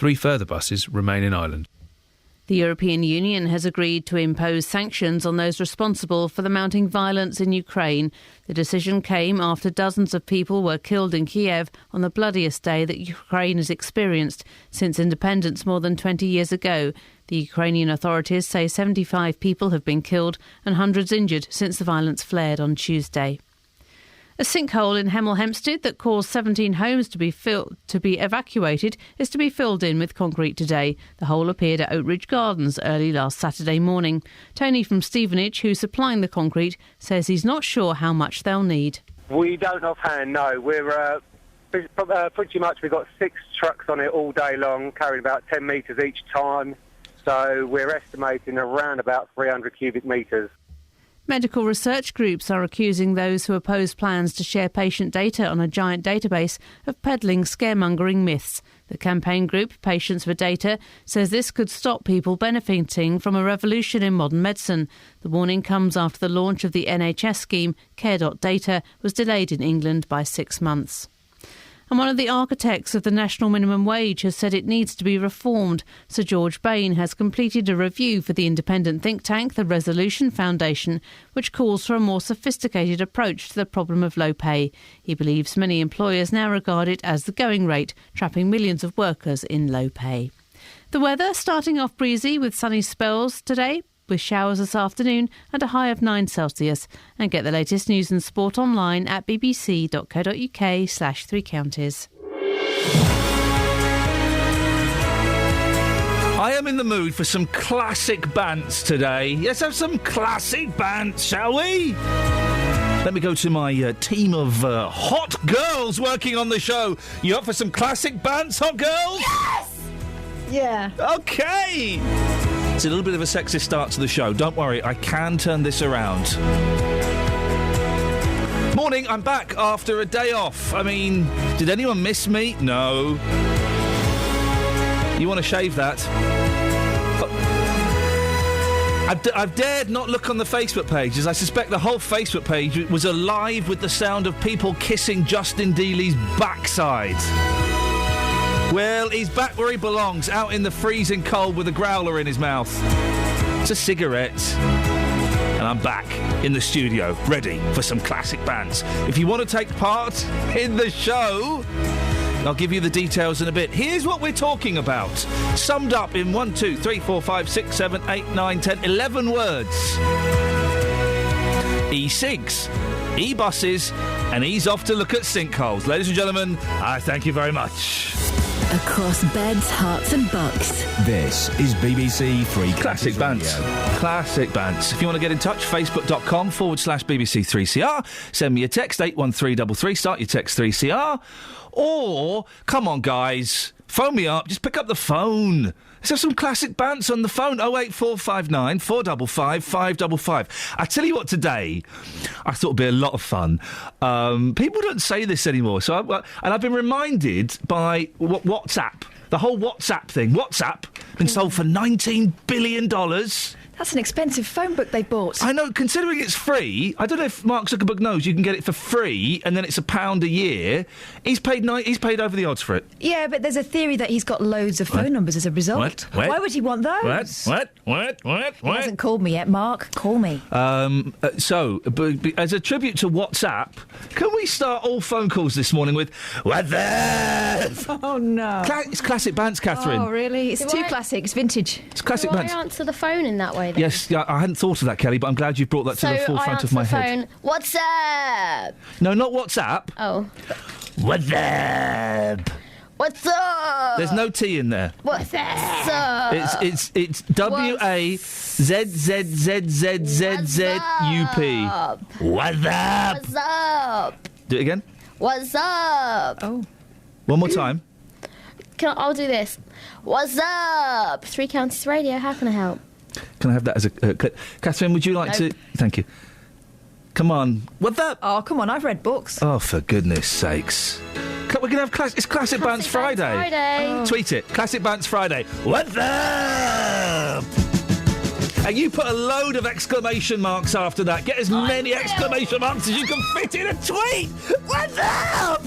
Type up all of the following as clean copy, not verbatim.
3 further buses remain in Ireland. The European Union has agreed to impose sanctions on those responsible for the mounting violence in Ukraine. The decision came after dozens of people were killed in Kiev on the bloodiest day that Ukraine has experienced since independence more than 20 years ago. The Ukrainian authorities say 75 people have been killed and hundreds injured since the violence flared on Tuesday. A sinkhole in Hemel Hempstead that caused 17 homes to be evacuated is to be filled in with concrete today. The hole appeared at Oak Ridge Gardens early last Saturday morning. Tony from Stevenage, who's supplying the concrete, says he's not sure how much they'll need. We don't offhand know. We're pretty much, we've got 6 trucks on it all day long, carrying about 10 metres each time. So we're estimating around about 300 cubic metres. Medical research groups are accusing those who oppose plans to share patient data on a giant database of peddling scaremongering myths. The campaign group, Patients for Data, says this could stop people benefiting from a revolution in modern medicine. The warning comes after the launch of the NHS scheme, Care.Data, was delayed in England by 6 months. And one of the architects of the national minimum wage has said it needs to be reformed. Sir George Bain has completed a review for the independent think tank, the Resolution Foundation, which calls for a more sophisticated approach to the problem of low pay. He believes many employers now regard it as the going rate, trapping millions of workers in low pay. The weather starting off breezy with sunny spells today, with showers this afternoon and a high of 9 Celsius. And get the latest news and sport online at bbc.co.uk/3counties. I am in the mood for some classic bants today. Let's have some classic bants, shall we? Let me go to my team of hot girls working on the show. You up for some classic bants, hot girls? Yes! Yeah. OK! It's a little bit of a sexist start to the show. Don't worry, I can turn this around. Morning, I'm back after a day off. I mean, did anyone miss me? No. You want to shave that? I've dared not look on the Facebook page, as I suspect the whole Facebook page was alive with the sound of people kissing Justin Dealey's backside. Well, he's back where he belongs, out in the freezing cold with a growler in his mouth. It's a cigarette. And I'm back in the studio, ready for some classic bands. If you want to take part in the show, I'll give you the details in a bit. Here's what we're talking about. Summed up in 1, 2, 3, 4, 5, 6, 7, 8, 9, 10, 11 words. E-cigs, e-buses, and ease off to look at sinkholes. Ladies and gentlemen, I thank you very much. Across beds, hearts and bucks. This is BBC Three Classic Bands. Classic Bands. If you want to get in touch, facebook.com/BBC3CR. Send me a text, 81333. Start your text 3CR. Or, come on, guys, phone me up. Just pick up the phone. Let's have some classic bands on the phone. 08459 455 555. I tell you what, today, I thought it'd be a lot of fun. People don't say this anymore. And I've been reminded by WhatsApp. The whole WhatsApp thing. WhatsApp been sold for $19 billion. That's an expensive phone book they bought. I know, considering it's free. I don't know if Mark Zuckerberg knows you can get it for free and then it's £1 a year. He's paid over the odds for it. Yeah, but there's a theory that he's got loads of phone numbers as a result. What? Why would he want those? What? He hasn't called me yet, Mark. Call me. So, as a tribute to WhatsApp, can we start all phone calls this morning with "What's up?" Oh no! It's classic bands, Catherine. Oh really? It's too classic. It's vintage. It's classic Do bands. I answer the phone in that way then? Yes, I hadn't thought of that, Kelly, but I'm glad you brought that to the forefront of my head. So I answer the phone. What's up? No, not WhatsApp. Oh. What's up? What's up? There's no T in there. What's up? It's WAZZZZZZZUP. What's up? What's up? Do it again. What's up? Oh. One more time. I'll do this. What's up? Three Counties Radio. How can I help? Can I have that as a clip? Catherine, would you like to... Thank you. Come on. What's up? Oh, come on. I've read books. Oh, for goodness sakes. We're going to have... It's Classic Bands Friday. Oh. Tweet it. Classic Bands Friday. What's up? And you put a load of exclamation marks after that. Get as many exclamation marks as you can fit in a tweet. What's up?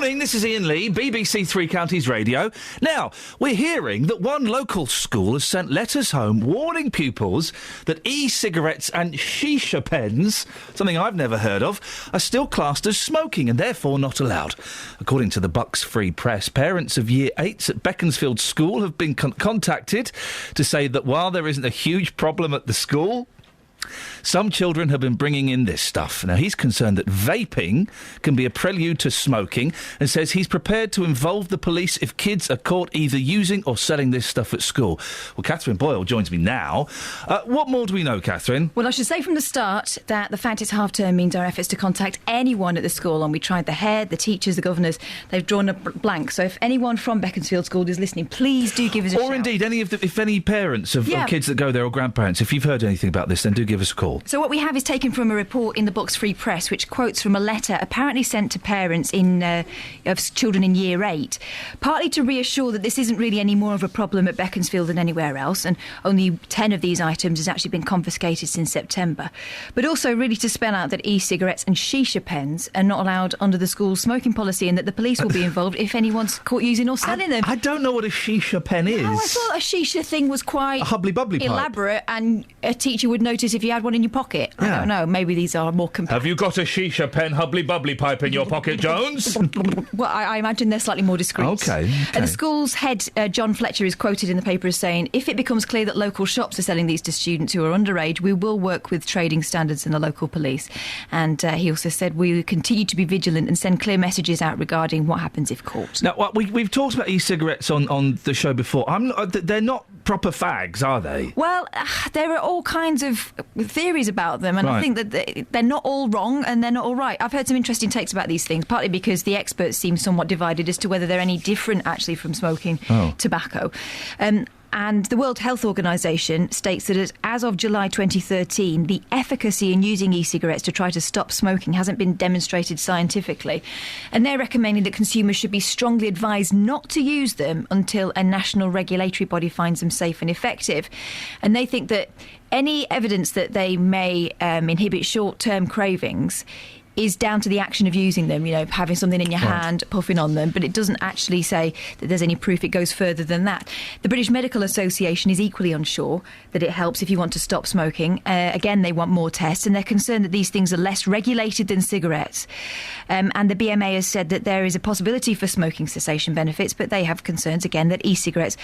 Morning, this is Iain Lee, BBC Three Counties Radio. Now, we're hearing that one local school has sent letters home warning pupils that e-cigarettes and shisha pens, something I've never heard of, are still classed as smoking and therefore not allowed. According to the Bucks Free Press, parents of Year 8s at Beaconsfield School have been contacted to say that while there isn't a huge problem at the school, some children have been bringing in this stuff. Now, he's concerned that vaping can be a prelude to smoking and says he's prepared to involve the police if kids are caught either using or selling this stuff at school. Well, Catherine Boyle joins me now. What more do we know, Catherine? Well, I should say from the start that the fact it's half-term means our efforts to contact anyone at the school, and we tried the head, the teachers, the governors, they've drawn a blank. So if anyone from Beaconsfield School is listening, please do give us a shout. Or indeed, if any parents of kids that go there or grandparents, if you've heard anything about this, then do give us a call. So what we have is taken from a report in the Bucks Free Press, which quotes from a letter apparently sent to parents of children in Year 8, partly to reassure that this isn't really any more of a problem at Beaconsfield than anywhere else, and only 10 of these items has actually been confiscated since September, but also really to spell out that e-cigarettes and shisha pens are not allowed under the school's smoking policy, and that the police will be involved if anyone's caught using or selling them. I don't know what a shisha pen is. Oh, I thought a shisha thing was quite a hubbly-bubbly pipe. Elaborate, and a teacher would notice if you had one in your pocket. I don't know, maybe these are more compact. Have you got a shisha pen hubbly-bubbly pipe in your pocket, Jones? Well, I imagine they're slightly more discreet. Okay. The school's head, John Fletcher, is quoted in the paper as saying, if it becomes clear that local shops are selling these to students who are underage, we will work with trading standards and the local police. And he also said we will continue to be vigilant and send clear messages out regarding what happens if caught. Now, we've talked about e-cigarettes on the show before. They're not proper fags, are they? Well, there are all kinds of theories about them, and I think that they're not all wrong and they're not all right. I've heard some interesting takes about these things, partly because the experts seem somewhat divided as to whether they're any different actually from smoking tobacco. And the World Health Organization states that as of July 2013, the efficacy in using e-cigarettes to try to stop smoking hasn't been demonstrated scientifically. And they're recommending that consumers should be strongly advised not to use them until a national regulatory body finds them safe and effective. And they think that any evidence that they may inhibit short-term cravings is down to the action of using them, having something in your hand, puffing on them, but it doesn't actually say that there's any proof it goes further than that. The British Medical Association is equally unsure that it helps if you want to stop smoking. Again, they want more tests, and they're concerned that these things are less regulated than cigarettes. And the BMA has said that there is a possibility for smoking cessation benefits, but they have concerns, again, that e-cigarettes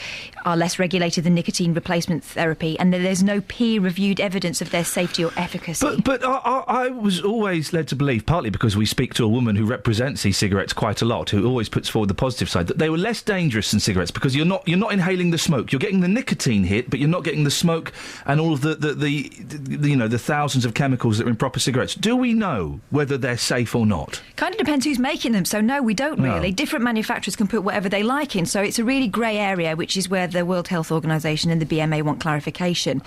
are less regulated than nicotine replacement therapy, and that there's no peer-reviewed evidence of their safety or efficacy. But I was always led to believe, partly because we speak to a woman who represents e-cigarettes quite a lot, who always puts forward the positive side, that they were less dangerous than cigarettes because you're not inhaling the smoke. You're getting the nicotine hit, but you're not getting the smoke and all of the thousands of chemicals that are in proper cigarettes. Do we know whether they're safe or not? Kind of depends who's making them. So no, we don't really. Different manufacturers can put whatever they like in. So it's a really grey area, which is where the World Health Organization and the BMA want clarification.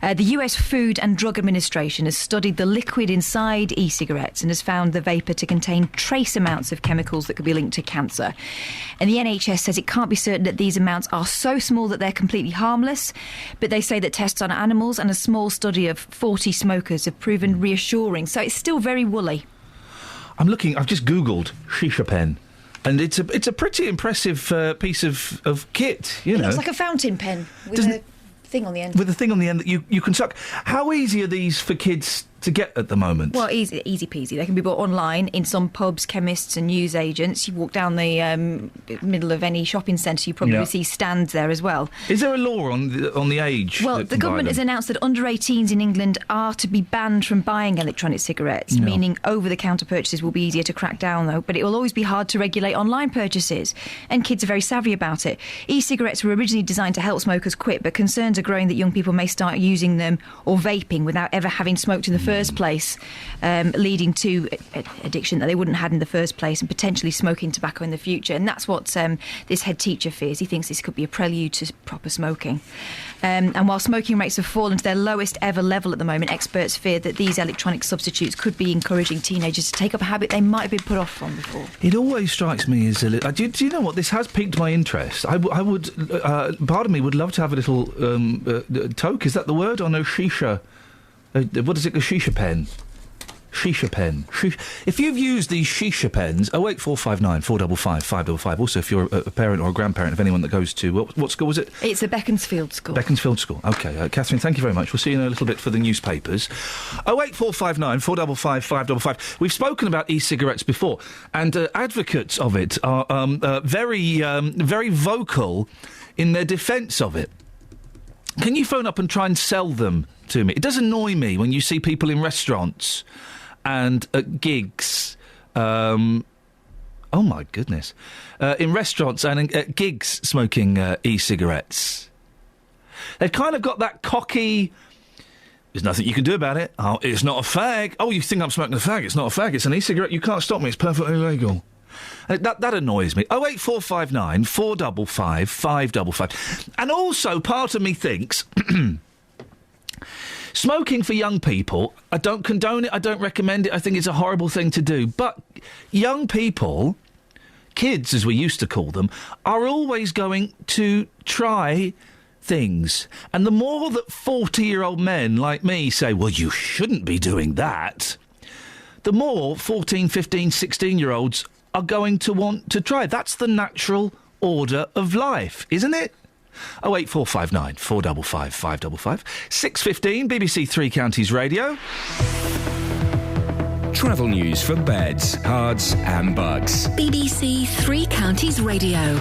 The US Food and Drug Administration has studied the liquid inside e-cigarettes and has found the vapour to contain trace amounts of chemicals that could be linked to cancer. And the NHS says it can't be certain that these amounts are so small that they're completely harmless, but they say that tests on animals and a small study of 40 smokers have proven reassuring. So it's still very woolly. I've just Googled shisha pen, and it's a pretty impressive piece of kit, It looks like a fountain pen with a thing on the end. With a thing on the end that you can suck. How easy are these for kids to get at the moment? Well, easy peasy. They can be bought online in some pubs, chemists and newsagents. You walk down the middle of any shopping centre, you probably see stands there as well. Is there a law on the age? Well, the government has announced that under 18s in England are to be banned from buying electronic cigarettes, meaning over-the-counter purchases will be easier to crack down, though. But it will always be hard to regulate online purchases, and kids are very savvy about it. E-cigarettes were originally designed to help smokers quit, but concerns are growing that young people may start using them or vaping without ever having smoked in the first place, leading to addiction that they wouldn't have had in the first place, and potentially smoking tobacco in the future. And that's what this head teacher fears. He thinks this could be a prelude to proper smoking. And while smoking rates have fallen to their lowest ever level at the moment, experts fear that these electronic substitutes could be encouraging teenagers to take up a habit they might have been put off from before. It always strikes me as a little... Do you know what? This has piqued my interest. I would... part of me would love to have a little toke, is that the word? On a shisha... what is it? A shisha pen? Shisha pen. If you've used these shisha pens, 08459 455 555. Also, if you're a parent or a grandparent of anyone that goes to... What school was it? It's a Beaconsfield school. Beaconsfield School. OK. Catherine, thank you very much. We'll see you in a little bit for the newspapers. 08459 455 555. We've spoken about e-cigarettes before, and advocates of it are very vocal in their defence of it. Can you phone up and try and sell them to me? It does annoy me when you see people in restaurants and at gigs. Oh, my goodness. In restaurants and at gigs smoking e-cigarettes. They've kind of got that cocky... There's nothing you can do about it. Oh, it's not a fag. Oh, you think I'm smoking a fag? It's not a fag. It's an e-cigarette. You can't stop me. It's perfectly legal. That annoys me. 08459 455 555. And also, part of me thinks... Smoking for young people, I don't condone it, I don't recommend it, I think it's a horrible thing to do. But young people, kids as we used to call them, are always going to try things. And the more that 40-year-old men like me say, well, you shouldn't be doing that, the more 14, 15, 16-year-olds are going to want to try. That's the natural order of life, isn't it? 08459 455 555. 6:15, BBC Three Counties Radio. Travel news for beds, cards and bugs. BBC Three Counties Radio.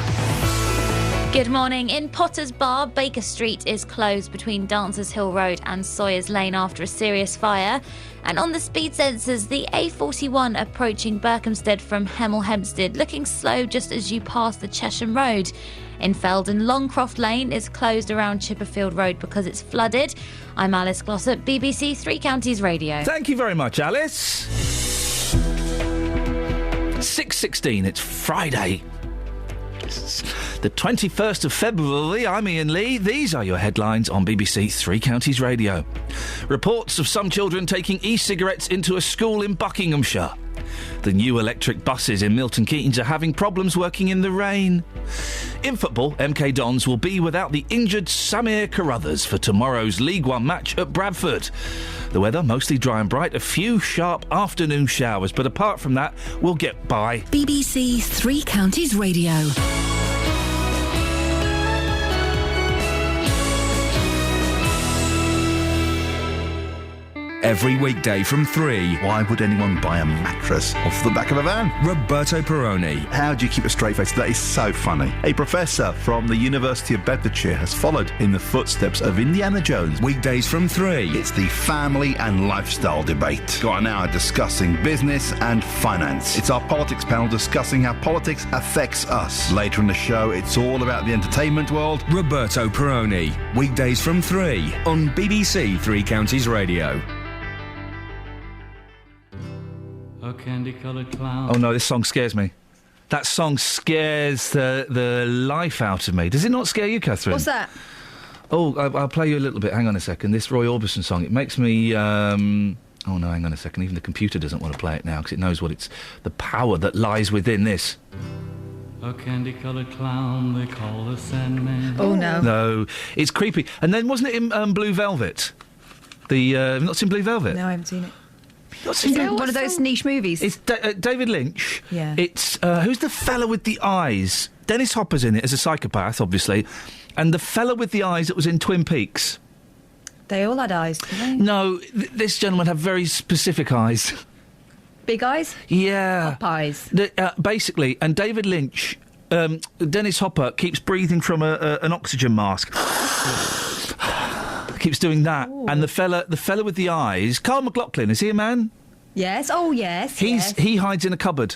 Good morning. In Potter's Bar, Baker Street is closed between Dancers Hill Road and Sawyers Lane after a serious fire. And on the speed sensors, the A41 approaching Berkhamsted from Hemel Hempstead, looking slow just as you pass the Chesham Road. In Feldon, Longcroft Lane is closed around Chipperfield Road because it's flooded. I'm Alice Glossop, BBC Three Counties Radio. Thank you very much, Alice. 6:16, it's Friday. It's the 21st of February. I'm Iain Lee. These are your headlines on BBC Three Counties Radio. Reports of some children taking e-cigarettes into a school in Buckinghamshire. The new electric buses in Milton Keynes are having problems working in the rain. In football, MK Dons will be without the injured Samir Carruthers for tomorrow's League One match at Bradford. The weather mostly dry and bright, a few sharp afternoon showers, but apart from that, we'll get by. BBC Three Counties Radio. Every weekday from 3, Why would anyone buy a mattress off the back of a van? Roberto Perrone. How do you keep a straight face? That is so funny. A professor from the University of Bedfordshire has followed in the footsteps of Indiana Jones. Weekdays from 3. It's the family and lifestyle debate. Got an hour discussing business and finance. It's our politics panel discussing how politics affects us. Later in the show, it's all about the entertainment world. Roberto Perrone. Weekdays from 3 on BBC Three Counties Radio. A candy-coloured clown. Oh no, this song scares me. That song scares the life out of me. Does it not scare you, Catherine? What's that? Oh, I'll play you a little bit. Hang on a second. This Roy Orbison song, it makes me... Oh no, hang on a second. Even the computer doesn't want to play it now because it knows the power that lies within this. A candy-coloured clown they call the Sandman. Oh no. No, it's creepy. And then wasn't it in Blue Velvet? Not seen Blue Velvet? No, I haven't seen it. Is it one of those niche movies? It's David Lynch. Yeah. It's who's the fella with the eyes? Dennis Hopper's in it as a psychopath, obviously, and the fella with the eyes that was in Twin Peaks. They all had eyes, didn't they? No, this gentleman had very specific eyes. Big eyes? Yeah. Pop eyes. Basically, and David Lynch, Dennis Hopper keeps breathing from an oxygen mask. Keeps doing that. Ooh. And the fella with the eyes, Carl McLaughlin, is he a man? Yes. Oh, yes. He hides in a cupboard.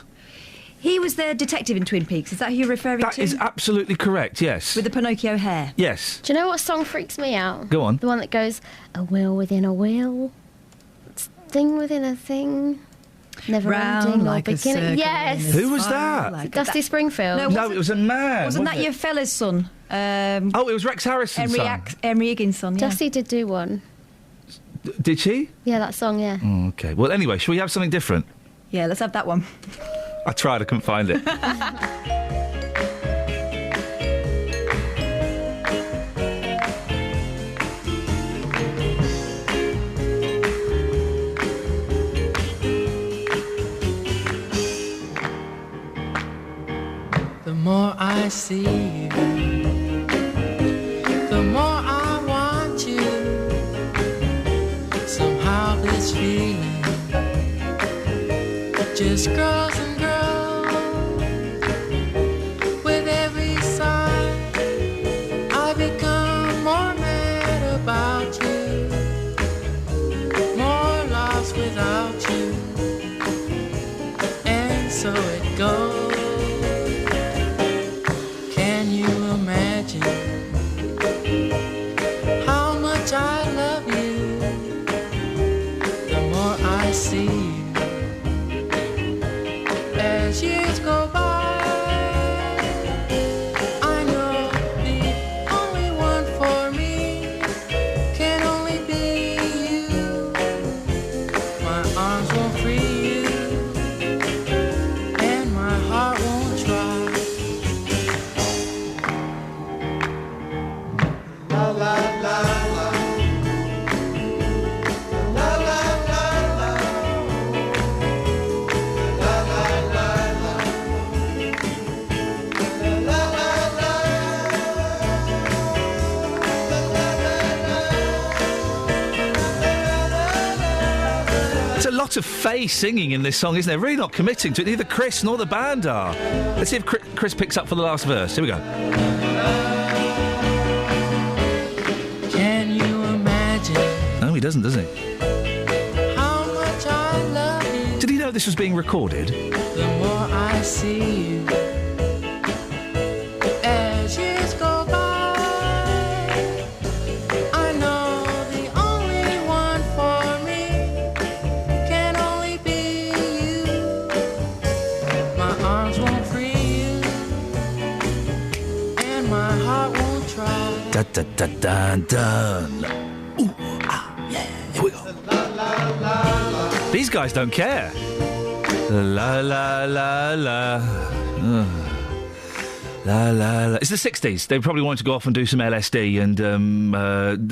He was the detective in Twin Peaks. Is that who you're referring to? That is absolutely correct, yes. With the Pinocchio hair? Yes. Do you know what song freaks me out? Go on. The one that goes, a wheel within a wheel, thing within a thing, never ending or beginning. Yes. Who was that? Like Dusty Springfield. No, it was a man. Wasn't that your fella's son? It was Rex Harrison's son. Henry Higgins' son, yeah. Dusty did do one. Did she? Yeah, that song, yeah. Oh, OK. Well, anyway, shall we have something different? Yeah, let's have that one. I tried, I couldn't find it. more I see you, the more I want you. Somehow this feeling just grows and grows. With every sigh, I become more mad about you, more lost without you, and so it goes. See you as years go by. I know the only one for me can only be you. My arms won't free you, and my heart won't try. La la la la. Lot of Faye singing in this song, isn't there? Really not committing to it. Neither Chris nor the band are. Let's see if Chris picks up for the last verse. Here we go. Can you imagine? No, he doesn't, does he? How much I love you. Did he know this was being recorded? The more I see you, as years go by. Da da da da da. Ooh, ah, yeah. Here we go. These guys don't care. La la la la. La la la. It's the 60s. They probably wanted to go off and do some LSD and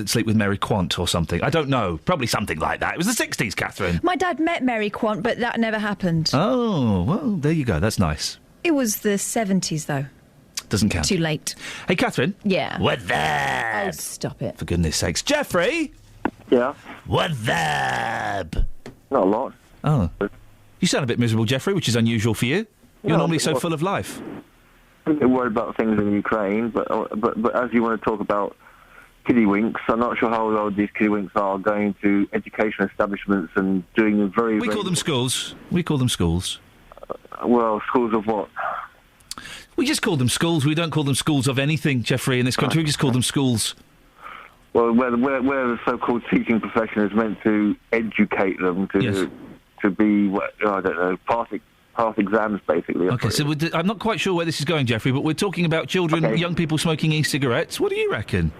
sleep with Mary Quant or something. I don't know. Probably something like that. It was the 60s, Catherine. My dad met Mary Quant, but that never happened. Oh, well, there you go. That's nice. It was the 70s, though. Doesn't count. Too late. Hey, Catherine. Yeah. What that? Oh, stop it. For goodness sakes. Jeffrey? Yeah? What that? Not a lot. Oh. You sound a bit miserable, Jeffrey, which is unusual for you. You're normally so full of life. I'm a bit worried about things in Ukraine, but as you want to talk about kiddywinks, I'm not sure how old these kiddywinks are going to education establishments and doing very... We call them schools. We call them schools. Well, schools of what? We just call them schools. We don't call them schools of anything, Jeffrey, in this country. We just call them schools. Well, where the so-called teaching profession is meant to educate them to be, I don't know, pass exams, basically. OK, so I'm not quite sure where this is going, Jeffrey, but we're talking about children, young people smoking e-cigarettes. What do you reckon?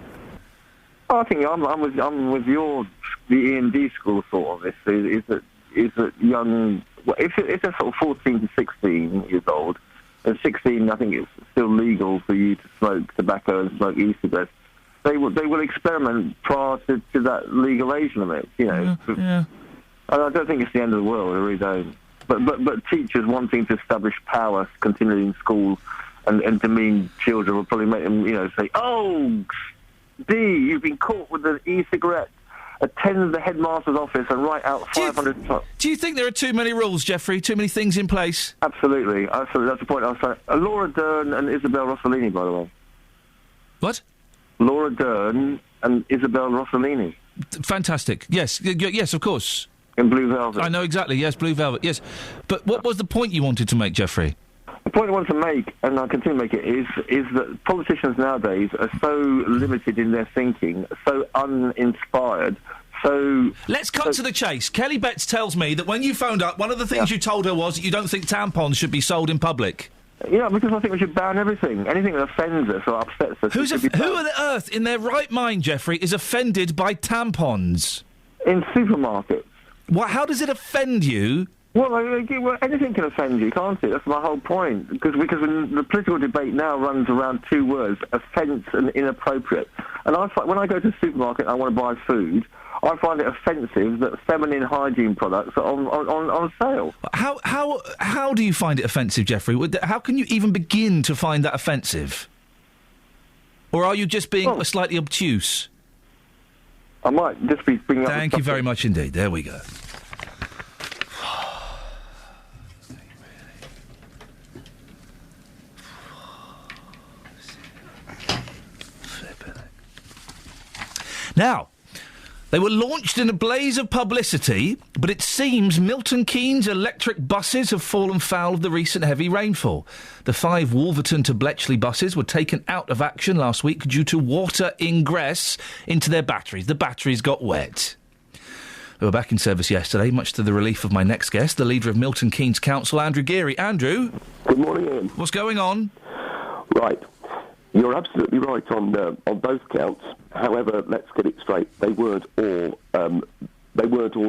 Oh, I think I'm with the E&D school thought of this. Is that young... Well, if they're sort of 14 to 16 years old, at 16, I think it's still legal for you to smoke tobacco and smoke e-cigarettes. They will experiment prior to that legal age limit, you know. Yeah. I don't think it's the end of the world, I really don't. But teachers wanting to establish power continually in schools and demean children will probably make them, say, "Oh, D, you've been caught with an e-cigarette. Attend the headmaster's office and write out 500 times." Do you think there are too many rules, Jeffrey? Too many things in place? Absolutely. That's the point I was saying. Laura Dern and Isabel Rossellini, by the way. What? Laura Dern and Isabel Rossellini. Fantastic. Yes, yes, of course. In Blue Velvet. I know exactly. Yes, Blue Velvet. Yes. But what was the point you wanted to make, Jeffrey? The point I want to make, and I'll continue to make it, is that politicians nowadays are so limited in their thinking, so uninspired, so... Let's cut to the chase. Kelly Betts tells me that when you phoned up, one of the things you told her was that you don't think tampons should be sold in public. Yeah, because I think we should ban everything. Anything that offends us or upsets us... Who on earth, in their right mind, Jeffrey, is offended by tampons? In supermarkets. How does it offend you Well, anything can offend you, can't it? That's my whole point. Because when the political debate now runs around two words, offence and inappropriate. And when I go to the supermarket and I want to buy food, I find it offensive that feminine hygiene products are on sale. How do you find it offensive, Jeffrey? How can you even begin to find that offensive? Or are you just being slightly obtuse? I might just be bringing up... Thank you very much indeed. There we go. Now, they were launched in a blaze of publicity, but it seems Milton Keynes electric buses have fallen foul of the recent heavy rainfall. The 5 Wolverton to Bletchley buses were taken out of action last week due to water ingress into their batteries. The batteries got wet. They were back in service yesterday, much to the relief of my next guest, the leader of Milton Keynes Council, Andrew Geary. Andrew? Good morning, Ian. What's going on? Right. You're absolutely right on both counts. However, let's get it straight. They weren't all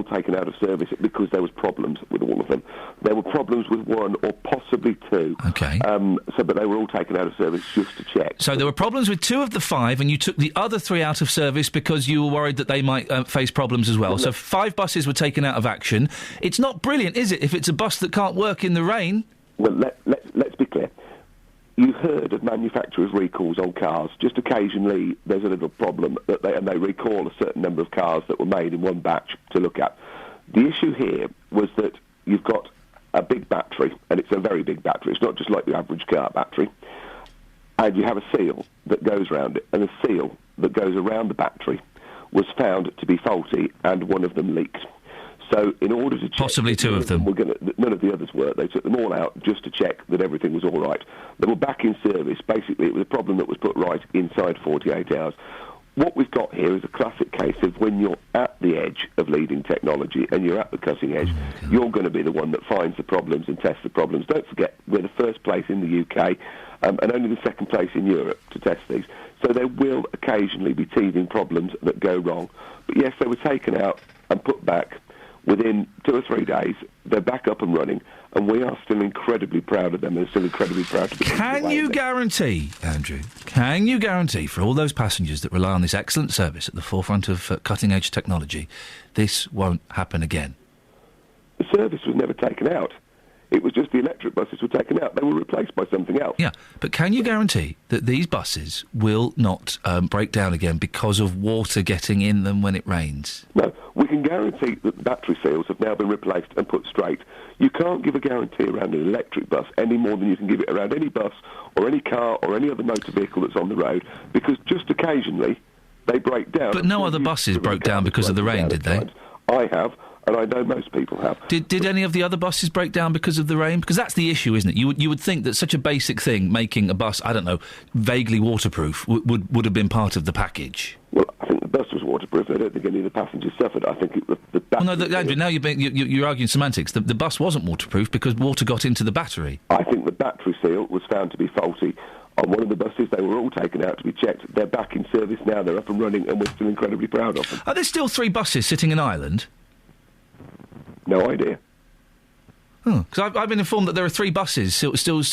taken out of service because there was problems with all of them. There were problems with one or possibly two. Okay. But they were all taken out of service just to check. So there were problems with 2 of the 5, and you took the other 3 out of service because you were worried that they might face problems as well. So 5 buses were taken out of action. It's not brilliant, is it, if it's a bus that can't work in the rain? Well, let's be clear. You've heard of manufacturers' recalls on cars. Just occasionally there's a little problem that they recall a certain number of cars that were made in one batch to look at. The issue here was that you've got a big battery, and it's a very big battery. It's not just like the average car battery. And you have a seal that goes around it, and the seal that goes around the battery was found to be faulty, and one of them leaked. So in order to check... Possibly 2 of them. None of the others were. They took them all out just to check that everything was all right. They were back in service. Basically, it was a problem that was put right inside 48 hours. What we've got here is a classic case of when you're at the edge of leading technology and you're at the cutting edge, you're going to be the one that finds the problems and tests the problems. Don't forget, we're the first place in the UK and only the second place in Europe to test these. So there will occasionally be teething problems that go wrong. But yes, they were taken out and put back. Within 2 or 3 days, they're back up and running, and we are still incredibly proud of them and still incredibly proud to be... Can you guarantee, Andrew, for all those passengers that rely on this excellent service at the forefront of cutting-edge technology, this won't happen again? The service was never taken out. It was just the electric buses were taken out. They were replaced by something else. Yeah, but can you guarantee that these buses will not break down again because of water getting in them when it rains? No, we can guarantee that the battery seals have now been replaced and put straight. You can't give a guarantee around an electric bus any more than you can give it around any bus or any car or any other motor vehicle that's on the road, because just occasionally they break down. But no other buses broke down because of the rain, did they? I have. And I know most people have. Did any of the other buses break down because of the rain? Because that's the issue, isn't it? You would think that such a basic thing, making a bus, I don't know, vaguely waterproof, would have been part of the package. Well, I think the bus was waterproof. I don't think any of the passengers suffered. I think the battery... Well, no, Andrew, now you're arguing semantics. The bus wasn't waterproof because water got into the battery. I think the battery seal was found to be faulty. On one of the buses, they were all taken out to be checked. They're back in service now. They're up and running, and we're still incredibly proud of them. Are there still 3 buses sitting in Ireland? No idea. Because I've been informed that there are 3 buses still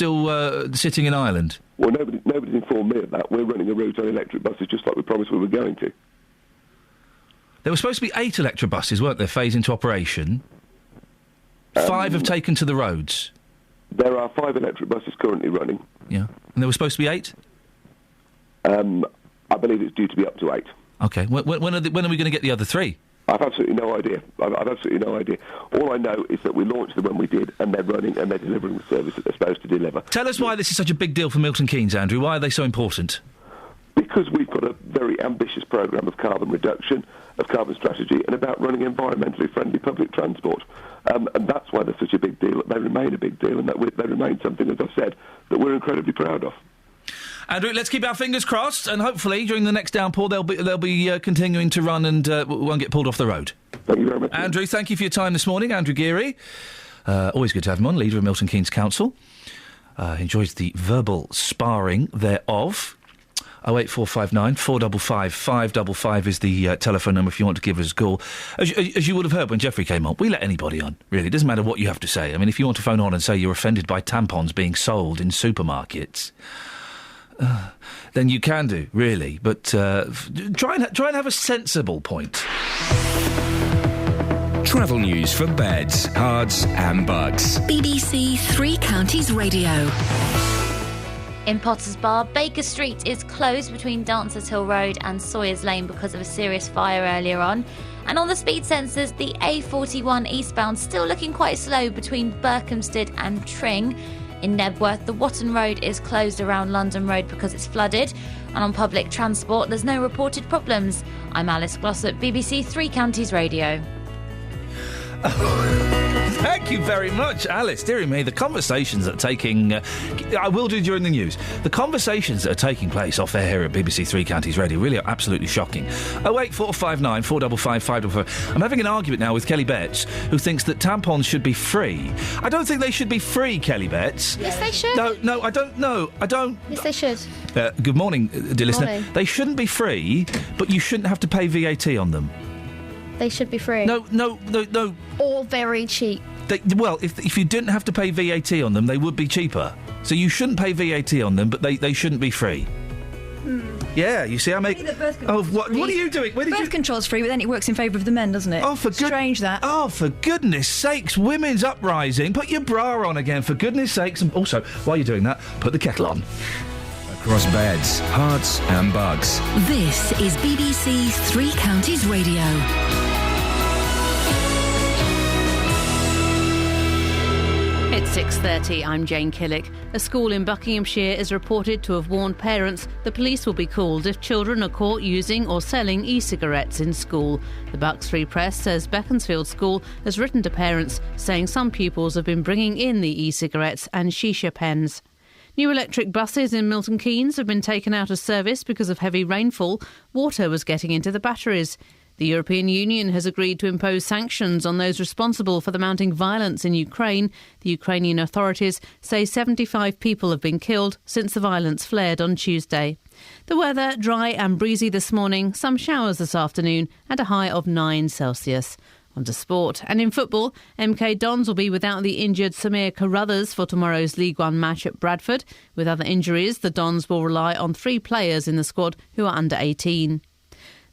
sitting in Ireland. Well, nobody's informed me of that. We're running a route on electric buses just like we promised we were going to. There were supposed to be 8 electric buses, weren't there, phased into operation? 5 have taken to the roads. There are 5 electric buses currently running. Yeah. And there were supposed to be 8? I believe it's due to be up to 8. OK. When are we going to get the other 3? I've absolutely no idea. I've absolutely no idea. All I know is that we launched them when we did, and they're running and they're delivering the service that they're supposed to deliver. Tell us why this is such a big deal for Milton Keynes, Andrew. Why are they so important? Because we've got a very ambitious programme of carbon reduction, of carbon strategy, and about running environmentally friendly public transport. And that's why they're such a big deal. They remain a big deal, and that they remain something, as I've said, that we're incredibly proud of. Andrew, let's keep our fingers crossed, and hopefully during the next downpour they'll be continuing to run and won't get pulled off the road. Thank you very much. Andrew, thank you for your time this morning. Andrew Geary, always good to have him on, leader of Milton Keynes Council. Enjoys the verbal sparring thereof. 08459 455 555 is the telephone number if you want to give us a call. As you would have heard when Jeffrey came on, we let anybody on, really. It doesn't matter what you have to say. I mean, if you want to phone on and say you're offended by tampons being sold in supermarkets, then you can do, really. But try and have a sensible point. Travel news for beds, cards and bugs. BBC Three Counties Radio. In Potters Bar, Baker Street is closed between Dancers Hill Road and Sawyers Lane because of a serious fire earlier on. And on the speed sensors, the A41 eastbound still looking quite slow between Berkhamsted and Tring. In Nebworth, the Watton Road is closed around London Road because it's flooded. And on public transport, there's no reported problems. I'm Alice Glossop, BBC Three Counties Radio. Thank you very much, Alice. Dearie me, the conversations that are taking... I will do during the news. The conversations that are taking place off air here at BBC Three Counties Radio really are absolutely shocking. 08459 455 555. I'm having an argument now with Kelly Betts, who thinks that tampons should be free. I don't think they should be free, Kelly Betts. Yes, they should. No, I don't know. I don't... Yes, they should. Good morning, dear listener. Morning. They shouldn't be free, but you shouldn't have to pay VAT on them. They should be free. No. Or very cheap. If you didn't have to pay VAT on them, they would be cheaper. So you shouldn't pay VAT on them, but they shouldn't be free. Yeah, you see, I make... What are you doing? Birth control's free, but then it works in favour of the men, doesn't it? Strange, that. Oh, for goodness sakes, women's uprising. Put your bra on again, for goodness sakes. And also, while you're doing that, put the kettle on. Across beds, hearts and bugs. This is BBC Three Counties Radio. It's 6:30. I'm Jane Killick. A school in Buckinghamshire is reported to have warned parents the police will be called if children are caught using or selling e-cigarettes in school. The Bucks Free Press says Beaconsfield School has written to parents saying some pupils have been bringing in the e-cigarettes and shisha pens. New electric buses in Milton Keynes have been taken out of service because of heavy rainfall. Water was getting into the batteries. The European Union has agreed to impose sanctions on those responsible for the mounting violence in Ukraine. The Ukrainian authorities say 75 people have been killed since the violence flared on Tuesday. The weather, dry and breezy this morning, some showers this afternoon and a high of 9 Celsius. On to sport. And in football, MK Dons will be without the injured Samir Carruthers for tomorrow's League One match at Bradford. With other injuries, the Dons will rely on 3 players in the squad who are under 18.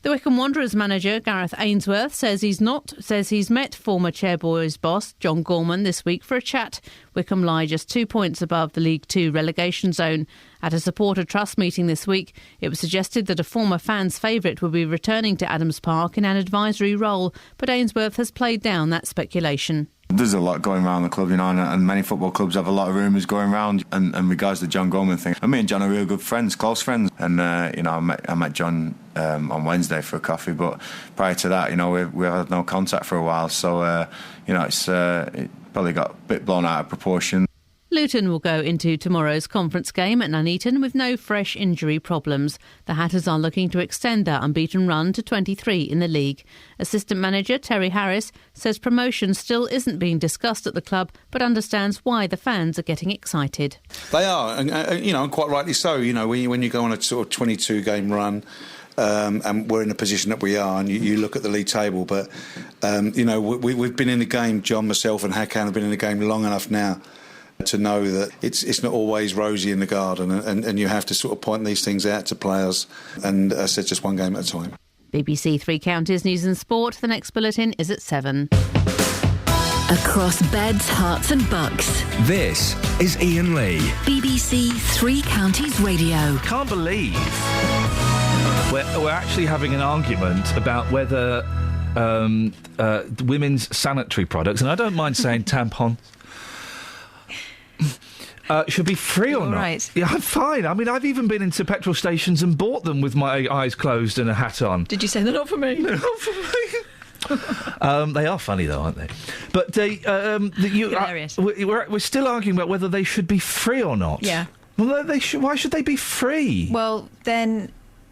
The Wycombe Wanderers manager, Gareth Ainsworth, says he's met former Chairboys boss John Gorman this week for a chat. Wycombe lie just 2 points above the League Two relegation zone. At a supporter trust meeting this week, it was suggested that a former fans' favourite would be returning to Adams Park in an advisory role, but Ainsworth has played down that speculation. There's a lot going around the club, and many football clubs have a lot of rumours going around. And regards to the John Gorman thing, me and John are real good friends, close friends. And I met John on Wednesday for a coffee, but prior to that, we had no contact for a while. So it's it probably got a bit blown out of proportion. Luton will go into tomorrow's conference game at Nuneaton with no fresh injury problems. The Hatters are looking to extend their unbeaten run to 23 in the league. Assistant manager Terry Harris says promotion still isn't being discussed at the club, but understands why the fans are getting excited. They are, and quite rightly so. When you go on a sort of 22-game run, and we're in the position that we are, and you look at the league table, but we've been in the game. John, myself, and Hakan have been in the game long enough now to know that it's not always rosy in the garden, and you have to sort of point these things out to players, and I said just one game at a time. BBC Three Counties News and Sport. The next bulletin is at 7. Across beds, hearts and bucks. This is Iain Lee. BBC Three Counties Radio. Can't believe we're actually having an argument about whether women's sanitary products, and I don't mind saying tampons, should be free or not. Right. Yeah, I'm fine. I mean, I've even been into petrol stations and bought them with my eyes closed and a hat on. Did you say they're not for me? They're not for me. They are funny, though, aren't they? But hilarious. We're still arguing about whether they should be free or not. Yeah. Well, why should they be free? Well, then,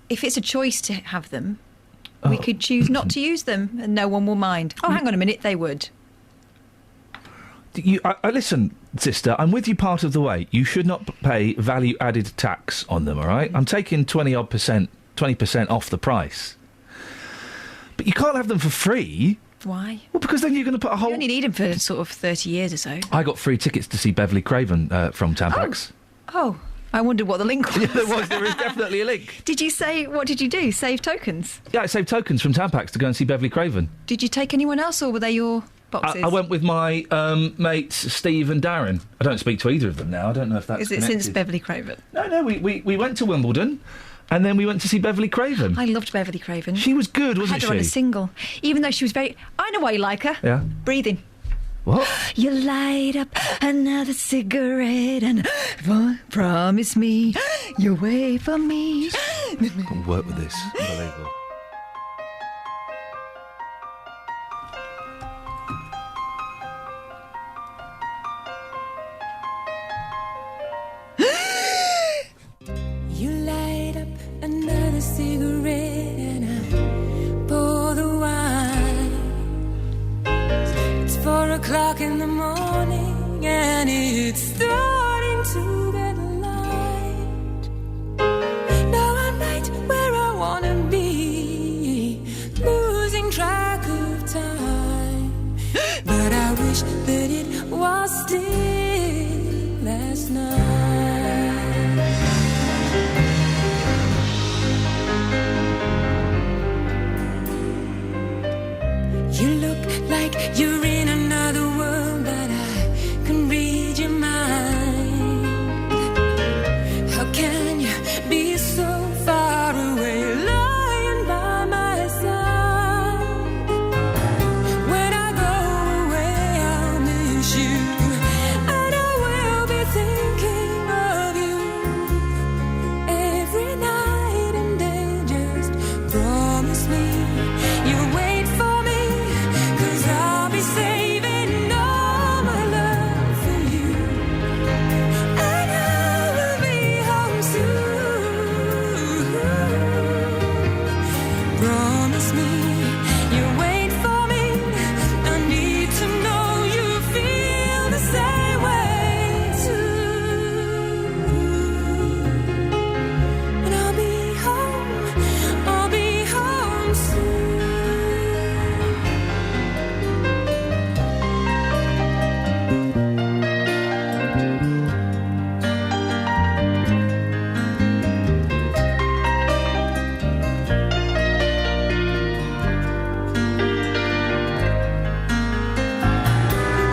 if it's a choice to have them, we could choose not to use them, and no one will mind. Oh, hang on a minute, they would. Listen, sister, I'm with you part of the way. You should not pay value-added tax on them, all right? I'm taking 20% off the price. But you can't have them for free. Why? Well, because then you're going to put a whole... You only need them for sort of 30 years or so. I got free tickets to see Beverly Craven from Tampax. Oh, I wondered what the link was. Yeah, there is definitely a link. What did you do? Save tokens? Yeah, I saved tokens from Tampax to go and see Beverly Craven. Did you take anyone else, or were they your boxes? I went with my mates Steve and Darren. I don't speak to either of them now. I don't know if that's Is it connected. since Beverly Craven? No, we went to Wimbledon, and then we went to see Beverly Craven. I loved Beverly Craven. She was good, wasn't I had her on a single. Even though she was very... I know why you like her. Yeah. Breathing. What? You light up another cigarette and promise me you'll wait for me. Can't work with this. Unbelievable. You light up another cigarette and I pour the wine. It's 4 o'clock in the morning and it's starting to get light. Now I'm right where I wanna be, losing track of time. But I wish that it was still last night. You look like you're in another world, but I can read your mind. How can you be so far away, lying by my side? When I go away, I'll miss you, and I will be thinking of you every night and day. Just promise me you'll wait for me. I'll be saving all my love for you, and I will be home soon. Promise me you'll wait for me. I need to know you feel the same way too. And I'll be home soon.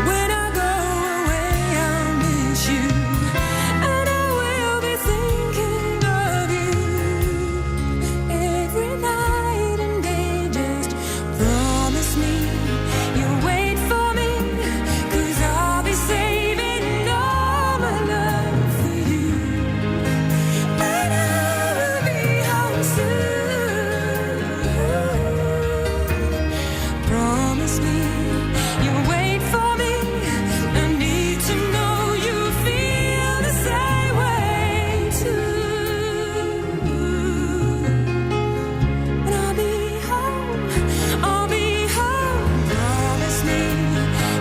When I go away, I'll miss you, and I will be thinking of you every night and day. Just promise me you'll wait for me, 'cause I'll be saving all my love for you, and I will be home soon. Promise me you'll wait for me. I need to know you feel the same way too. And I'll be home. Promise me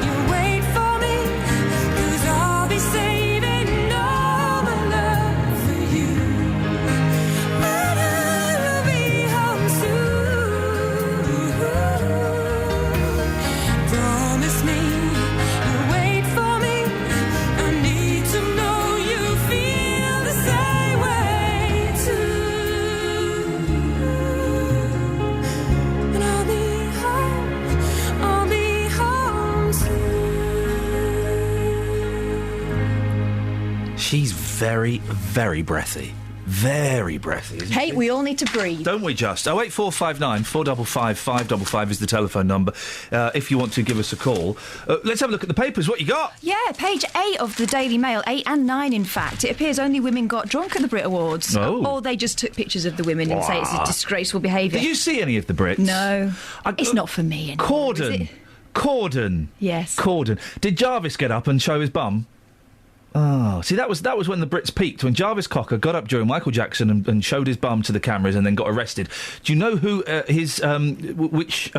you'll wait for me, 'cause I'll be saving all my love for you, and I will be home soon. Promise me you'll wait for me. I need to know you feel the same way too. And I'll be home soon. She's very, very breathy. Very breathy, isn't Hey, she? we all need to breathe. Don't we just? 08459 455 555 is the telephone number if you want to give us a call. Let's have a look at the papers. What you got? Yeah, page 8 of the Daily Mail, 8 and 9 in fact. It appears only women got drunk at the Brit Awards. Oh. Or they just took pictures of the women and say it's a Wah. disgraceful behaviour. Did you see any of the Brits? No. It's not for me anymore, is it? Corden. Yes. Corden. Did Jarvis get up and show his bum? Oh, see, that was when the Brits peaked, when Jarvis Cocker got up during Michael Jackson and showed his bum to the cameras and then got arrested. Do you know who which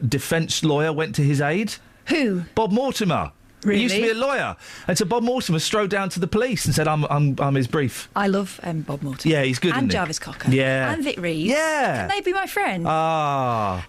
defence lawyer went to his aid? Who? Bob Mortimer. Really? He used to be a lawyer. And so Bob Mortimer strode down to the police and said, I'm his brief. I love Bob Mortimer. Yeah, he's good, and isn't he? Jarvis Cocker. Yeah. And Vic Reeves. Yeah. Can they be my friends? Ah.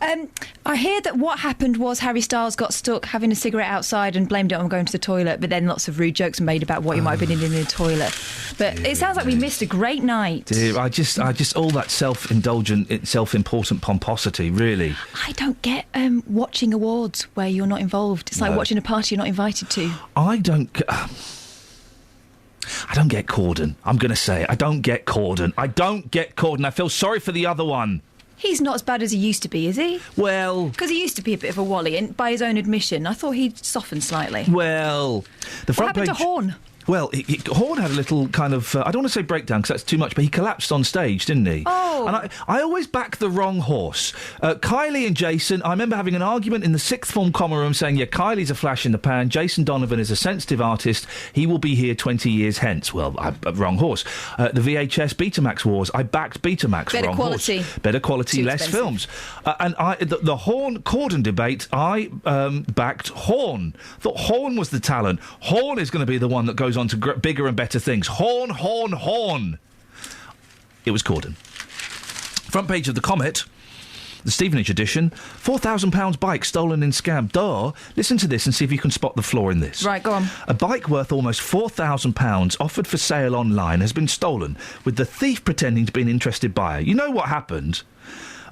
I hear that what happened was Harry Styles got stuck having a cigarette outside and blamed it on going to the toilet, but then lots of rude jokes were made about what he might have been in the toilet. But it sounds like we missed a great night. Dear, I just all that self-indulgent, self-important pomposity, really. I don't get watching awards where you're not involved. It's like watching a party you're not invited to. I don't get Corden. I'm going to say it. I don't get Corden. I feel sorry for the other one. He's not as bad as he used to be, is he? Well... Because he used to be a bit of a wally, and by his own admission, I thought he'd softened slightly. Well... What happened to Horn? Well, Horn had a little kind of... I don't want to say breakdown, because that's too much, but he collapsed on stage, didn't he? Oh. And I always back the wrong horse. Kylie and Jason, I remember having an argument in the sixth form common room saying, yeah, Kylie's a flash in the pan, Jason Donovan is a sensitive artist, he will be here 20 years hence. Well, wrong horse. The VHS Betamax wars, I backed Betamax, Better wrong quality. horse. Better quality, Too less expensive. films. And the Horn-Corden debate, I backed Horn. Thought Horn was the talent. Horn is going to be the one that goes on to bigger and better things. Horn. It was Corden. Front page of the Comet, the Stevenage edition, £4,000 bike stolen in scam. Duh. Listen to this and see if you can spot the flaw in this. Right, go on. A bike worth almost £4,000 offered for sale online has been stolen, with the thief pretending to be an interested buyer. You know what happened?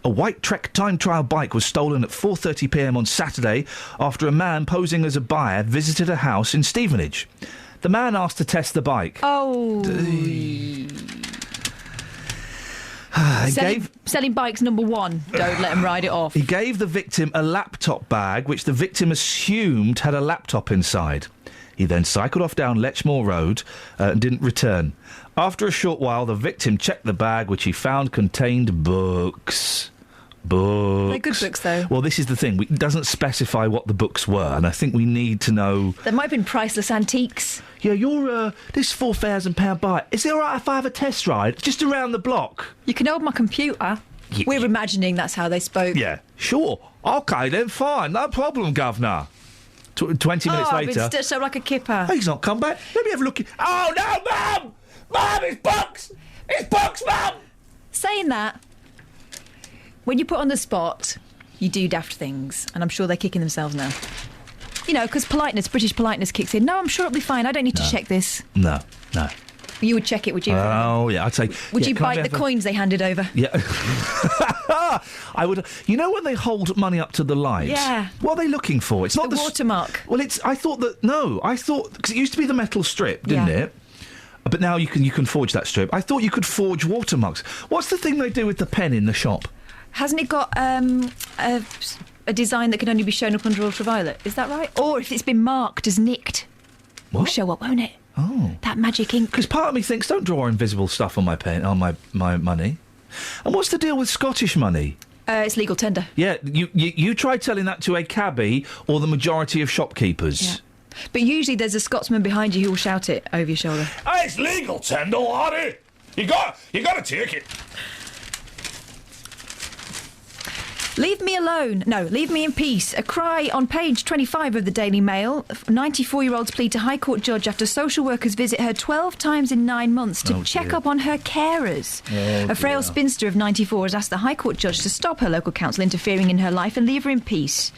A white Trek time trial bike was stolen at 4:30pm on Saturday after a man posing as a buyer visited a house in Stevenage. The man asked to test the bike. Oh. Selling bikes number one. Don't let him ride it off. He gave the victim a laptop bag, which the victim assumed had a laptop inside. He then cycled off down Lechmore Road and didn't return. After a short while, the victim checked the bag, which he found contained books. They're good books, though. Well, this is the thing. It doesn't specify what the books were, and I think we need to know... There might have been priceless antiques. Yeah, this £4,000 bike. Is it all right if I have a test ride? Just around the block. You can hold my computer. We're imagining that's how they spoke. Yeah, sure. OK, then, fine. No problem, Governor. 20 minutes later... I've been so like a kipper. He's not come back. Let me have a look. Oh, no, Mum! Mum, it's books! It's books, Mum! Saying that... When you put on the spot, you do daft things, and I'm sure they're kicking themselves now. You know, because British politeness kicks in. No, I'm sure it'll be fine. I don't need to check this. No. You would check it, would you? Oh, yeah, I'd say... Would you bite the coins they handed over? Yeah. I would... You know when they hold money up to the light? Yeah. What are they looking for? It's not the watermark. Well, I thought... Because it used to be the metal strip, didn't it? But now you can forge that strip. I thought you could forge watermarks. What's the thing they do with the pen in the shop? Hasn't it got a design that can only be shown up under ultraviolet? Is that right? Or if it's been marked as nicked. What? It'll show up, won't it? Oh. That magic ink. Because part of me thinks, don't draw invisible stuff on my pen, on my money. And what's the deal with Scottish money? It's legal tender. Yeah, you try telling that to a cabbie or the majority of shopkeepers. Yeah. But usually there's a Scotsman behind you who will shout it over your shoulder. Hey, it's legal tender, laddie. You got to take it. Leave me alone. No, leave me in peace. A cry on page 25 of the Daily Mail. 94-year-old's plea to High Court judge after social workers visit her 12 times in 9 months to check up on her carers. A frail spinster of 94 has asked the High Court judge to stop her local council interfering in her life and leave her in peace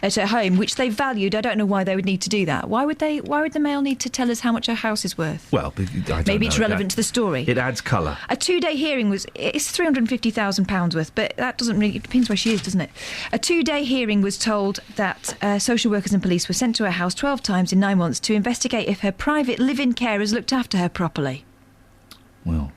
at her home, which they valued. I don't know why they would need to do that. Why would the Mail need to tell us how much her house is worth? Well, I don't know. Maybe it's relevant to the story. It adds colour. A 2-day hearing it's £350,000 worth, but that doesn't really... It depends where she is, doesn't it? A 2-day hearing was told that social workers and police were sent to her house 12 times in 9 months to investigate if her private live-in carers looked after her properly. Well...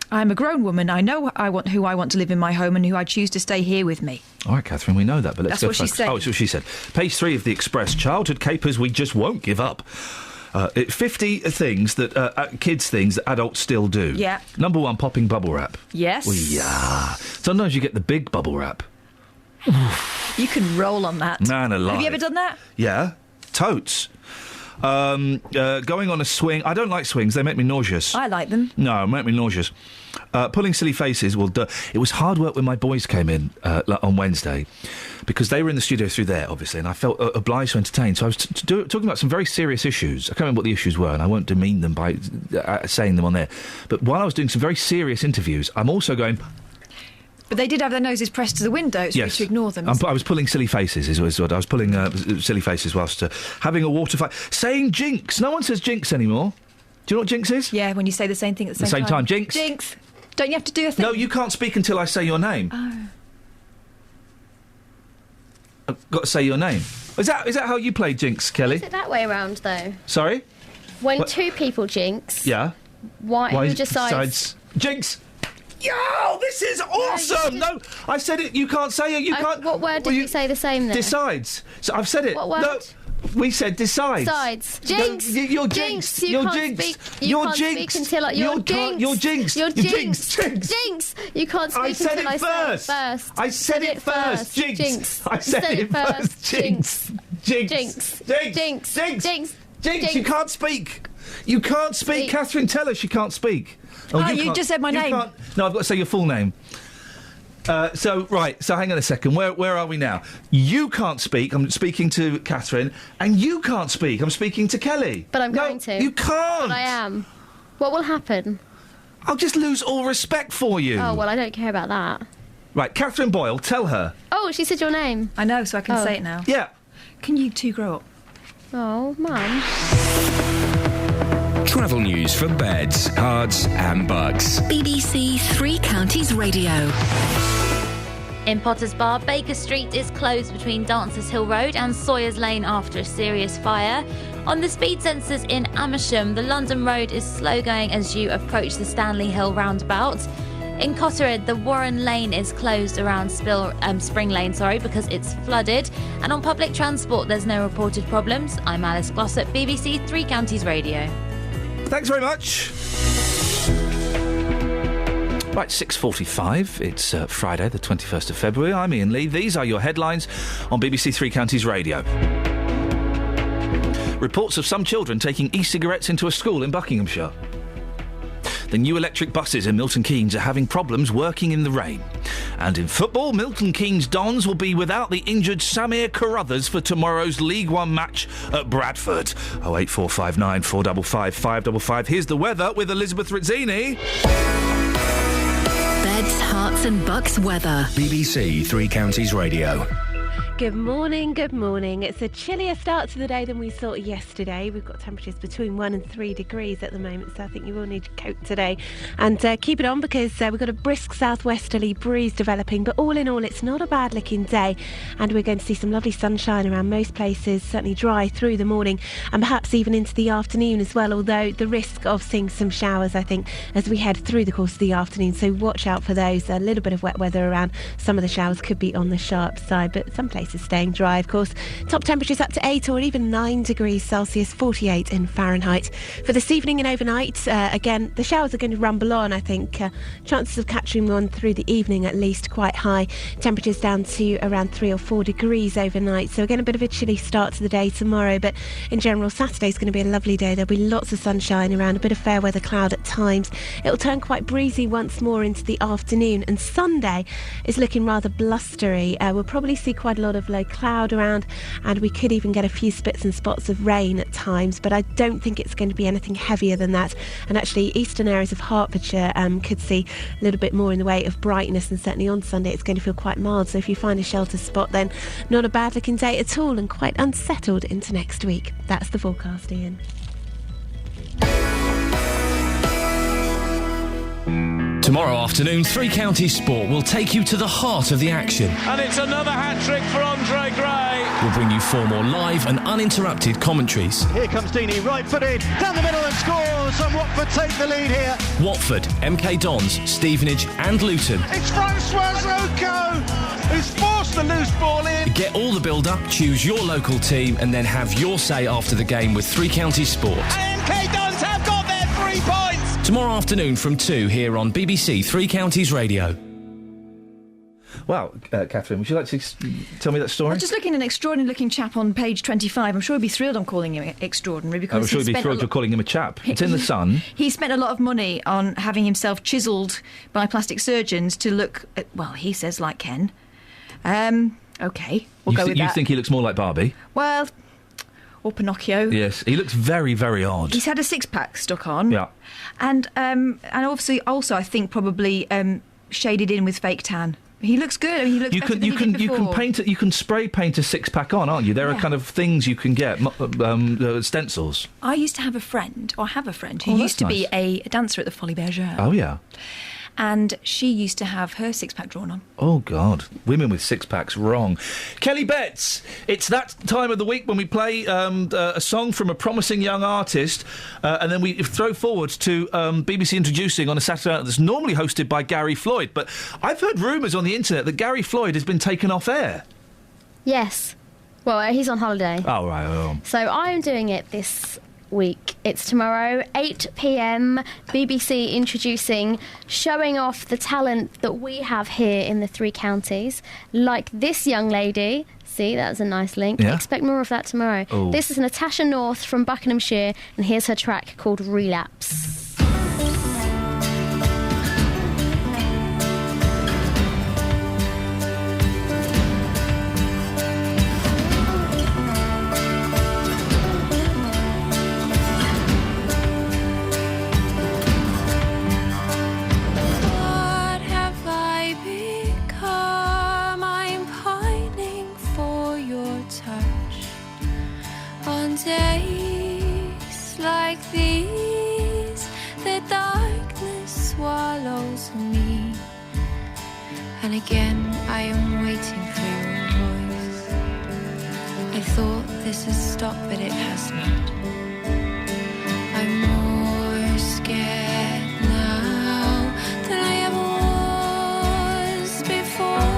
I'm a grown woman. I know who I want to live in my home and who I choose to stay here with me. All right, Catherine, we know that, but let's go... That's what she said. Oh, it's what she said. Page 3 of the Express. Childhood capers we just won't give up. 50 things that... kids' things that adults still do. Yeah. Number 1, popping bubble wrap. Yes. Well, yeah. Sometimes you get the big bubble wrap. You can roll on that. Man alive. Have you ever done that? Yeah. Totes. Going on a swing. I don't like swings. They make me nauseous. I like them. No, they make me nauseous. Pulling silly faces. Well, it was hard work when my boys came in on Wednesday because they were in the studio through there, obviously, and I felt obliged to entertain. So I was talking about some very serious issues. I can't remember what the issues were, and I won't demean them by saying them on there. But while I was doing some very serious interviews, I'm also going... But they did have their noses pressed to the window. It's yes. to ignore them. I was pulling silly faces. Is what I was pulling silly faces whilst having a water fight. Saying jinx. No one says jinx anymore. Do you know what jinx is? Yeah, when you say the same thing at the same time. Jinx. Jinx. Don't you have to do a thing? No, you can't speak until I say your name. Oh. I've got to say your name. Is that how you play jinx, Kelly? Is it that way around, though? Sorry? When two people jinx... Yeah. Who decides... Jinx! Yo, this is awesome! No, I said it. You can't say it. You can't. What word did you say the same then? Decides. So I've said it. What word? No, we said decides. Decides. Jinx. No, you're jinx. You're jinx. You can't speak until you're jinx. You're jinx. You're jinx. Jinx. You can't speak until I say it first. I said it first. Jinx. I said it first. Jinx. Jinx. Jinx. Jinx. Jinx. You can't speak. You can't speak. Catherine, tell her she can't speak. Oh, you just said my name. No, I've got to say your full name. So hang on a second. Where are we now? You can't speak. I'm speaking to Catherine. And you can't speak. I'm speaking to Kelly. But I'm going to. You can't. But I am. What will happen? I'll just lose all respect for you. Oh, well, I don't care about that. Right, Catherine Boyle, tell her. Oh, she said your name. I know, so I can say it now. Yeah. Can you two grow up? Oh, Mum. Travel news for beds, cards and bugs. BBC Three Counties Radio. In Potters Bar, Baker Street is closed between Dancers Hill Road and Sawyers Lane after a serious fire. On the speed sensors in Amersham, the London Road is slow going as you approach the Stanley Hill roundabout. In Cottered, the Warren Lane is closed around Spring Lane, because it's flooded. And on public transport, there's no reported problems. I'm Alice Glossop, BBC Three Counties Radio. Thanks very much. Right, 6:45. It's Friday, the 21st of February. I'm Iain Lee. These are your headlines on BBC Three Counties Radio. Reports of some children taking e-cigarettes into a school in Buckinghamshire. The new electric buses in Milton Keynes are having problems working in the rain. And in football, Milton Keynes Dons will be without the injured Samir Carruthers for tomorrow's League One match at Bradford. 08459 455 555. Here's the weather with Elizabeth Rizzini. Beds, Herts and Bucks weather. BBC Three Counties Radio. Good morning, good morning. It's a chillier start to the day than we saw yesterday. We've got temperatures between 1 and 3 degrees at the moment, so I think you will need a coat today. And keep it on because we've got a brisk southwesterly breeze developing, but all in all, it's not a bad looking day. And we're going to see some lovely sunshine around most places, certainly dry through the morning and perhaps even into the afternoon as well, although the risk of seeing some showers, I think, as we head through the course of the afternoon. So watch out for those. A little bit of wet weather around. Some of the showers could be on the sharp side, but some places staying dry, of course. Top temperatures up to 8 or even 9 degrees Celsius, 48 in Fahrenheit. For this evening and overnight, again, the showers are going to rumble on, I think. Chances of catching one through the evening at least quite high. Temperatures down to around 3 or 4 degrees overnight. So again, a bit of a chilly start to the day tomorrow, but in general, Saturday's going to be a lovely day. There'll be lots of sunshine around, a bit of fair weather cloud at times. It'll turn quite breezy once more into the afternoon, and Sunday is looking rather blustery. We'll probably see quite a lot of low cloud around, and we could even get a few spits and spots of rain at times, but I don't think it's going to be anything heavier than that. And actually, eastern areas of Hertfordshire could see a little bit more in the way of brightness, and certainly on Sunday it's going to feel quite mild. So if you find a shelter spot, then not a bad looking day at all, and quite unsettled into next week. That's the forecast, Iain. Tomorrow afternoon, Three Counties Sport will take you to the heart of the action. And it's another hat-trick for Andre Gray. We'll bring you 4 more live and uninterrupted commentaries. Here comes Deeney, right-footed, down the middle and scores, and Watford take the lead here. Watford, MK Dons, Stevenage and Luton. It's Francois Oko who's forced the loose ball in. Get all the build-up, choose your local team, and then have your say after the game with Three Counties Sport. And MK Dons have got their 3 points. Tomorrow afternoon from 2 here on BBC Three Counties Radio. Well, Catherine, would you like to tell me that story? I'm just looking at an extraordinary-looking chap on page 25. I'm sure he'd be thrilled I'm calling him extraordinary because I'm sure he'd be thrilled you're calling him a chap. It's in the Sun. He spent a lot of money on having himself chiselled by plastic surgeons to look, well, he says like Ken. OK, we'll go with that. You think he looks more like Barbie? Well, or Pinocchio. Yes, he looks very, very odd. He's had a six-pack stuck on. Yeah. And obviously, also, I think probably shaded in with fake tan. He looks good. I mean, he looks better than he did before. You can spray paint a six-pack on, aren't you? There are kind of things you can get, stencils. I used to have a friend, who used to be a dancer at the Folies Bergère. Oh, yeah. And she used to have her six-pack drawn on. Oh, God. Women with six-packs, wrong. Kelly Betts, it's that time of the week when we play a song from a promising young artist, and then we throw forward to BBC Introducing on a Saturday night that's normally hosted by Gary Floyd. But I've heard rumours on the internet that Gary Floyd has been taken off air. Yes. Well, he's on holiday. Oh, right. Oh. So I'm doing it this week. It's tomorrow, 8 p.m, BBC Introducing, showing off the talent that we have here in the three counties, like this young lady. See, that was a nice link. Yeah. Expect more of that tomorrow. Ooh. This is Natasha North from Buckinghamshire, and here's her track called Relapse. Days like these, the darkness swallows me, and again I am waiting for your voice. I thought this had stopped, but it has not. I'm more scared now than I ever was before.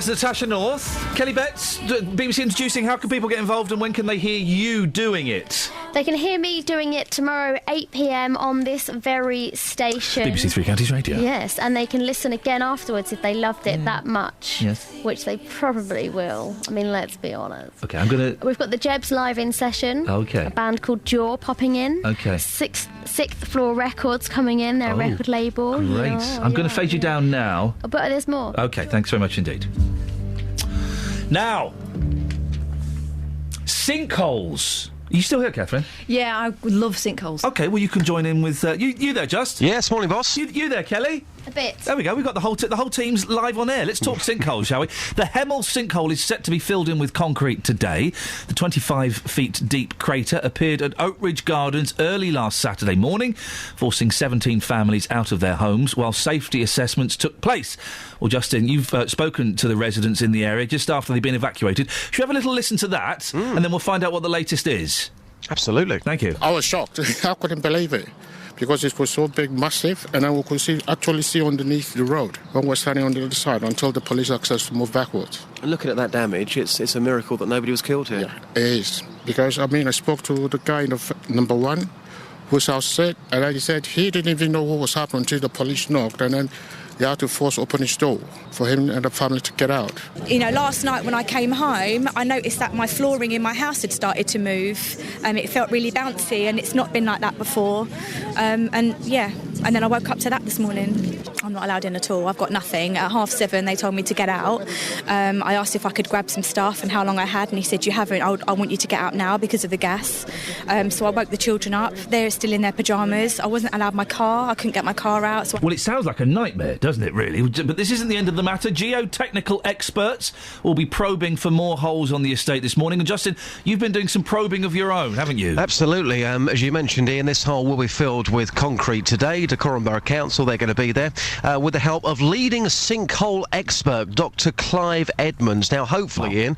Natasha North. Kelly Betts, BBC Introducing. How can people get involved and when can they hear you doing it? They can hear me doing it tomorrow 8 p.m. on this very station. BBC Three Counties Radio. Yes, and they can listen again afterwards if they loved it that much. Yes. Which they probably will. I mean, let's be honest. OK, I'm going to... We've got the Jebs live in session. OK. A band called Jaw popping in. OK. Sixth Floor Records coming in, their record label. Great. I'm going to fade you down now. Oh, but there's more. OK, thanks very much indeed. Now, sinkholes. Are you still here, Catherine? Yeah, I would love sinkholes. OK, well, you can join in with... you there, Just? Yes, morning, boss. You there, Kelly? A bit. There we go. We've got the whole team's live on air. Let's talk sinkhole, shall we? The Hemel sinkhole is set to be filled in with concrete today. The 25 feet deep crater appeared at Oak Ridge Gardens early last Saturday morning, forcing 17 families out of their homes while safety assessments took place. Well, Justin, you've spoken to the residents in the area just after they've been evacuated. Should we have a little listen to that, and then we'll find out what the latest is? Absolutely. Thank you. I was shocked. I couldn't believe it. Because it was so big, massive, and I could actually see underneath the road. I was standing on the other side until the police asked us to move backwards. And looking at that damage, it's a miracle that nobody was killed here. Yeah, it is. Because, I spoke to the guy of number one, whose house said, and he said he didn't even know what was happening until the police knocked, and then they had to force open his door for him and the family to get out. Last night when I came home, I noticed that my flooring in my house had started to move. It felt really bouncy, and it's not been like that before. And then I woke up to that this morning. I'm not allowed in at all. I've got nothing. At 7:30, they told me to get out. I asked if I could grab some stuff and how long I had, and he said, you haven't. I want you to get out now because of the gas. So I woke the children up. They're still in their pyjamas. I wasn't allowed my car. I couldn't get my car out. So Well, it sounds like a nightmare, doesn't it, really? But this isn't the end of the matter. Geotechnical experts will be probing for more holes on the estate this morning. And, Justin, you've been doing some probing of your own, haven't you? Absolutely. As you mentioned, Ian, this hole will be filled with concrete today. Dacorum Borough Council, they're going to be there with the help of leading sinkhole expert Dr. Clive Edmonds. Now, hopefully, Ian,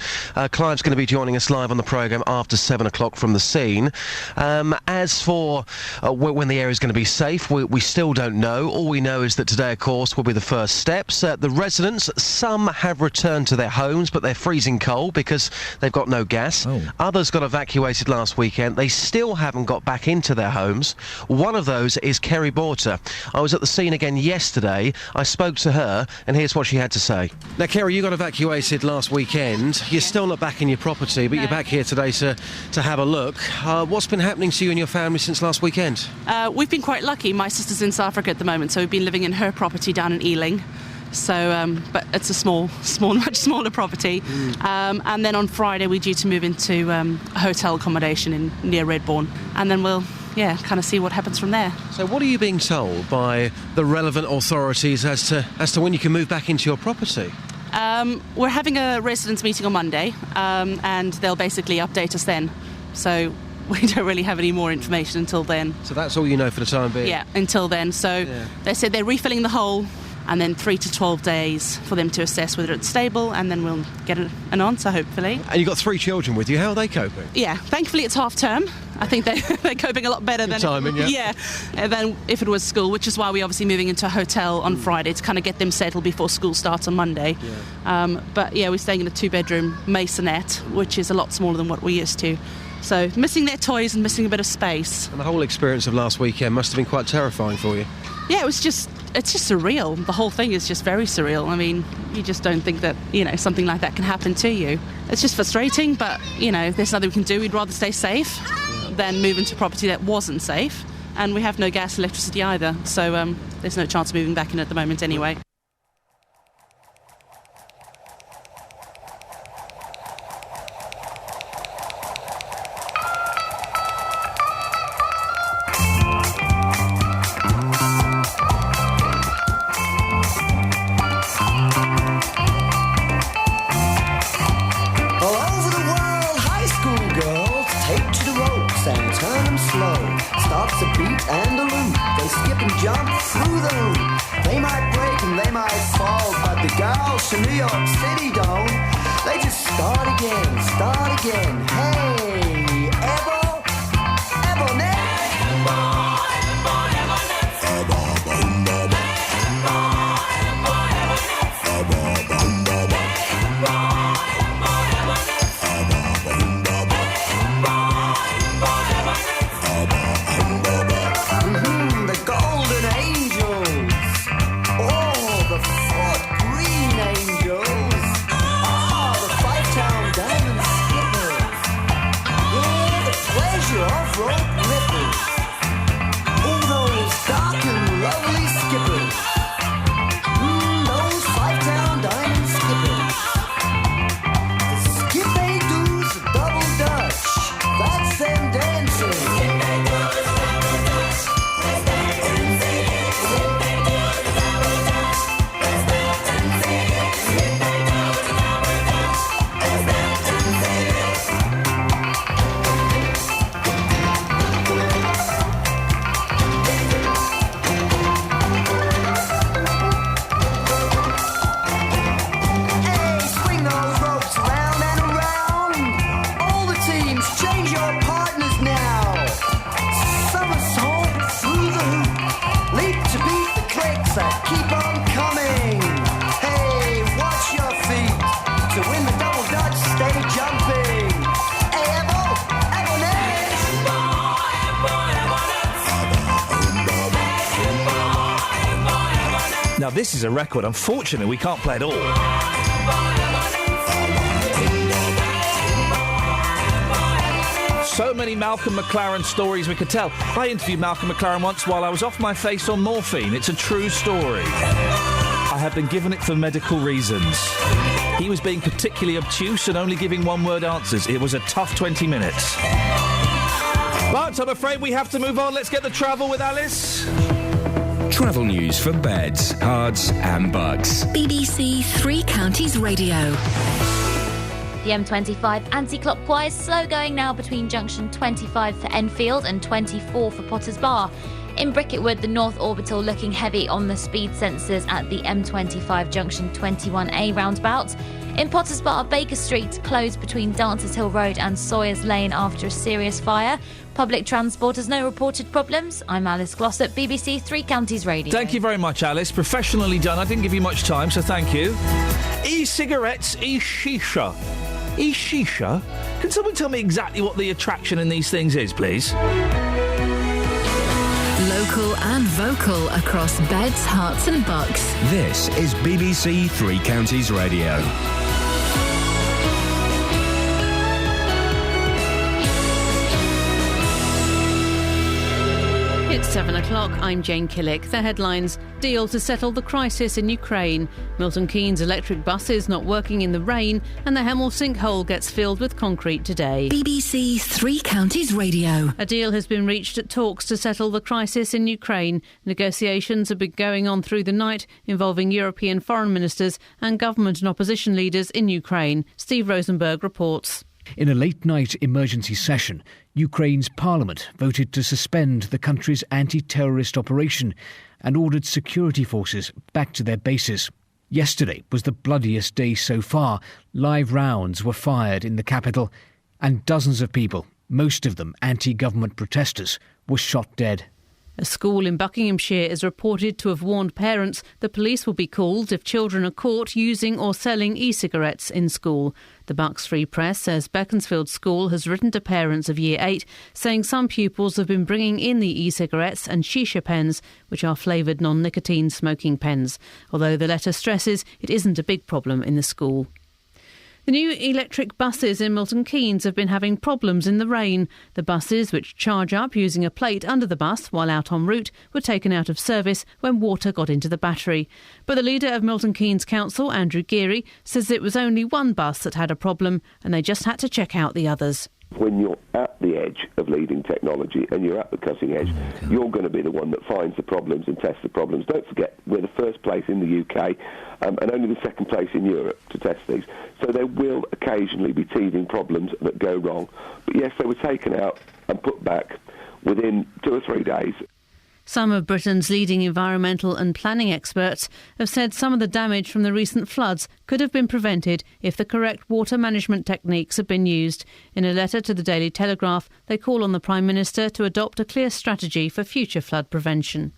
Clive's going to be joining us live on the programme after 7 o'clock from the scene. As for when the area is going to be safe, we still don't know. All we know is that today, of course, will be the first steps. The residents, some have returned to their homes, but they're freezing cold because they've got no gas. Others got evacuated last weekend. They still haven't got back into their homes. One of those is Kerry Borter. I was at the scene again yesterday. I spoke to her, and here's what she had to say. Now, Kerry, you got evacuated last weekend. You're still not back in your property, but you're back here today to have a look. What's been happening to you and your family since last weekend? We've been quite lucky. My sister's in South Africa at the moment, so we've been living in her property down in Ealing. So, but it's a small, much smaller property. And then on Friday we're due to move into hotel accommodation near Redbourne, and then we'll kind of see what happens from there. So what are you being told by the relevant authorities as to when you can move back into your property? We're having a residents' meeting on Monday, and they'll basically update us then. So we don't really have any more information until then. So that's all you know for the time being? Yeah, until then. So they said they're refilling the hole, and then 3 to 12 days for them to assess whether it's stable, and then we'll get an answer, hopefully. And you've got 3 children with you. How are they coping? Yeah, thankfully it's half term. I think they're coping a lot better than timing, than if it was school, which is why we're obviously moving into a hotel on Friday to kind of get them settled before school starts on Monday. But we're staying in a 2-bedroom masonette, which is a lot smaller than what we're used to. So missing their toys and missing a bit of space. And the whole experience of last weekend must have been quite terrifying for you. Yeah, it's just surreal. The whole thing is just very surreal. I mean, you just don't think that, something like that can happen to you. It's just frustrating, but, if there's nothing we can do, we'd rather stay safe than move into a property that wasn't safe. And we have no gas, electricity either, so there's no chance of moving back in at the moment anyway. New York City don't. They just start again. Hey, Ebony. The golden angels. Oh, the fort green angels. Oh, the Five-Town Diamond Skippers. Now, this is a record. Unfortunately, we can't play it all. So many Malcolm McLaren stories we could tell. I interviewed Malcolm McLaren once while I was off my face on morphine. It's a true story. I have been given it for medical reasons. He was being particularly obtuse and only giving one-word answers. It was a tough 20 minutes. But I'm afraid we have to move on. Let's get the travel with Alice. Travel news for beds, cards and bugs. BBC Three Counties Radio. The M25 anti-clockwise, slow going now between junction 25 for Enfield and 24 for Potters Bar. In Bricketwood, the North Orbital looking heavy on the speed sensors at the M25 junction 21A roundabout. In Potters Bar, Baker Street closed between Dancers Hill Road and Sawyers Lane after a serious fire. Public transport has no reported problems. I'm Alice Glossop, BBC Three Counties Radio. Thank you very much, Alice. Professionally done. I didn't give you much time, so thank you. E-cigarettes, e-shisha. E-shisha? Can someone tell me exactly what the attraction in these things is, please? Local and vocal across beds, hearts and bucks. This is BBC Three Counties Radio. It's 7 o'clock. I'm Jane Killick. The headlines: deal to settle the crisis in Ukraine. Milton Keynes electric buses not working in the rain, and the Hemel sinkhole gets filled with concrete today. BBC Three Counties Radio. A deal has been reached at talks to settle the crisis in Ukraine. Negotiations have been going on through the night, involving European foreign ministers and government and opposition leaders in Ukraine. Steve Rosenberg reports. In a late-night emergency session, Ukraine's parliament voted to suspend the country's anti-terrorist operation and ordered security forces back to their bases. Yesterday was the bloodiest day so far. Live rounds were fired in the capital, and dozens of people, most of them anti-government protesters, were shot dead. A school in Buckinghamshire is reported to have warned parents the police will be called if children are caught using or selling e-cigarettes in school. The Bucks Free Press says Beaconsfield School has written to parents of Year 8 saying some pupils have been bringing in the e-cigarettes and shisha pens, which are flavoured non-nicotine smoking pens, although the letter stresses it isn't a big problem in the school. The new electric buses in Milton Keynes have been having problems in the rain. The buses, which charge up using a plate under the bus while out en route, were taken out of service when water got into the battery. But the leader of Milton Keynes Council, Andrew Geary, says it was only one bus that had a problem and they just had to check out the others. When you're at the edge of leading technology and you're at the cutting edge, you're going to be the one that finds the problems and tests the problems. Don't forget, we're the first place in the UK and only the second place in Europe to test these. So there will occasionally be teething problems that go wrong. But yes, they were taken out and put back within 2 or 3 days. Some of Britain's leading environmental and planning experts have said some of the damage from the recent floods could have been prevented if the correct water management techniques had been used. In a letter to the Daily Telegraph, they call on the Prime Minister to adopt a clear strategy for future flood prevention.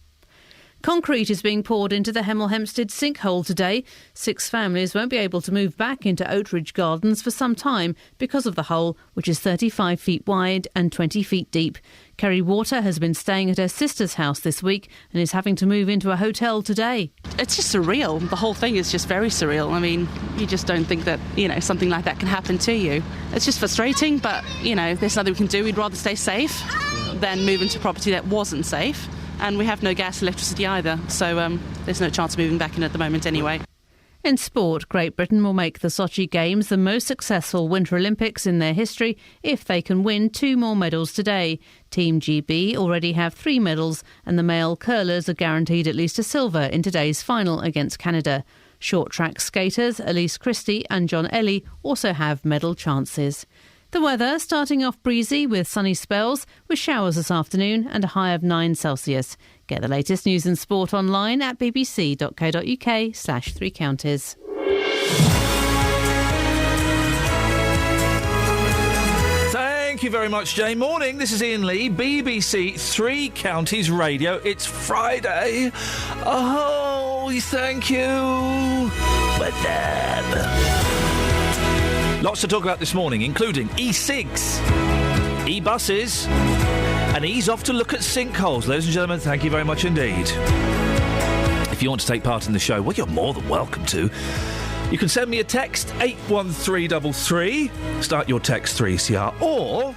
Concrete is being poured into the Hemel Hempstead sinkhole today. 6 families won't be able to move back into Oatridge Gardens for some time because of the hole, which is 35 feet wide and 20 feet deep. Kerry Water has been staying at her sister's house this week and is having to move into a hotel today. It's just surreal. The whole thing is just very surreal. I mean, you just don't think that, something like that can happen to you. It's just frustrating, but, there's nothing we can do. We'd rather stay safe than move into property that wasn't safe. And we have no gas, electricity either, so there's no chance of moving back in at the moment anyway. In sport, Great Britain will make the Sochi Games the most successful Winter Olympics in their history if they can win 2 more medals today. Team GB already have 3 medals, and the male curlers are guaranteed at least a silver in today's final against Canada. Short track skaters Elise Christie and John Ellie also have medal chances. The weather starting off breezy with sunny spells, with showers this afternoon and a high of 9 Celsius. Get the latest news and sport online at bbc.co.uk/3 counties. Thank you very much, Jane. Morning, this is Iain Lee, BBC Three Counties Radio. It's Friday. Oh, thank you, Madame. Lots to talk about this morning, including e-cigs, e-buses, and ease off to look at sinkholes. Ladies and gentlemen, thank you very much indeed. If you want to take part in the show, well, you're more than welcome to. You can send me a text, 81333, start your text 3CR, or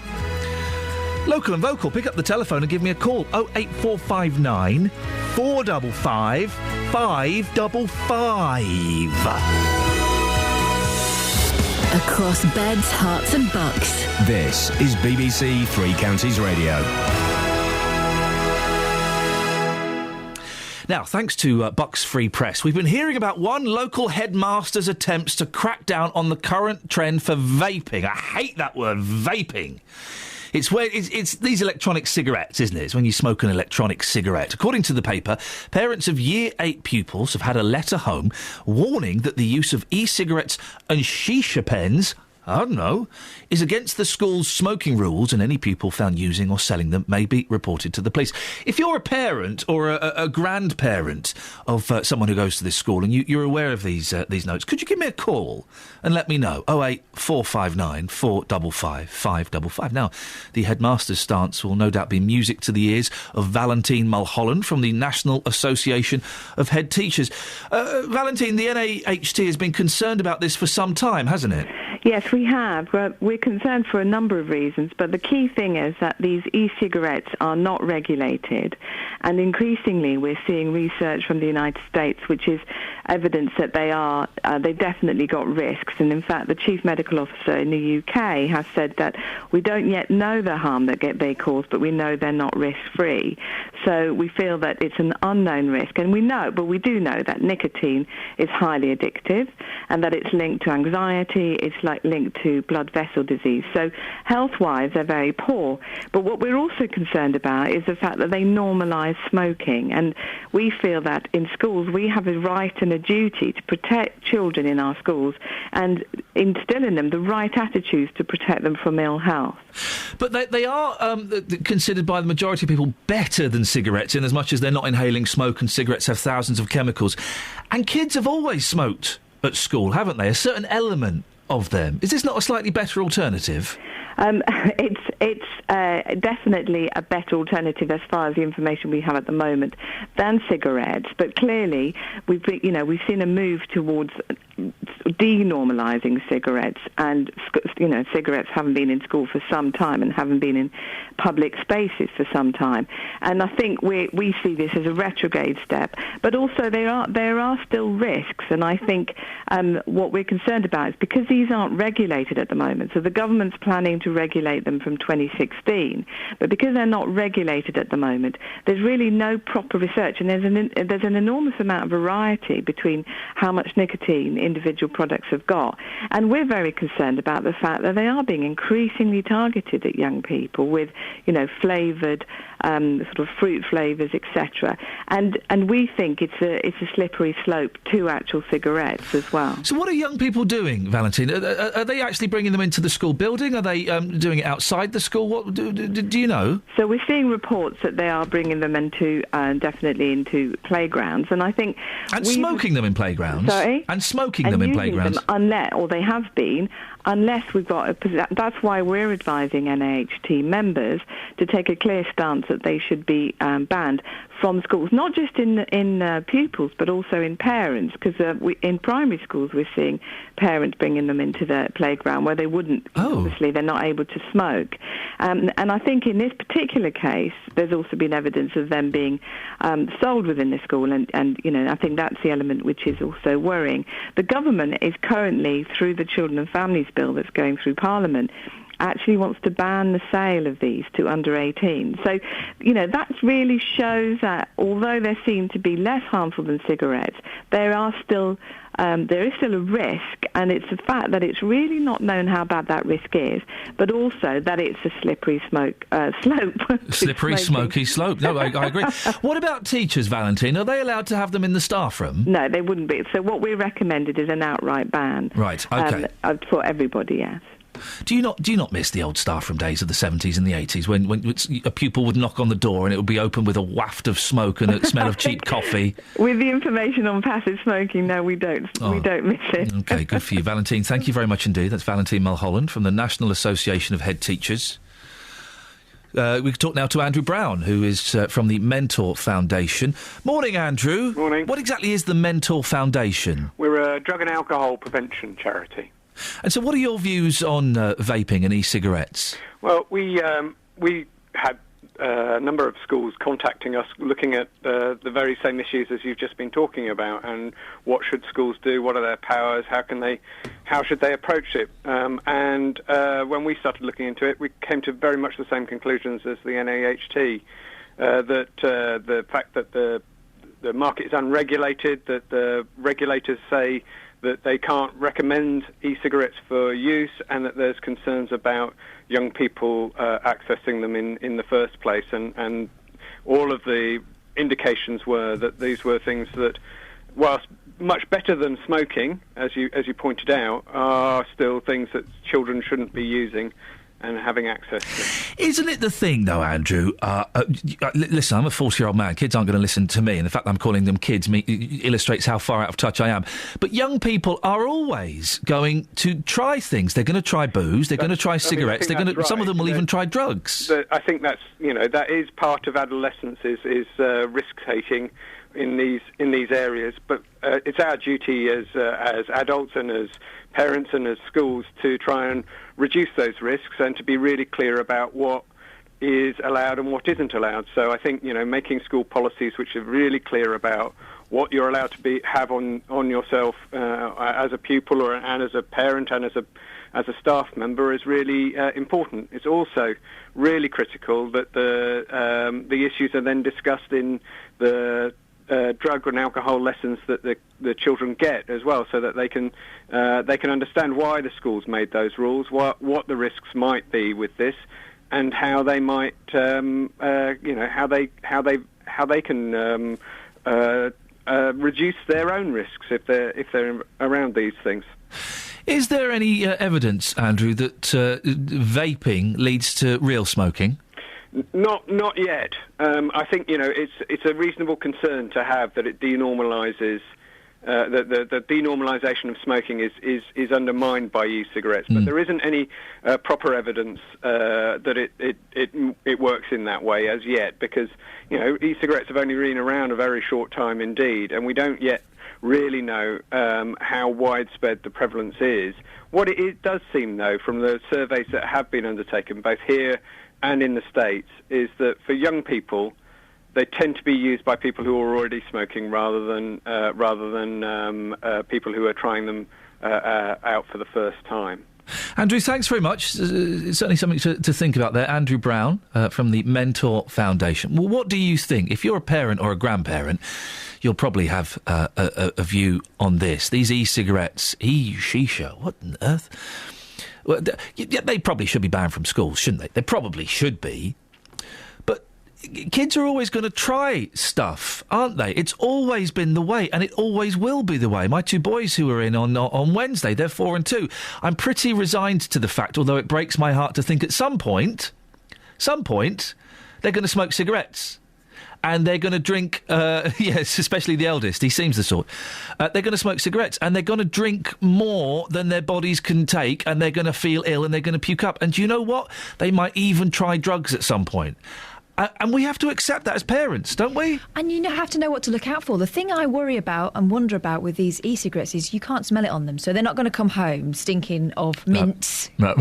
local and vocal, pick up the telephone and give me a call, 08459 455 555. Across beds, hearts and bucks. This is BBC Three Counties Radio. Now, thanks to Bucks Free Press, we've been hearing about one local headmaster's attempts to crack down on the current trend for vaping. I hate that word, vaping. It's these electronic cigarettes, isn't it? It's when you smoke an electronic cigarette. According to the paper, parents of Year 8 pupils have had a letter home warning that the use of e-cigarettes and shisha pens, I don't know, is against the school's smoking rules, and any pupil found using or selling them may be reported to the police. If you're a parent or a grandparent of someone who goes to this school and you're aware of these notes, could you give me a call and let me know? 08459 455 555. Now, the headmaster's stance will no doubt be music to the ears of Valentine Mulholland from the National Association of Head Teachers. Valentine, the NAHT has been concerned about this for some time, hasn't it? Yes, we have. We're concerned for a number of reasons, but the key thing is that these e-cigarettes are not regulated, and increasingly we're seeing research from the United States which is evidence that they've definitely got risks, and in fact the Chief Medical Officer in the UK has said that we don't yet know the harm that they cause, but we know they're not risk-free. So we feel that it's an unknown risk, and we do know that nicotine is highly addictive and that it's linked to anxiety, it's linked to blood vessel disease. So health-wise, they're very poor. But what we're also concerned about is the fact that they normalise smoking. And we feel that in schools we have a right and a duty to protect children in our schools and instill in them the right attitudes to protect them from ill health. But they are considered by the majority of people better than cigarettes in as much as they're not inhaling smoke, and cigarettes have thousands of chemicals. And kids have always smoked at school, haven't they? A certain element of them. Is this not a slightly better alternative? It's definitely a better alternative as far as the information we have at the moment than cigarettes. But clearly, we've seen a move towards denormalising cigarettes, and cigarettes haven't been in school for some time and haven't been in public spaces for some time. And I think we see this as a retrograde step. But also there are still risks, and I think what we're concerned about is because these aren't regulated at the moment. So the government's planning to regulate them from 2016, but because they're not regulated at the moment, there's really no proper research, and there's an enormous amount of variety between how much nicotine individual products have got. And we're very concerned about the fact that they are being increasingly targeted at young people with, flavoured sort of fruit flavours, etc. And we think it's a slippery slope to actual cigarettes as well. So what are young people doing, Valentine? Are they actually bringing them into the school building? Are they doing it outside the school? What do you know? So we're seeing reports that they are bringing them into definitely into playgrounds, and I think smoking them in playgrounds. Sorry, and smoking them in playgrounds. Unless we've got that's why we're advising NAHT members to take a clear stance that they should be banned from schools, not just in pupils, but also in parents, because in primary schools we're seeing parents bringing them into the playground where they wouldn't, obviously they're not able to smoke. And I think in this particular case, there's also been evidence of them being sold within the school, and I think that's the element which is also worrying. The government is currently, through the Children and Families Bill that's going through Parliament, actually wants to ban the sale of these to under 18. So, that really shows that although they seem to be less harmful than cigarettes, there is still a risk, and it's the fact that it's really not known how bad that risk is, but also that it's a slippery slope. Slippery, smoky slope. No, I agree. What about teachers, Valentine? Are they allowed to have them in the staff room? No, they wouldn't be. So what we recommended is an outright ban. Right, OK. For everybody, yes. Do you not miss the old staff room days of the 70s and the 80s when a pupil would knock on the door and it would be open with a waft of smoke and a smell of cheap coffee? With the information on passive smoking, no, we don't. We don't miss it. OK, good for you. Valentine, thank you very much indeed. That's Valentine Mulholland from the National Association of Head Teachers. We can talk now to Andrew Brown, who is from the Mentor Foundation. Morning, Andrew. Morning. What exactly is the Mentor Foundation? We're a drug and alcohol prevention charity. And so what are your views on vaping and e-cigarettes? Well, we had a number of schools contacting us looking at the very same issues as you've just been talking about, and what should schools do, what are their powers, how should they approach it, and when we started looking into it, we came to very much the same conclusions as the NAHT, that the fact that the market is unregulated, that the regulators say that they can't recommend e-cigarettes for use, and that there's concerns about young people accessing them in the first place. And all of the indications were that these were things that, whilst much better than smoking, as you pointed out, are still things that children shouldn't be using and having access to. Isn't it the thing, though, Andrew? Listen, I'm a 40-year-old man. Kids aren't going to listen to me, and the fact that I'm calling them kids illustrates how far out of touch I am. But young people are always going to try things. They're going to try booze. They're going to try cigarettes. Some of them will even try drugs. I think that is part of adolescence is risk taking in these areas. But it's our duty as adults and as parents and as schools to try and reduce those risks and to be really clear about what is allowed and what isn't allowed. So I think, making school policies which are really clear about what you're allowed to have on yourself as a pupil and as a parent and as a staff member is really important. It's also really critical that the issues are then discussed in the drug and alcohol lessons that the children get as well, so that they can understand why the schools made those rules, what the risks might be with this, and how they might how they can reduce their own risks if they're around these things. Is there any evidence, Andrew, that vaping leads to real smoking? Not yet. I think it's a reasonable concern to have that it denormalises. The denormalisation of smoking is undermined by e-cigarettes, but there isn't any proper evidence that it works in that way as yet, because e-cigarettes have only been around a very short time indeed, and we don't yet really know how widespread the prevalence is. What it does seem, though, from the surveys that have been undertaken both here and in the States, is that for young people, they tend to be used by people who are already smoking rather than people who are trying them out for the first time. Andrew, thanks very much. Certainly something to think about there. Andrew Brown from the Mentor Foundation. Well, what do you think? If you're a parent or a grandparent, you'll probably have a view on this. These e-cigarettes, shisha, what on earth? Well, they probably should be banned from schools, shouldn't they? They probably should be. But kids are always going to try stuff, aren't they? It's always been the way, and it always will be the way. My two boys who are in on Wednesday, they're 4 and 2. I'm pretty resigned to the fact, although it breaks my heart to think at some point, they're going to smoke cigarettes. And they're going to drink, yes, especially the eldest, he seems the sort. They're going to smoke cigarettes, and they're going to drink more than their bodies can take, and they're going to feel ill, and they're going to puke up. And do you know what? They might even try drugs at some point. And we have to accept that as parents, don't we? And you have to know what to look out for. The thing I worry about and wonder about with these e-cigarettes is you can't smell it on them. So they're not going to come home stinking of mints. No.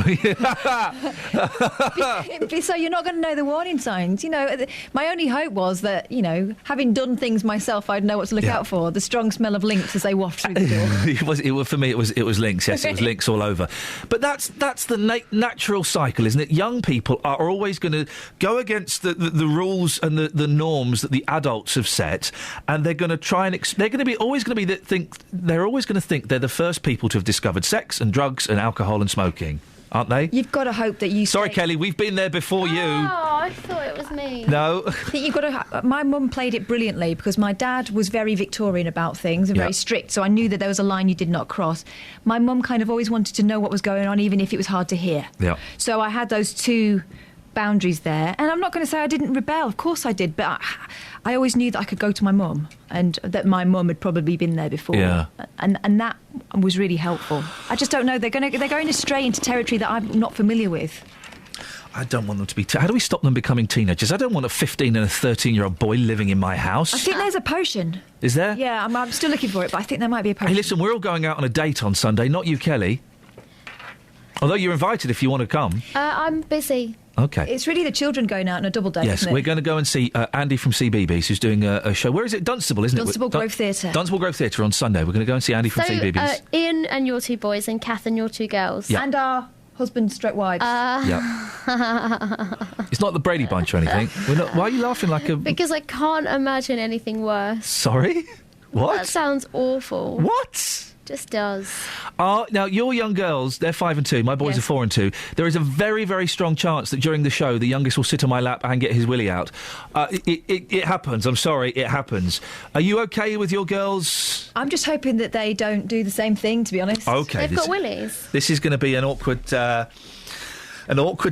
So you're not going to know the warning signs. My only hope was that, having done things myself, I'd know what to look out for. The strong smell of Lynx as they waft through the door. For me, it was Lynx, yes. It was Lynx all over. But that's the natural cycle, isn't it? Young people are always going to go against the rules and the norms that the adults have set, and they're going to try and they're always going to think they're the first people to have discovered sex and drugs and alcohol and smoking, aren't they? You've got to hope that you. Sorry, Kelly, we've been there before you. Oh, I thought it was me. No. I think you've got to. My mum played it brilliantly because my dad was very Victorian about things and very strict, so I knew that there was a line you did not cross. My mum kind of always wanted to know what was going on, even if it was hard to hear. Yeah. So I had those two boundaries there, and I'm not going to say I didn't rebel. Of course I did, but I always knew that I could go to my mum, and that my mum had probably been there before. Yeah. And that was really helpful. I just don't know. They're going astray into territory that I'm not familiar with. I don't want them to be... How do we stop them becoming teenagers? I don't want a 15 and a 13-year-old boy living in my house. I think there's a potion. Is there? Yeah, I'm still looking for it, but I think there might be a potion. Hey, listen, we're all going out on a date on Sunday, not you, Kelly. Although you're invited if you want to come. I'm busy. OK. It's really the children going out on a double date, yes, isn't it? we're going to go and see Andy from CBeebies, who's doing a show. Where is it? Dunstable, isn't it? Dunstable Grove Theatre. Dunstable Grove Theatre on Sunday. We're going to go and see Andy from CBeebies. Ian and your two boys and Kath and your two girls. Yeah. And our husband/wives. It's not the Brady Bunch or anything. Why are you laughing like a... Because I can't imagine anything worse. Sorry? What? That sounds awful. What? Just does. Now, your young girls, they're 5 and 2. My boys are 4 and 2. There is a very, very strong chance that during the show, the youngest will sit on my lap and get his willy out. It happens. I'm sorry, it happens. Are you OK with your girls? I'm just hoping that they don't do the same thing, to be honest. OK. They've got willies. This is going to be an awkward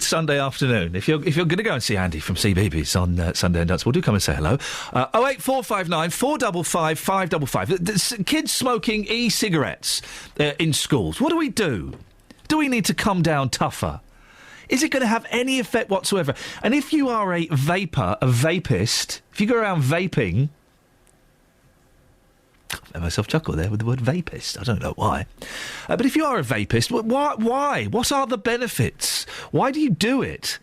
Sunday afternoon. If you're going to go and see Andy from CBeebies on Sunday in Dunstable, do come and say hello. 08459 455 555. Kids smoking e-cigarettes in schools. What do we do? Do we need to come down tougher? Is it going to have any effect whatsoever? And if you are a vapist, if you go around vaping... I made myself chuckle there with the word vapist. I don't know why. But if you are a vapist, why? What are the benefits? Why do you do it?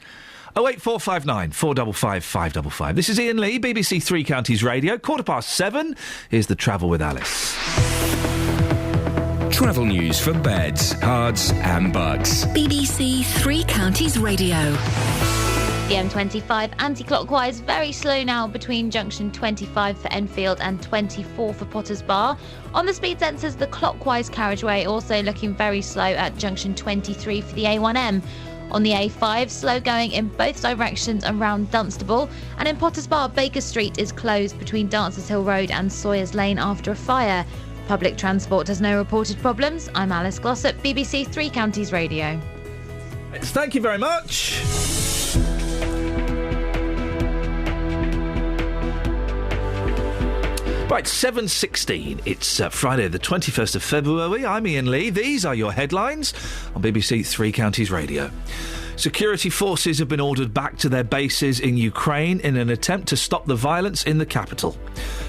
08459 455 555. This is Iain Lee, BBC Three Counties Radio. 7:15. Here's the Travel with Alice. Travel news for beds, cards and bugs. BBC Three Counties Radio. The M25 anti-clockwise, very slow now between junction 25 for Enfield and 24 for Potters Bar. On the speed sensors, the clockwise carriageway also looking very slow at junction 23 for the A1M. On the A5, slow going in both directions around Dunstable. And in Potters Bar, Baker Street is closed between Dancers Hill Road and Sawyers Lane after a fire. Public transport has no reported problems. I'm Alice Glossop, BBC Three Counties Radio. Thank you very much. Right, 7:16. It's Friday the 21st of February. I'm Iain Lee. These are your headlines on BBC Three Counties Radio. Security forces have been ordered back to their bases in Ukraine in an attempt to stop the violence in the capital.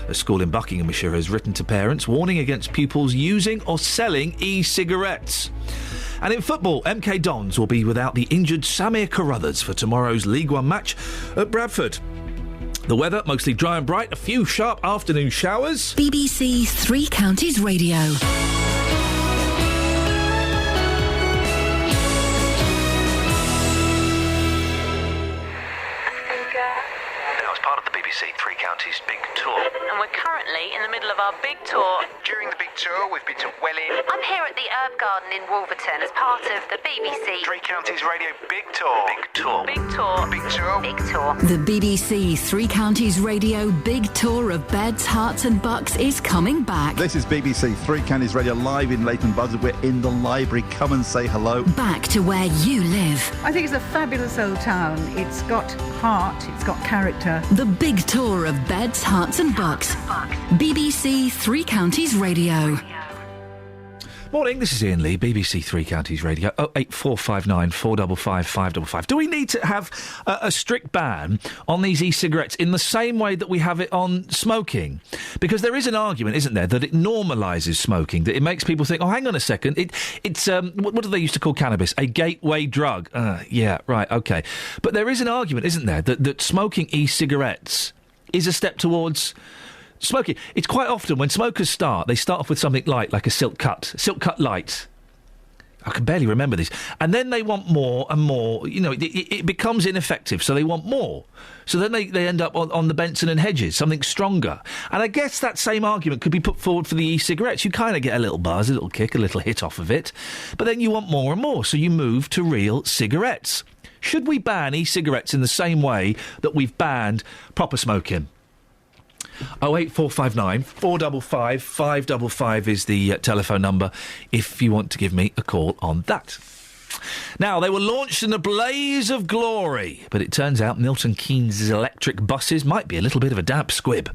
A school in Buckinghamshire has written to parents warning against pupils using or selling e-cigarettes. And in football, MK Dons will be without the injured Samir Carruthers for tomorrow's League One match at Bradford. The weather, mostly dry and bright, a few sharp afternoon showers. BBC Three Counties Radio. Now, as part of the BBC Three Counties big tour. And we're currently in the middle of our big tour. During the big tour, we've been to Welling. I'm here at the Herb Garden in Wolverton as part of the BBC Three Counties Radio Big Tour. Big tour. Big tour. Big tour. Big tour. The BBC Three Counties Radio Big Tour of Beds, Hearts and Bucks is coming back. This is BBC Three Counties Radio live in Leighton Buzzard. We're in the library. Come and say hello. Back to where you live. I think it's a fabulous old town. It's got heart, it's got character. The big tour of Beds, Hearts and Bucks. BBC Three Counties Radio. Morning, this is Iain Lee, BBC Three Counties Radio. 08459 455 555. Do we need to have a strict ban on these e-cigarettes in the same way that we have it on smoking? Because there is an argument, isn't there, that it normalises smoking, that it makes people think, oh, hang on a second, it's what do they used to call cannabis? A gateway drug. Yeah, right, OK. But there is an argument, isn't there, that smoking e-cigarettes is a step towards... smoking. It's quite often when smokers start, they start off with something light, like a Silk Cut Light. I can barely remember these. And then they want more and more. You know, it becomes ineffective, so they want more. So then they end up on the Benson and Hedges, something stronger. And I guess that same argument could be put forward for the e-cigarettes. You kind of get a little buzz, a little kick, a little hit off of it. But then you want more and more, so you move to real cigarettes. Should we ban e-cigarettes in the same way that we've banned proper smoking? 08459 455 555 is the telephone number if you want to give me a call on that. Now, they were launched in a blaze of glory, but it turns out Milton Keynes' electric buses might be a little bit of a damp squib.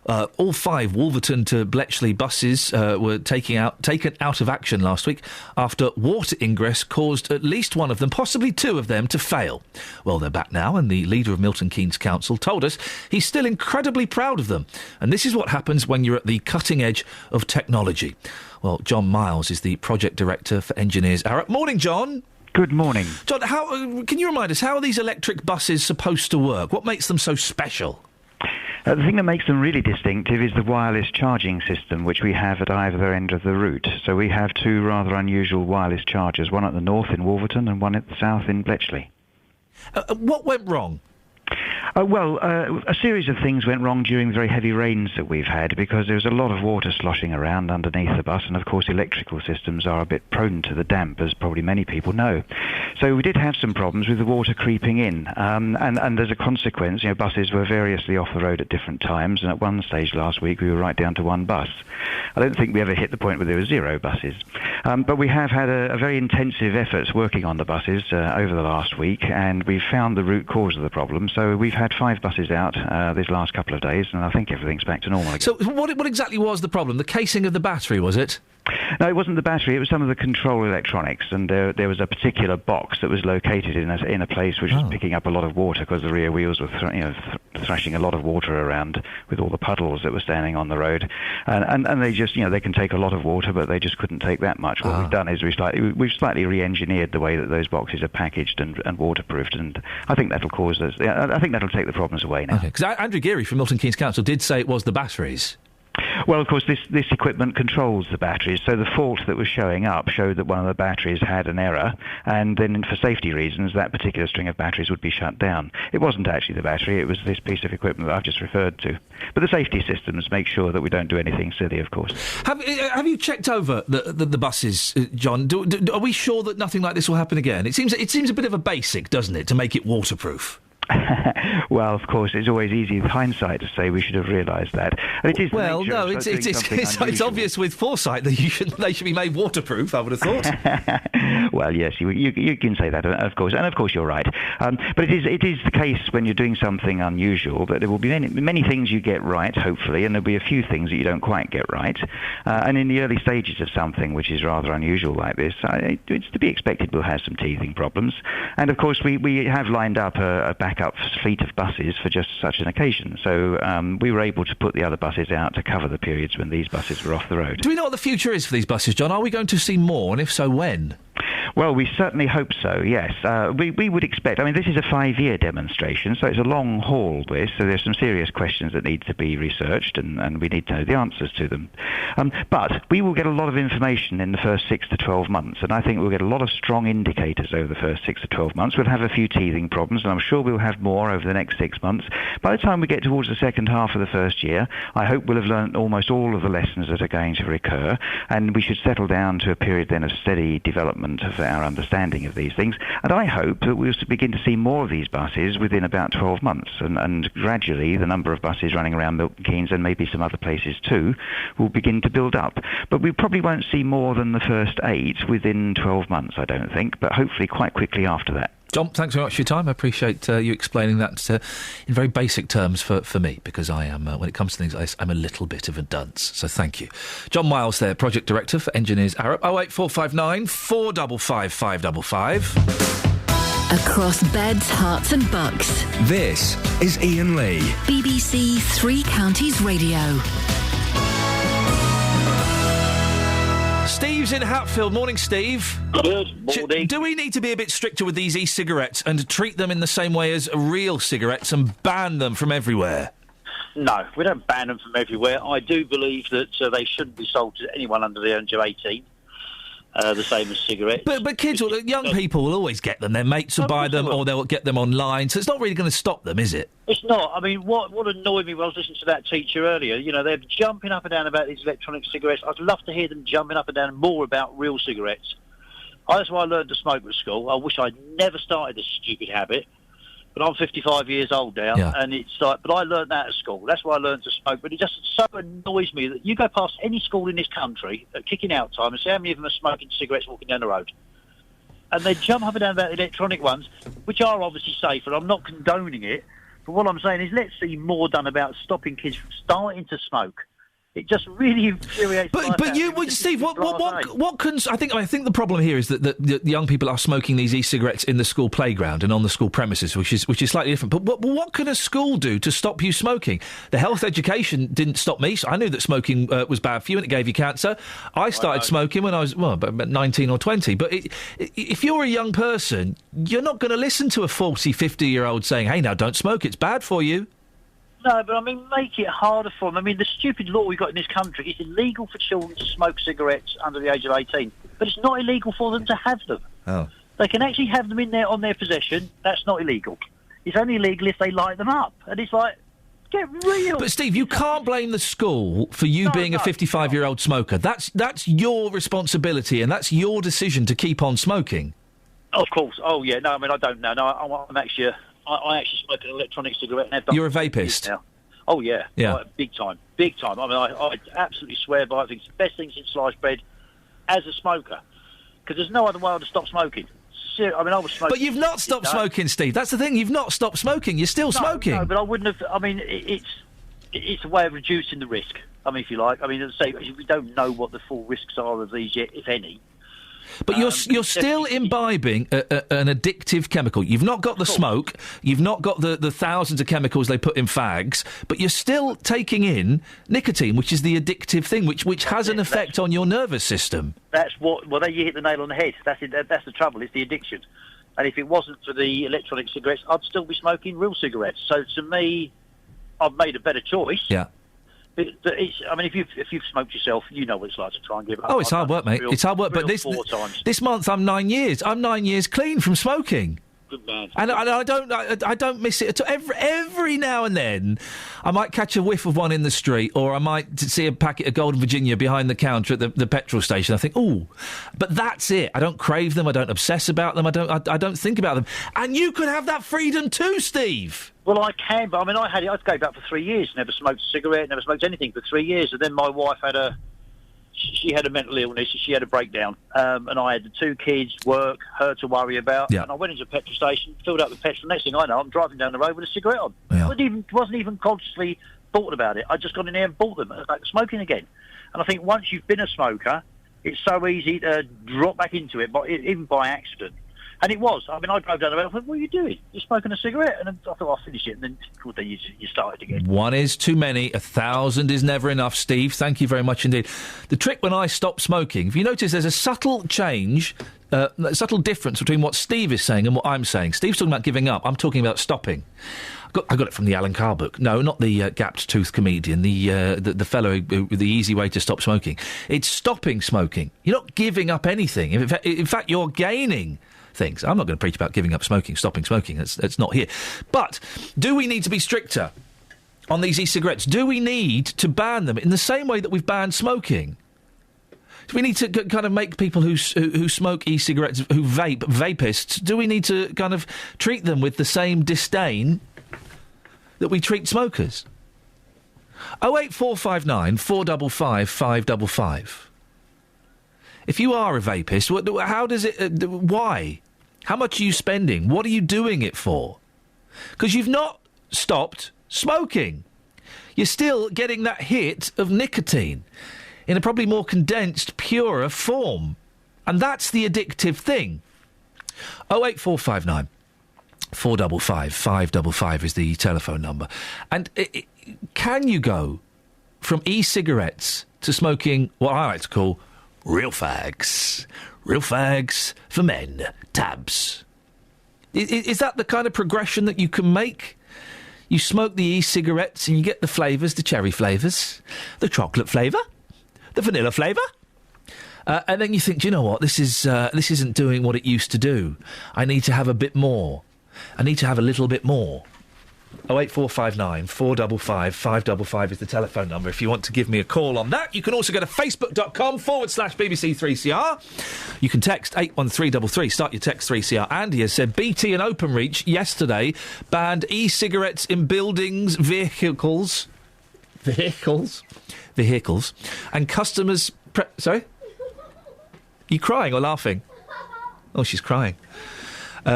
All 5 Wolverton to Bletchley buses were taken out of action last week after water ingress caused at least one of them, possibly 2 of them, to fail. Well, they're back now, and the leader of Milton Keynes Council told us he's still incredibly proud of them. And this is what happens when you're at the cutting edge of technology. Well, John Miles is the project director for Engineers Arup. Morning, John. Good morning. John, can you remind us, how are these electric buses supposed to work? What makes them so special? The thing that makes them really distinctive is the wireless charging system, which we have at either end of the route. So we have 2 rather unusual wireless chargers, one at the north in Wolverton and one at the south in Bletchley. What went wrong? A series of things went wrong during the very heavy rains that we've had, because there was a lot of water sloshing around underneath the bus, and of course electrical systems are a bit prone to the damp, as probably many people know. So we did have some problems with the water creeping in, and as a consequence, buses were variously off the road at different times, and at one stage last week we were right down to 1 bus. I don't think we ever hit the point where there were 0 buses. But we have had a very intensive efforts working on the buses over the last week, and we've found the root cause of the problem. So we've had 5 buses out these last couple of days, and I think everything's back to normal again. So what exactly was the problem? The casing of the battery, was it? No, it wasn't the battery. It was some of the control electronics, and there was a particular box that was located in a place which was picking up a lot of water, because the rear wheels were thrashing a lot of water around with all the puddles that were standing on the road, and they just they can take a lot of water, but they just couldn't take that much. What we've done is we've slightly re-engineered the way that those boxes are packaged and waterproofed, and I think that'll cause us. I think that'll take the problems away now. Okay, because Andrew Geary from Milton Keynes Council did say it was the batteries. Well, of course, this equipment controls the batteries, so the fault that was showing up showed that one of the batteries had an error, and then for safety reasons, that particular string of batteries would be shut down. It wasn't actually the battery, it was this piece of equipment that I've just referred to. But the safety systems make sure that we don't do anything silly, of course. Have you checked over the buses, John? Are we sure that nothing like this will happen again? It seems a bit of a basic, doesn't it, to make it waterproof? Well, of course, it's always easy with hindsight to say we should have realised that. And it is it's obvious with foresight that they should be made waterproof, I would have thought. Well, yes, you can say that, of course, and of course you're right. But it is the case when you're doing something unusual that there will be many things you get right, hopefully, and there'll be a few things that you don't quite get right. And in the early stages of something which is rather unusual like this, it's to be expected we'll have some teething problems. And of course, we have lined up a backup fleet of buses for just such an occasion. So we were able to put the other buses out to cover the periods when these buses were off the road. Do we know what the future is for these buses, John? Are we going to see more, and if so, when? Well, we certainly hope so, yes. We would expect... I mean, this is a 5-year demonstration, so it's a long haul, this, so there's some serious questions that need to be researched, and we need to know the answers to them. But we will get a lot of information in the first 6 to 12 months, and I think we'll get a lot of strong indicators over the first 6 to 12 months. We'll have a few teething problems, and I'm sure we'll have more over the next 6 months. By the time we get towards the second half of the first year, I hope we'll have learnt almost all of the lessons that are going to recur, and we should settle down to a period then of steady development of our understanding of these things. And I hope that we'll begin to see more of these buses within about 12 months, and gradually the number of buses running around Milton Keynes and maybe some other places too will begin to build up. But we probably won't see more than the first 8 within 12 months, I don't think, but hopefully quite quickly after that. John, thanks very much for your time. I appreciate you explaining that in very basic terms for me, because I am, when it comes to things, I'm a little bit of a dunce. So thank you. John Miles there, Project Director for Engineers Arup. 08459 455 555. Across beds, hearts and bucks. This is Iain Lee. BBC Three Counties Radio. Steve's in Hatfield. Morning, Steve. Good morning. Do we need to be a bit stricter with these e-cigarettes and treat them in the same way as real cigarettes and ban them from everywhere? No, we don't ban them from everywhere. I do believe that they shouldn't be sold to anyone under the age of 18. The same as cigarettes. But kids, young people will always get them. Their mates will buy them, or they'll get them online. So it's not really going to stop them, is it? It's not. I mean, what annoyed me when I was listening to that teacher earlier, they're jumping up and down about these electronic cigarettes. I'd love to hear them jumping up and down more about real cigarettes. That's why I learned to smoke at school. I wish I'd never started this stupid habit. But I'm 55 years old now, and it's like, but I learned that at school. That's why I learned to smoke. But it just so annoys me that you go past any school in this country at kicking out time and see how many of them are smoking cigarettes walking down the road. And they jump up and down about the electronic ones, which are obviously safer. I'm not condoning it, But what I'm saying is, let's see more done about stopping kids from starting to smoke. It just really infuriates. But Steve, what can I think the problem here is that the young people are smoking these e-cigarettes in the school playground and on the school premises, which is slightly different. But what can a school do to stop you smoking? The health education didn't stop me. So I knew that smoking was bad for you and it gave you cancer. I started smoking when I was about 19 or 20. But if you're a young person, you're not going to listen to a 40, 50-year-old saying, "Hey, now don't smoke; it's bad for you." No, but I mean, make it harder for them. I mean, the stupid law we've got in this country is illegal for children to smoke cigarettes under the age of 18, but it's not illegal for them to have them. Oh. They can actually have them in there on their possession. That's not illegal. It's only illegal if they light them up. And it's like, get real. But Steve, you can't blame the school for you being a 55-year-old smoker. That's your responsibility, and that's your decision to keep on smoking. Of course. Oh, yeah. No, I mean, I don't know. No, I'm actually... I actually smoke an electronic cigarette. And I've done You're a vapist? Now. Oh, yeah. Yeah. Like, big time. Big time. I mean, I absolutely swear by it. I think it's the best thing since sliced bread as a smoker. Because there's no other way to stop smoking. I mean, I was smoking... But you've not stopped smoking, Steve. That's the thing. You've not stopped smoking. You're still smoking. No, but I wouldn't have... I mean, it's a way of reducing the risk, I mean, if you like. I mean, as I say, we don't know what the full risks are of these yet, if any. But you're still imbibing an addictive chemical. You've not got the smoke, you've not got the thousands of chemicals they put in fags, but you're still taking in nicotine, which is the addictive thing, which has an effect on your nervous system. That's what... Well, there you hit the nail on the head. That's the trouble. It's the addiction. And if it wasn't for the electronic cigarettes, I'd still be smoking real cigarettes. So to me, I've made a better choice. Yeah. But I mean, if you've smoked yourself, you know what it's like to try and give up. Oh, it's hard work, mate. It's hard work. But this month I'm 9 years. I'm 9 years clean from smoking. Good man. And I don't miss it at all. Every now and then, I might catch a whiff of one in the street, or I might see a packet of Golden Virginia behind the counter at the petrol station. I think, ooh, but that's it. I don't crave them. I don't obsess about them. I don't think about them. And you could have that freedom too, Steve. Well, I can, but I mean, I gave up for 3 years. Never smoked a cigarette, never smoked anything for 3 years. And then my wife had a mental illness. She had a breakdown, and I had the 2 kids, work, her to worry about. Yeah. And I went into a petrol station, filled up with petrol. Next thing I know, I'm driving down the road with a cigarette on. Yeah. Wasn't even consciously thought about it. I just got in there and bought them. I was back smoking again. And I think once you've been a smoker, it's so easy to drop back into it, even by accident. And it was. I mean, I drove down the road. I thought, what are you doing? You're smoking a cigarette. And I thought, I'll finish it. And then you started again. One is too many. 1,000 is never enough, Steve. Thank you very much indeed. The trick when I stopped smoking, if you notice, there's a subtle change, a subtle difference between what Steve is saying and what I'm saying. Steve's talking about giving up. I'm talking about stopping. I got it from the Alan Carr book. No, not the gapped-toothed comedian, the fellow with the easy way to stop smoking. It's stopping smoking. You're not giving up anything. In fact, you're gaining things. I'm not going to preach about giving up smoking, stopping smoking. That's not here. But do we need to be stricter on these e-cigarettes? Do we need to ban them in the same way that we've banned smoking? Do we need to kind of make people who smoke e-cigarettes, who vapists, do we need to kind of treat them with the same disdain that we treat smokers? 08459 455 555. If you are a vapist, how does it... why? How much are you spending? What are you doing it for? Because you've not stopped smoking. You're still getting that hit of nicotine in a probably more condensed, purer form. And that's the addictive thing. 08459 455 555 is the telephone number. And can you go from e-cigarettes to smoking what I like to call real fags? Real fags for men. Tabs. Is that the kind of progression that you can make? You smoke the e-cigarettes and you get the flavours, the cherry flavours, the chocolate flavour, the vanilla flavour. And then you think, do you know what? This isn't doing what it used to do. I need to have a bit more. I need to have a little bit more. 08459 455 555 is the telephone number if you want to give me a call on that. You can also go to facebook.com/BBC3CR. You can text 81333. Start your text 3CR. Andy has said BT and Openreach yesterday banned e-cigarettes in buildings, vehicles, and customers... Sorry? You crying or laughing? Oh, she's crying.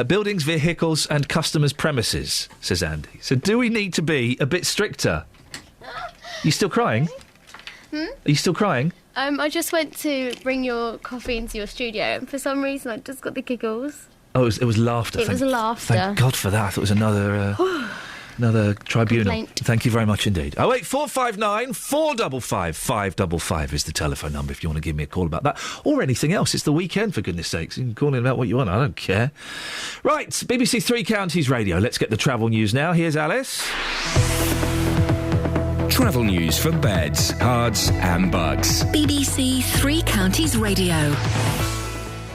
Buildings, vehicles and customers' premises, says Andy. So do we need to be a bit stricter? You still crying? Are you still crying? I just went to bring your coffee into your studio, and for some reason I just got the giggles. Oh, it was laughter. It was laughter. Thank God for that. I thought it was another tribunal. Complaint. Thank you very much indeed. 08459 455 555 is the telephone number if you want to give me a call about that. Or anything else. It's the weekend, for goodness sakes. You can call in about what you want. I don't care. Right, BBC Three Counties Radio. Let's get the travel news now. Here's Alice. Travel news for beds, cards and bugs. BBC Three Counties Radio.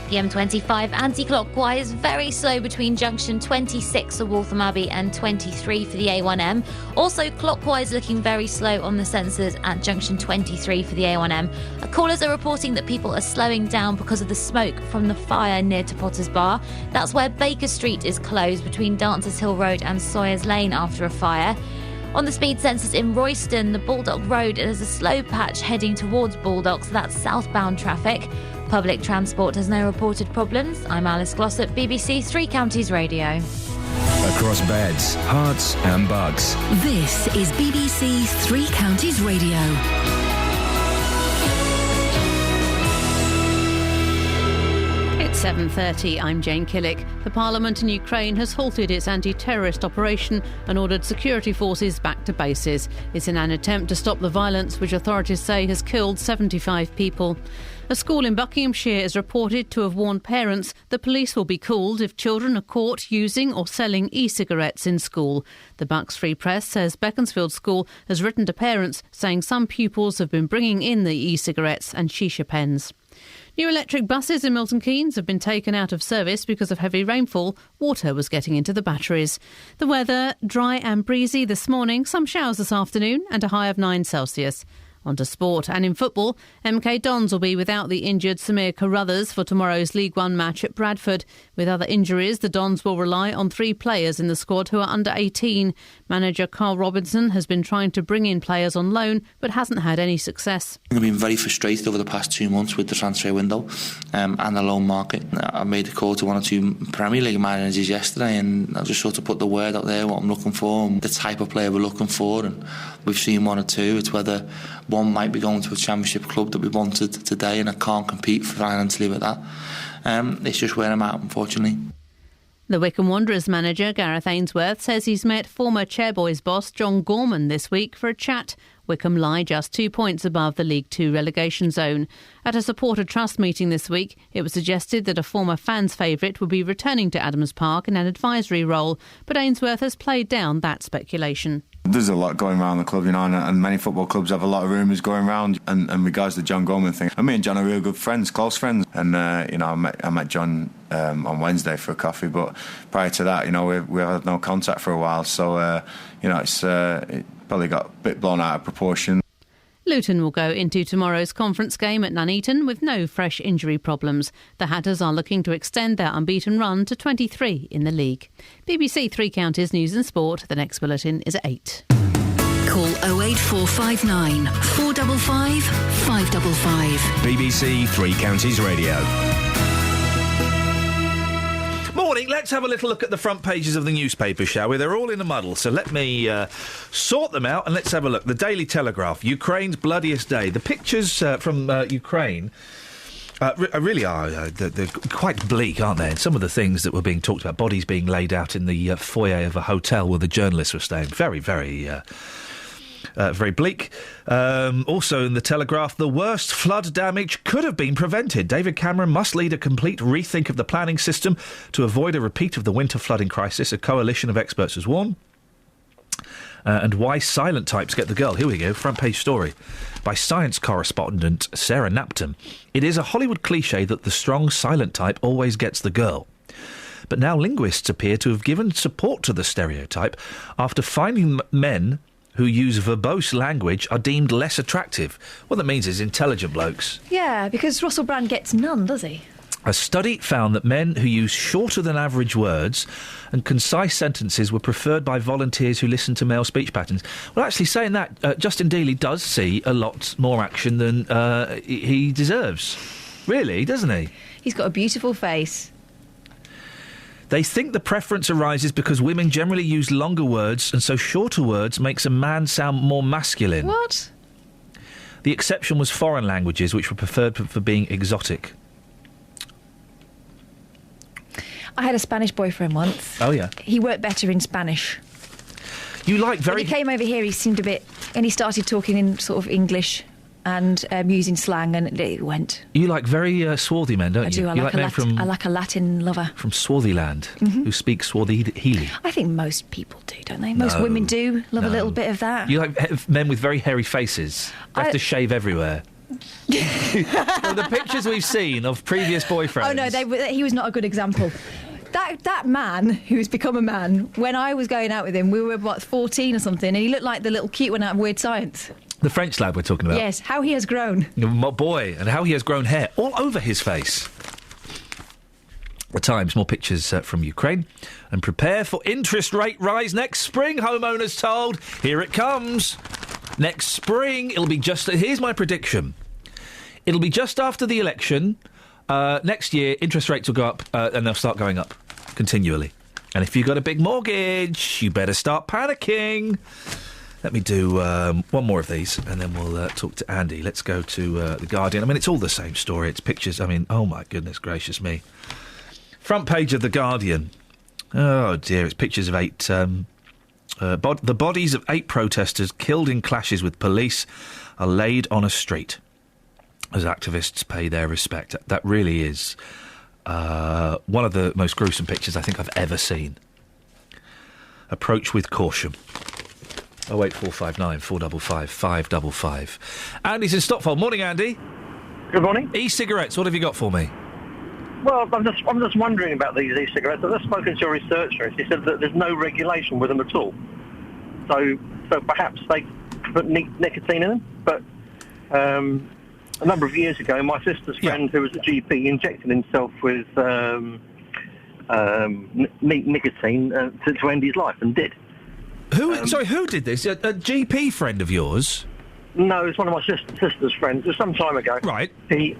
The M25 anti-clockwise, very slow between junction 26 for Waltham Abbey and 23 for the A1M. Also clockwise looking very slow on the sensors at junction 23 for the A1M. Callers are reporting that people are slowing down because of the smoke from the fire near to Potters Bar. That's where Baker Street is closed between Dancers Hill Road and Sawyers Lane after a fire. On the speed sensors in Royston, the Baldock Road is a slow patch heading towards Baldock, so that's southbound traffic. Public transport has no reported problems. I'm Alice Glossop, BBC Three Counties Radio. Across beds, hearts and bugs. This is BBC Three Counties Radio. It's 7:30. I'm Jane Killick. The Parliament in Ukraine has halted its anti-terrorist operation and ordered security forces back to bases. It's in an attempt to stop the violence, which authorities say has killed 75 people. A school in Buckinghamshire is reported to have warned parents the police will be called if children are caught using or selling e-cigarettes in school. The Bucks Free Press says Beaconsfield School has written to parents saying some pupils have been bringing in the e-cigarettes and shisha pens. New electric buses in Milton Keynes have been taken out of service because of heavy rainfall. Water was getting into the batteries. The weather, dry and breezy this morning, some showers this afternoon and a high of 9 Celsius. On to sport, and in football, MK Dons will be without the injured Samir Carruthers for tomorrow's League One match at Bradford. With other injuries, the Dons will rely on 3 players in the squad who are under 18. Manager Carl Robinson has been trying to bring in players on loan, but hasn't had any success. I've been very frustrated over the past 2 months with the transfer window and the loan market. I made a call to 1 or 2 Premier League managers yesterday, and I just sort of put the word out there, what I'm looking for, and the type of player we're looking for, and we've seen 1 or 2. It's whether one might be going to a championship club that we wanted today, and I can't compete financially with that. It's just where I'm at, unfortunately. The Wycombe Wanderers manager, Gareth Ainsworth, says he's met former Chairboys boss John Gorman this week for a chat. Wycombe lie just 2 points above the League Two relegation zone. At a supporter trust meeting this week, it was suggested that a former fans' favourite would be returning to Adams Park in an advisory role, but Ainsworth has played down that speculation. There's a lot going around the club, and many football clubs have a lot of rumours going around. And regards to the John Gorman thing, me and John are real good friends, close friends. And I met John on Wednesday for a coffee, but prior to that, we had no contact for a while. So it probably got a bit blown out of proportion. Luton will go into tomorrow's conference game at Nuneaton with no fresh injury problems. The Hatters are looking to extend their unbeaten run to 23 in the league. BBC Three Counties News and Sport. The next bulletin is at 8. Call 08459 455 555. BBC Three Counties Radio. Morning, let's have a little look at the front pages of the newspaper, shall we? They're all in a muddle, so let me sort them out and let's have a look. The Daily Telegraph, Ukraine's bloodiest day. The pictures from Ukraine really are they're quite bleak, aren't they? And some of the things that were being talked about, bodies being laid out in the foyer of a hotel where the journalists were staying, very, very... very bleak. Also in the Telegraph, the worst flood damage could have been prevented. David Cameron must lead a complete rethink of the planning system to avoid a repeat of the winter flooding crisis, a coalition of experts has warned. And why silent types get the girl. Here we go, front page story by science correspondent Sarah Napton. It is a Hollywood cliché that the strong silent type always gets the girl. But now linguists appear to have given support to the stereotype after finding men who use verbose language are deemed less attractive. What that means is intelligent blokes. Yeah, because Russell Brand gets none, does he? A study found that men who use shorter than average words and concise sentences were preferred by volunteers who listen to male speech patterns. Well, actually, saying that, Justin Dealey does see a lot more action than he deserves. Really, doesn't he? He's got a beautiful face. They think the preference arises because women generally use longer words, and so shorter words makes a man sound more masculine. What? The exception was foreign languages, which were preferred for being exotic. I had a Spanish boyfriend once. Oh, yeah. He worked better in Spanish. You like very... When he came over here, he seemed a bit... And he started talking in sort of English and using slang, and it went. You like very swarthy men, don't you? I do. You I like a Latin lover. From Swarthyland, who speak Swahili. I think most people do, don't they? Most women do love a little bit of that. You like men with very hairy faces. They have to shave everywhere. Well, the pictures we've seen of previous boyfriends... Oh, no, he was not a good example. That man, who's become a man, when I was going out with him, we were, 14 or something, and he looked like the little cute one out of Weird Science. The French lad we're talking about? Yes, how he has grown. My boy, and how he has grown hair all over his face. The Times, more pictures from Ukraine. And prepare for interest rate rise next spring, homeowners told. Here it comes. Next spring, it'll be just... Here's my prediction. It'll be just after the election. Next year, interest rates will go up, and they'll start going up continually. And if you've got a big mortgage, you better start panicking. Let me do one more of these, and then we'll talk to Andy. Let's go to The Guardian. I mean, it's all the same story. It's pictures. I mean, oh, my goodness gracious me. Front page of The Guardian. Oh, dear. It's pictures of 8... the bodies of 8 protesters killed in clashes with police are laid on a street as activists pay their respect. That really is one of the most gruesome pictures I think I've ever seen. Approach with caution. 08459 455 555. Andy's in Stotfold. Morning, Andy. Good morning. E-cigarettes, what have you got for me? Well, I'm just wondering about these e-cigarettes. I've just spoken to a researcher. She said that there's no regulation with them at all. So perhaps they put nicotine in them. But a number of years ago, my sister's friend, who was a GP, injected himself with nicotine to end his life, and did. Who did this? A GP friend of yours? No, it's one of my sister's friends. It was some time ago. Right. He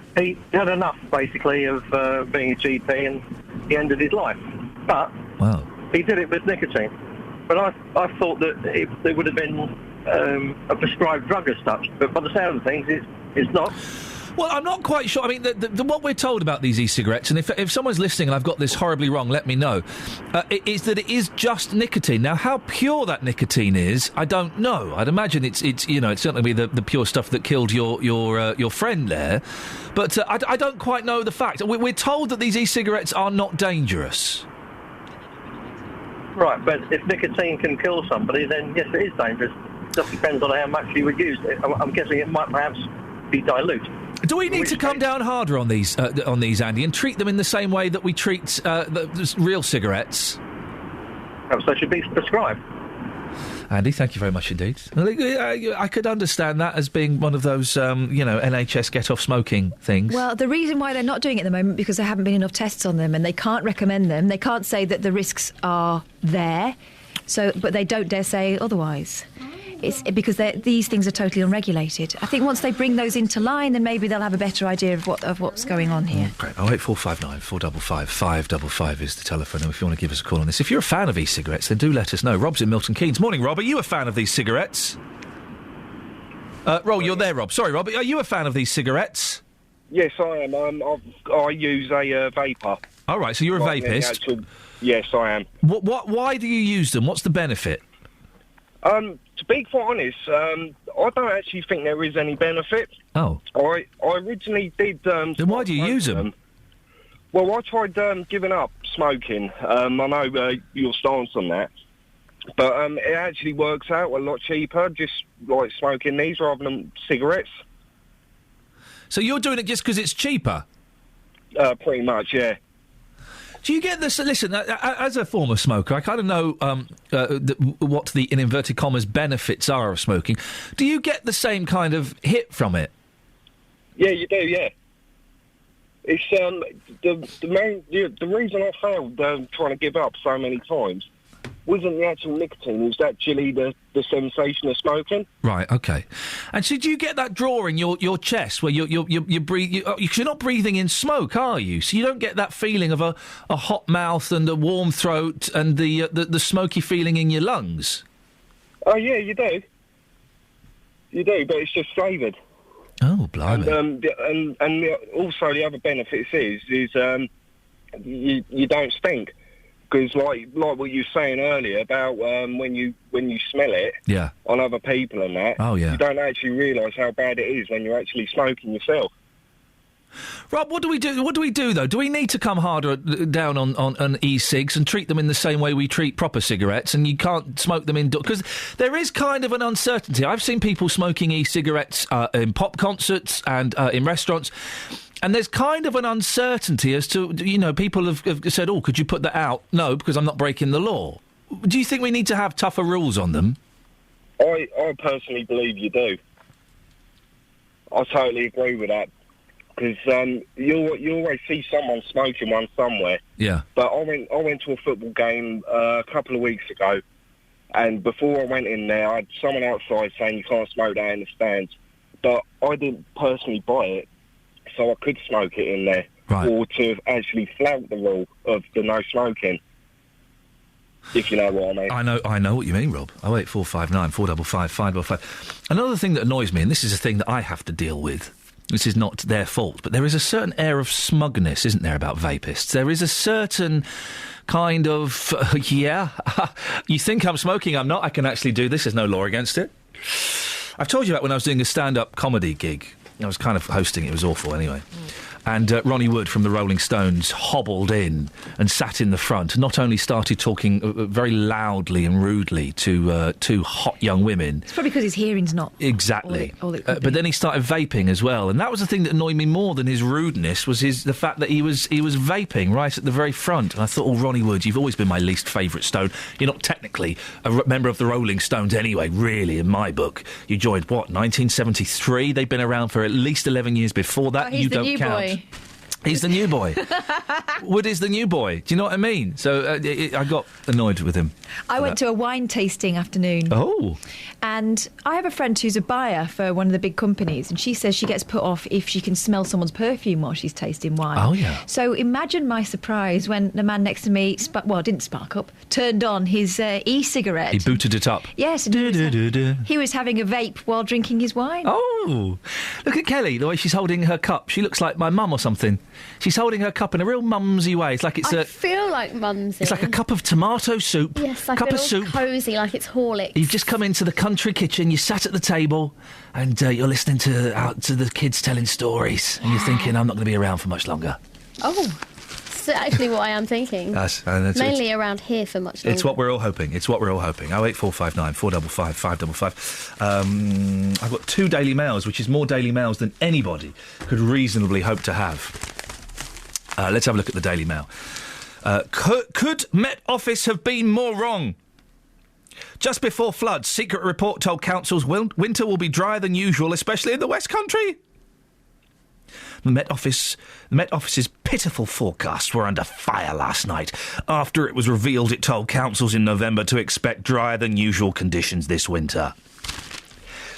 had enough, basically, of being a GP, and he ended his life. But he did it with nicotine. But I thought that it would have been a prescribed drug as such. But by the sound of things, it's not. Well, I'm not quite sure. I mean, what we're told about these e-cigarettes, and if someone's listening and I've got this horribly wrong, let me know, is that it is just nicotine. Now, how pure that nicotine is, I don't know. I'd imagine it's certainly the pure stuff that killed your friend there, but I don't quite know the fact. We're told that these e-cigarettes are not dangerous. Right, but if nicotine can kill somebody, then yes, it is dangerous. It just depends on how much you would use it. I'm guessing it might perhaps be dilute. Do we need to come down harder on these, Andy, and treat them in the same way that we treat the real cigarettes? Perhaps they should be prescribed. Andy, thank you very much indeed. I could understand that as being one of those, NHS get-off-smoking things. Well, the reason why they're not doing it at the moment because there haven't been enough tests on them, and they can't recommend them. They can't say that the risks are there, but they don't dare say otherwise. It's because these things are totally unregulated. I think once they bring those into line, then maybe they'll have a better idea of what's going on here. Great. 08459 455 555 is the telephone, and if you want to give us a call on this. If you're a fan of e-cigarettes, then do let us know. Rob's in Milton Keynes. Morning, Rob. Are you a fan of these cigarettes? Rob, you're there, Rob. Sorry, Rob. Are you a fan of these cigarettes? Yes, I am. I use a vapor. All right, so you're a vapist? Yes, I am. Why do you use them? What's the benefit? To be quite honest, I don't actually think there is any benefit. Oh. I originally did... then why do you use them? Well, I tried giving up smoking. I know your stance on that. But it actually works out a lot cheaper, just like smoking these rather than cigarettes. So you're doing it just because it's cheaper? Pretty much, yeah. Do you get this? Listen, as a former smoker, I kind of know what the, in inverted commas, benefits are of smoking. Do you get the same kind of hit from it? Yeah, you do, yeah. It's the reason I failed trying to give up so many times wasn't the actual nicotine, it was actually the sensation of smoking. Right, okay. And so do you get that draw in your chest where you breathe... You're not breathing in smoke, are you? So you don't get that feeling of a hot mouth and a warm throat and the smoky feeling in your lungs? Oh, yeah, you do. You do, but it's just flavoured. Oh, blimey. And also the other benefits is you don't stink. Because like what you were saying earlier about when you smell it on other people and that, you don't actually realise how bad it is when you're actually smoking yourself. Rob, what do we do? What do we do though? Do we need to come harder down on e-cigs and treat them in the same way we treat proper cigarettes? And you can't smoke them indoors because there is kind of an uncertainty. I've seen people smoking e-cigarettes in pop concerts and in restaurants. And there's kind of an uncertainty as to, people have said, oh, could you put that out? No, because I'm not breaking the law. Do you think we need to have tougher rules on them? I personally believe you do. I totally agree with that. Because you always see someone smoking one somewhere. Yeah. But I went to a football game a couple of weeks ago, and before I went in there, I had someone outside saying you can't smoke that in the stands. But I didn't personally buy it, so I could smoke it in there, or to actually flout the rule of the no smoking, if you know what I mean. I know what you mean, Rob. 08459 455 555. Another thing that annoys me, and this is a thing that I have to deal with, this is not their fault, but there is a certain air of smugness, isn't there, about vapists? There is a certain kind of, you think I'm smoking, I'm not, I can actually do this, there's no law against it. I've told you about when I was doing a stand-up comedy gig. I was kind of hosting it was awful anyway. And Ronnie Wood from the Rolling Stones hobbled in and sat in the front. Not only started talking very loudly and rudely to two hot young women. It's probably because his hearing's not exactly. all it could be. But then he started vaping as well, and that was the thing that annoyed me more than his rudeness was the fact that he was vaping right at the very front. And I thought, oh, Ronnie Wood, you've always been my least favourite Stone. You're not technically a member of the Rolling Stones anyway, really, in my book. You joined, 1973? They've been around for at least 11 years before that. He's you the don't new count. boy. He's the new boy. Wood is the new boy. Do you know what I mean? So I got annoyed with him. I went to a wine tasting afternoon. Oh. And I have a friend who's a buyer for one of the big companies, and she says she gets put off if she can smell someone's perfume while she's tasting wine. Oh, yeah. So imagine my surprise when the man next to me, didn't spark up, turned on his e-cigarette. He booted it up. Yes. And he was having a vape while drinking his wine. Oh. Look at Kelly, the way she's holding her cup. She looks like my mum or something. She's holding her cup in a real mumsy way. It's like I feel like mumsy. It's like a cup of tomato soup. Yes, like cup of soup. Cosy, like it's Horlicks. You've just come into the country kitchen. You sat at the table, and you're listening to the kids telling stories, and you're thinking, I'm not going to be around for much longer. Oh. That's actually what I am thinking. Mainly around here for much longer. It's what we're all hoping. 08459 455 555. I've got 2 Daily Mails, which is more Daily Mails than anybody could reasonably hope to have. Let's have a look at the Daily Mail. Could Met Office have been more wrong? Just before floods, secret report told councils winter will be drier than usual, especially in the West Country. The Met Office's pitiful forecasts were under fire last night after it was revealed it told councils in November to expect drier than usual conditions this winter.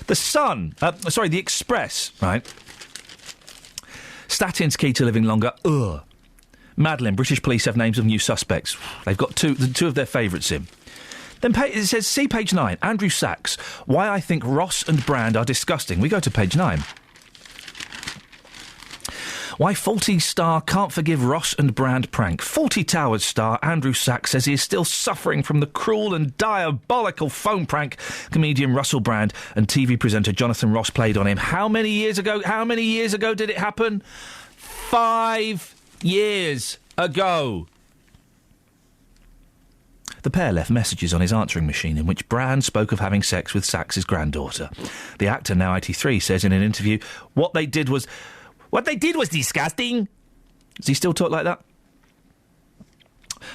The Express, right? Statins key to living longer. Ugh. Madeline, British police have names of new suspects. They've got two of their favourites in. Then it says, see page 9, Andrew Sachs, why I think Ross and Brand are disgusting. We go to page 9. Why Fawlty star can't forgive Ross and Brand prank. Fawlty Towers star Andrew Sachs says he is still suffering from the cruel and diabolical phone prank comedian Russell Brand and TV presenter Jonathan Ross played on him. How many years ago did it happen? 5 years ago. The pair left messages on his answering machine in which Brand spoke of having sex with Sachs's granddaughter. The actor, now 83, says in an interview, What they did was disgusting. Does he still talk like that?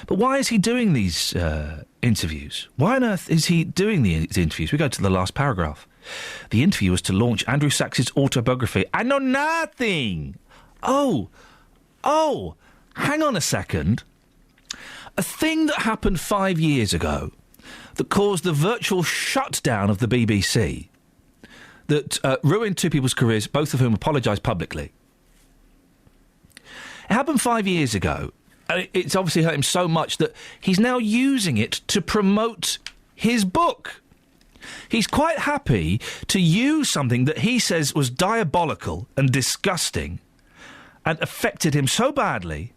But why is he doing these interviews? Why on earth is he doing these interviews? We go to the last paragraph. The interview was to launch Andrew Sachs's autobiography. I know nothing. Oh, hang on a second. A thing that happened 5 years ago that caused the virtual shutdown of the BBC, that ruined two people's careers, both of whom apologised publicly. It happened 5 years ago. It's obviously hurt him so much that he's now using it to promote his book. He's quite happy to use something that he says was diabolical and disgusting and affected him so badly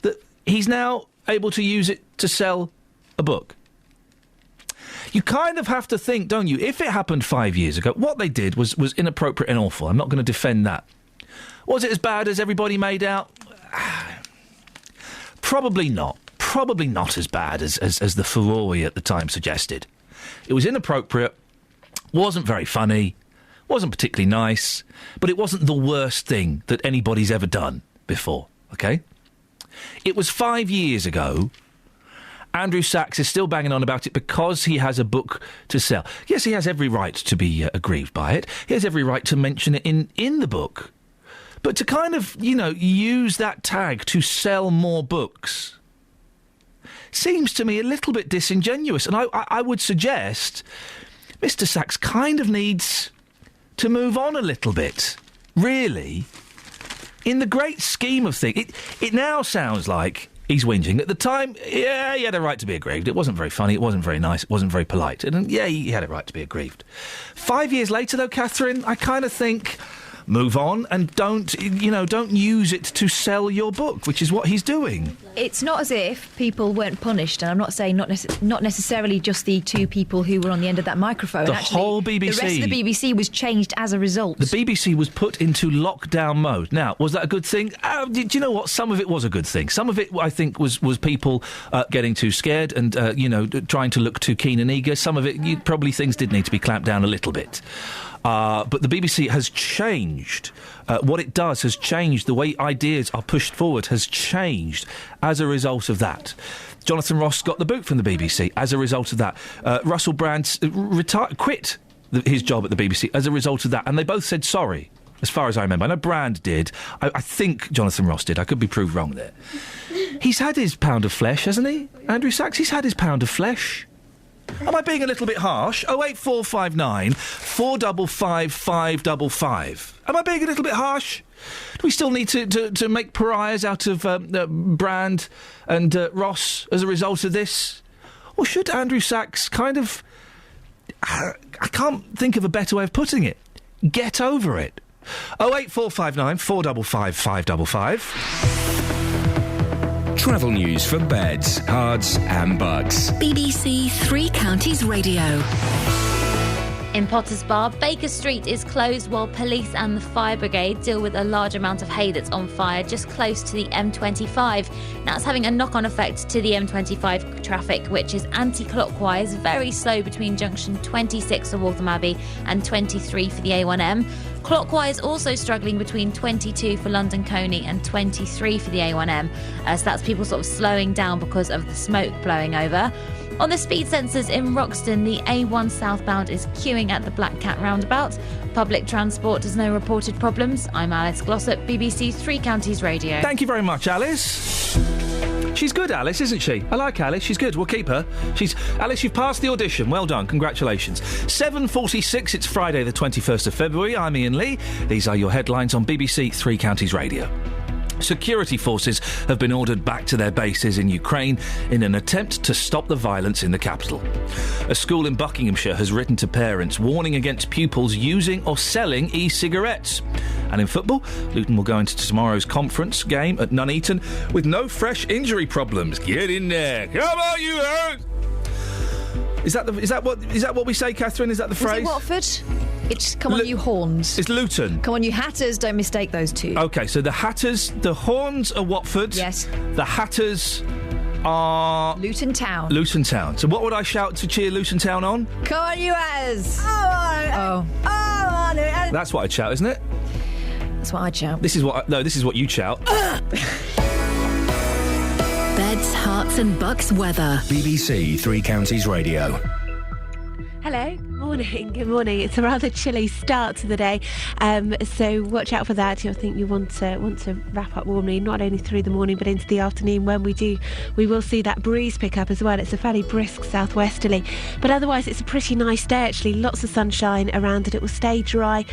that he's now able to use it to sell a book. You kind of have to think, don't you, if it happened 5 years ago, what they did was inappropriate and awful. I'm not going to defend that. Was it as bad as everybody made out? Probably not. Probably not as bad as the furore at the time suggested. It was inappropriate, wasn't very funny, wasn't particularly nice, but it wasn't the worst thing that anybody's ever done before, OK? It was 5 years ago. Andrew Sachs is still banging on about it because he has a book to sell. Yes, he has every right to be aggrieved by it. He has every right to mention it in the book. But to kind of, use that tag to sell more books seems to me a little bit disingenuous. And I would suggest Mr. Sachs kind of needs to move on a little bit, really. In the great scheme of things, it now sounds like he's whinging. At the time, yeah, he had a right to be aggrieved. It wasn't very funny, it wasn't very nice, it wasn't very polite. And yeah, he had a right to be aggrieved. 5 years later, though, Catherine, I kind of think move on and don't use it to sell your book, which is what he's doing. It's not as if people weren't punished, and I'm not saying not necessarily just the two people who were on the end of that microphone. The Actually, whole BBC. The rest of the BBC was changed as a result. The BBC was put into lockdown mode. Now, was that a good thing? Do you know what? Some of it was a good thing. Some of it, I think, was people getting too scared and, trying to look too keen and eager. Some of it, probably things did need to be clamped down a little bit. But the BBC has changed. What it does has changed. The way ideas are pushed forward has changed as a result of that. Jonathan Ross got the boot from the BBC as a result of that. Russell Brand quit his job at the BBC as a result of that. And they both said sorry, as far as I remember. I know Brand did. I think Jonathan Ross did. I could be proved wrong there. He's had his pound of flesh, hasn't he? Andrew Sachs, he's had his pound of flesh. Am I being a little bit harsh? 08459 455 555. Am I being a little bit harsh? Do we still need to make pariahs out of Brand and Ross as a result of this? Or should Andrew Sachs kind of... I can't think of a better way of putting it. Get over it. 08459 455 555. Travel news for beds, cards and bugs. BBC Three Counties Radio. In Potters Bar, Baker Street is closed while police and the fire brigade deal with a large amount of hay that's on fire just close to the M25. Now it's having a knock-on effect to the M25 traffic, which is anti-clockwise, very slow between junction 26 for Waltham Abbey and 23 for the A1M. Clockwise also struggling between 22 for London Coney and 23 for the A1M. So that's people sort of slowing down because of the smoke blowing over. On the speed sensors in Roxton, the A1 southbound is queuing at the Black Cat roundabout. Public transport has no reported problems. I'm Alice Glossop, BBC Three Counties Radio. Thank you very much, Alice. She's good, Alice, isn't she? I like Alice. She's good. We'll keep her. Alice, you've passed the audition. Well done. Congratulations. 7:46. It's Friday, the 21st of February. I'm Iain Lee. These are your headlines on BBC Three Counties Radio. Security forces have been ordered back to their bases in Ukraine in an attempt to stop the violence in the capital. A school in Buckinghamshire has written to parents warning against pupils using or selling e-cigarettes. And in football, Luton will go into tomorrow's conference game at Nuneaton with no fresh injury problems. Get in there. Come on, you hurt! Is that what we say, Catherine? Is that the phrase? Is it Watford? It's come on, you Horns. It's Luton. Come on, you Hatters. Don't mistake those two. OK, so the Horns are Watford. Yes. The Hatters are... Luton Town. Luton Town. So what would I shout to cheer Luton Town on? Come on, you Hatters. Oh. That's what I'd shout, isn't it? That's what I'd shout. This is what you'd shout. Beds, Hearts and Bucks weather. BBC Three Counties Radio. Hello, Good morning. It's a rather chilly start to the day, so watch out for that. I think you want to wrap up warmly, not only through the morning but into the afternoon. When we will see that breeze pick up as well. It's a fairly brisk southwesterly, but otherwise it's a pretty nice day actually. Lots of sunshine around and it will stay dry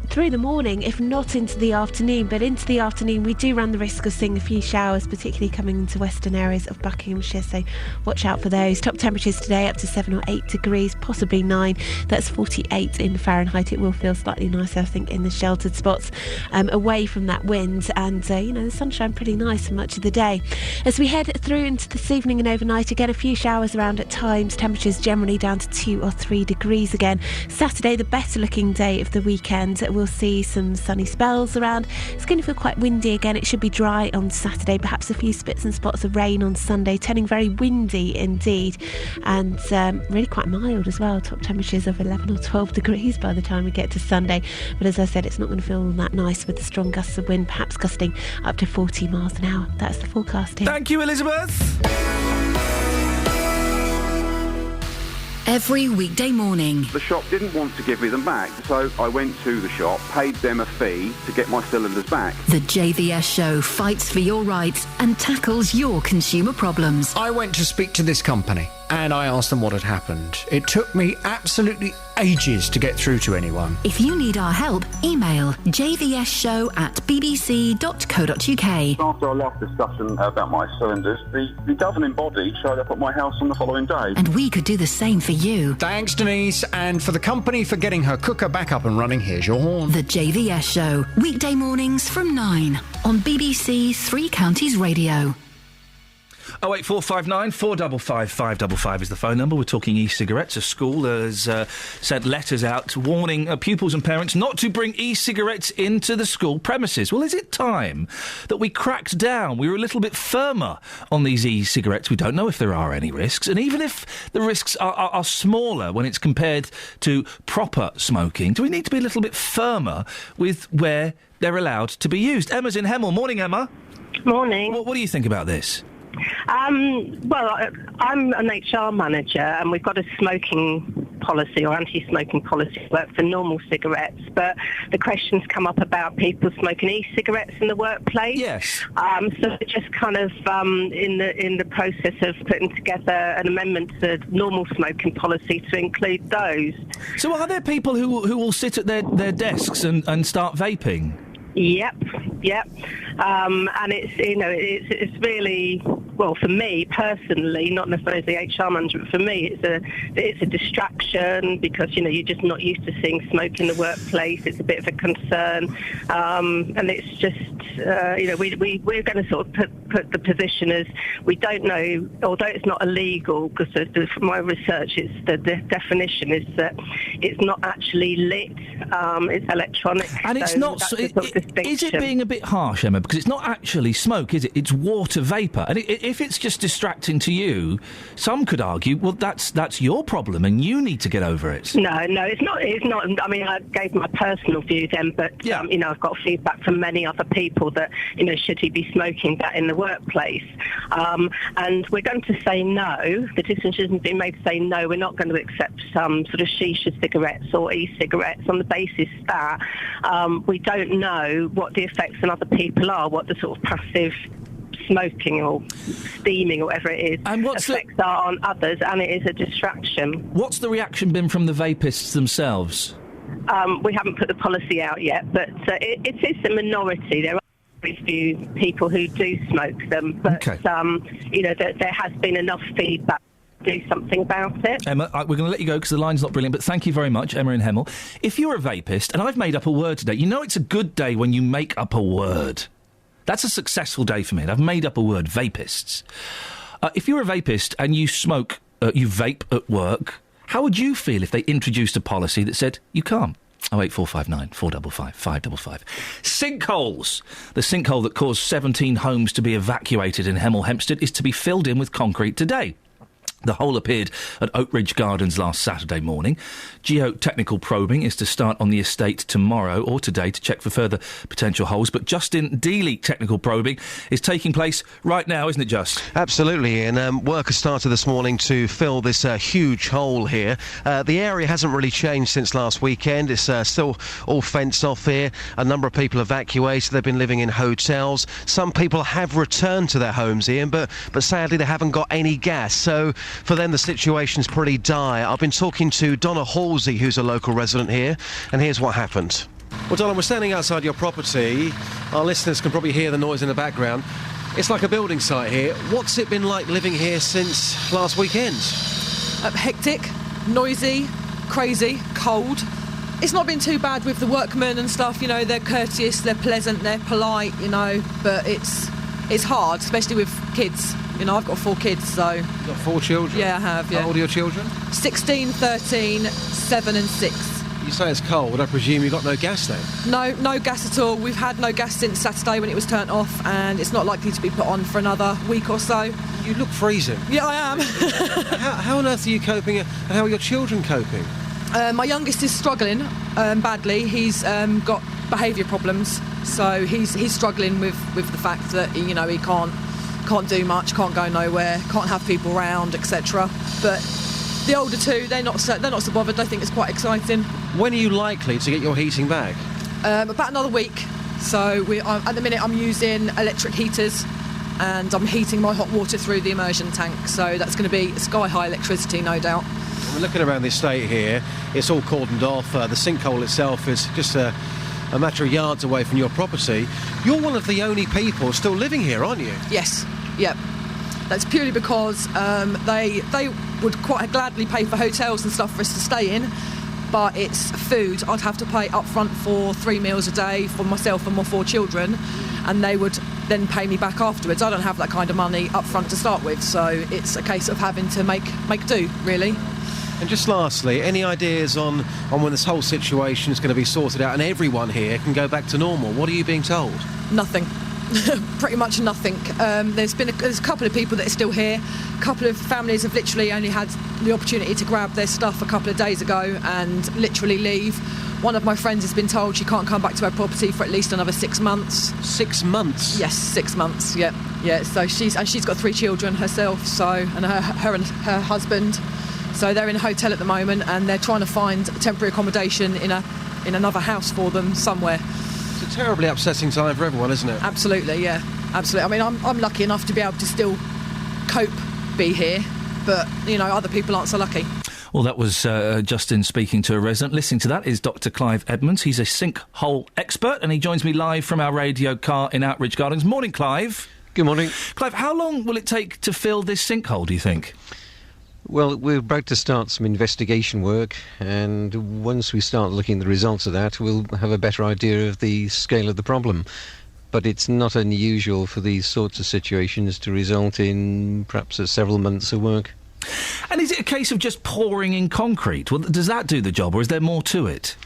through the morning, if not into the afternoon. But into the afternoon we do run the risk of seeing a few showers, particularly coming into western areas of Buckinghamshire, so watch out for those. Top temperatures today up to 7 or 8 degrees, possibly 9. That's 48 in Fahrenheit. It will feel slightly nicer, I think, in the sheltered spots, away from that wind, and the sunshine pretty nice for much of the day. As we head through into this evening and overnight, again a few showers around at times, temperatures generally down to 2 or 3 degrees again. Saturday, the better looking day of the weekend, we'll see some sunny spells around. It's going to feel quite windy again. It should be dry on Saturday, perhaps a few spits and spots of rain on Sunday, turning very windy indeed, and really quite mild as well. Top temperatures of 11 or 12 degrees by the time we get to Sunday, but as I said, it's not going to feel that nice with the strong gusts of wind, perhaps gusting up to 40 miles an hour. That's the forecast here. Thank you, Elizabeth. Every weekday morning. The shop didn't want to give me them back, so I went to the shop, paid them a fee to get my cylinders back. The JVS show fights for your rights and tackles your consumer problems. I went to speak to this company and I asked them what had happened. It took me absolutely ages to get through to anyone. If you need our help, email jvsshow@bbc.co.uk. After our last discussion about my cylinders, the governing body showed up at my house on the following day. And we could do the same for you. Thanks, Denise, and for the company for getting her cooker back up and running. Here's your horn. The JVS show, weekday mornings from 9 on BBC Three Counties Radio. 08459 455 555 is the phone number. We're talking e-cigarettes. A school has sent letters out warning pupils and parents not to bring e-cigarettes into the school premises. Well, is it time that we cracked down? We were a little bit firmer on these e-cigarettes. We don't know if there are any risks. And even if the risks are smaller when it's compared to proper smoking, do we need to be a little bit firmer with where they're allowed to be used? Emma's in Hemel. Morning, Emma. Morning. What do you think about this? Well, I'm an HR manager and we've got a smoking policy or anti-smoking policy work for normal cigarettes, but the questions come up about people smoking e-cigarettes in the workplace. Yes. So we're just kind of in the process of putting together an amendment to normal smoking policy to include those. So are there people who will sit at their desks and start vaping? Yep. And it's really, well, for me personally, not necessarily the HR manager, but for me it's a distraction because you're just not used to seeing smoke in the workplace. It's a bit of a concern, and it's just we're going to sort of put the position as we don't know, although it's not illegal, because from my research, the definition is that it's not actually lit, it's electronic, and it's not. Is it being a bit harsh, Emma? Because it's not actually smoke, is it? It's water vapour. And if it's just distracting to you, some could argue, well, that's your problem and you need to get over it. No, it's not. I mean, I gave my personal view then, but, I've got feedback from many other people that, should he be smoking that in the workplace? And we're going to say no. The decision has been made to say no, we're not going to accept some sort of shisha cigarettes or e-cigarettes on the basis that we don't know what the effects on other people are, what the sort of passive smoking or steaming or whatever it is effects are on others, and it is a distraction. What's the reaction been from the vapists themselves? We haven't put the policy out yet, but it is a minority. There are very few people who do smoke them, but there has been enough feedback do something about it. Emma, we're going to let you go because the line's not brilliant, but thank you very much, Emma in Hemel. If you're a vapist, and I've made up a word today, it's a good day when you make up a word. That's a successful day for me, and I've made up a word, vapists. If you're a vapist and you smoke, you vape at work, how would you feel if they introduced a policy that said you can't? 08459 455 555. Sinkholes. The sinkhole that caused 17 homes to be evacuated in Hemel Hempstead is to be filled in with concrete today. The hole appeared at Oak Ridge Gardens last Saturday morning. Geotechnical probing is to start on the estate tomorrow or today to check for further potential holes. But Justin Dealey technical probing is taking place right now, isn't it, Just? Absolutely, and work has started this morning to fill this huge hole here. The area hasn't really changed since last weekend. It's still all fenced off here. A number of people evacuated. They've been living in hotels. Some people have returned to their homes, Ian, but sadly they haven't got any gas. So for them, the situation's pretty dire. I've been talking to Donna Halsey, who's a local resident here, and here's what happened. Well, Donna, we're standing outside your property. Our listeners can probably hear the noise in the background. It's like a building site here. What's it been like living here since last weekend? Hectic, noisy, crazy, cold. It's not been too bad with the workmen and stuff, you know, they're courteous, they're pleasant, they're polite, you know, but it's hard, especially with kids. You know, I've got 4 kids, so... You've got 4 children? Yeah, I have, yeah. How old are your children? 16, 13, 7 and 6. You say it's cold, I presume you've got no gas then? No gas at all. We've had no gas since Saturday when it was turned off, and it's not likely to be put on for another week or so. You look freezing. Yeah, I am. how on earth are you coping, and how are your children coping? My youngest is struggling badly. He's got behaviour problems, so he's struggling with the fact that, you know, he can't do much, can't go nowhere, can't have people around, etc. But the older two, they're not so bothered. They think it's quite exciting. When are you likely to get your heating back? About another week. So at the minute I'm using electric heaters, and I'm heating my hot water through the immersion tank. So that's going to be sky-high electricity, no doubt. We're looking around the estate here. It's all cordoned off. The sinkhole itself is just a matter of yards away from your property. You're one of the only people still living here, aren't you? Yes. Yep. That's purely because they would quite gladly pay for hotels and stuff for us to stay in, but it's food. I'd have to pay up front for 3 meals a day for myself and my 4 children, and they would then pay me back afterwards. I don't have that kind of money up front to start with, so it's a case of having to make do, really. And just lastly, any ideas on when this whole situation is going to be sorted out and everyone here can go back to normal? What are you being told? Nothing. Pretty much nothing. There's a couple of people that are still here. A couple of families have literally only had the opportunity to grab their stuff a couple of days ago and literally leave. One of my friends has been told she can't come back to her property for at least another 6 months. 6 months? Yes, 6 months. Yeah. So she's got 3 children herself. So and her husband. So they're in a hotel at the moment, and they're trying to find temporary accommodation in another house for them somewhere. It's a terribly upsetting time for everyone, isn't it? Absolutely, yeah, absolutely. I mean, I'm lucky enough to be able to still be here, but you know, other people aren't so lucky. Well, that was Justin speaking to a resident. Listening to that is Dr. Clive Edmonds. He's a sinkhole expert, and he joins me live from our radio car in Outridge Gardens. Morning, Clive. Good morning. Clive, how long will it take to fill this sinkhole, do you think? Well, we're about to start some investigation work, and once we start looking at the results of that, we'll have a better idea of the scale of the problem. But it's not unusual for these sorts of situations to result in perhaps several months of work. And is it a case of just pouring in concrete? Well, does that do the job, or is there more to it?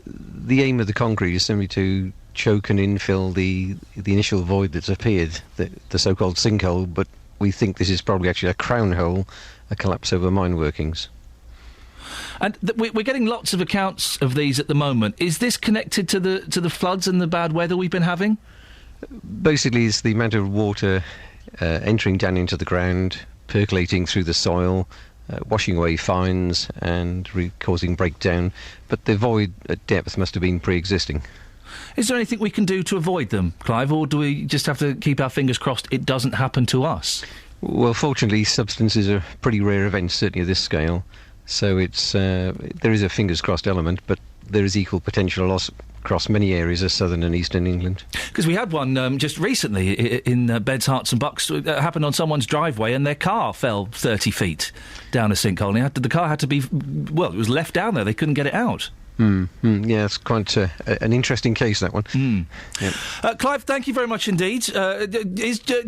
The aim of the concrete is simply to choke and infill the initial void that's appeared, the so-called sinkhole, but we think this is probably actually a crown hole, a collapse over mine workings. And we're getting lots of accounts of these at the moment. Is this connected to the floods and the bad weather we've been having? Basically, it's the amount of water entering down into the ground, percolating through the soil, washing away fines and causing breakdown. But the void at depth must have been pre-existing. Is there anything we can do to avoid them, Clive, or do we just have to keep our fingers crossed it doesn't happen to us? Well, fortunately, substances are pretty rare events, certainly at this scale. So there is a fingers crossed element, but there is equal potential loss across many areas of southern and eastern England. Because we had one just recently in Beds, Herts and Bucks. It happened on someone's driveway, and their car fell 30 feet down a sinkhole. And the car had to be, well, it was left down there. They couldn't get it out. Yeah, it's quite an interesting case, that one. Yep. Clive, thank you very much indeed.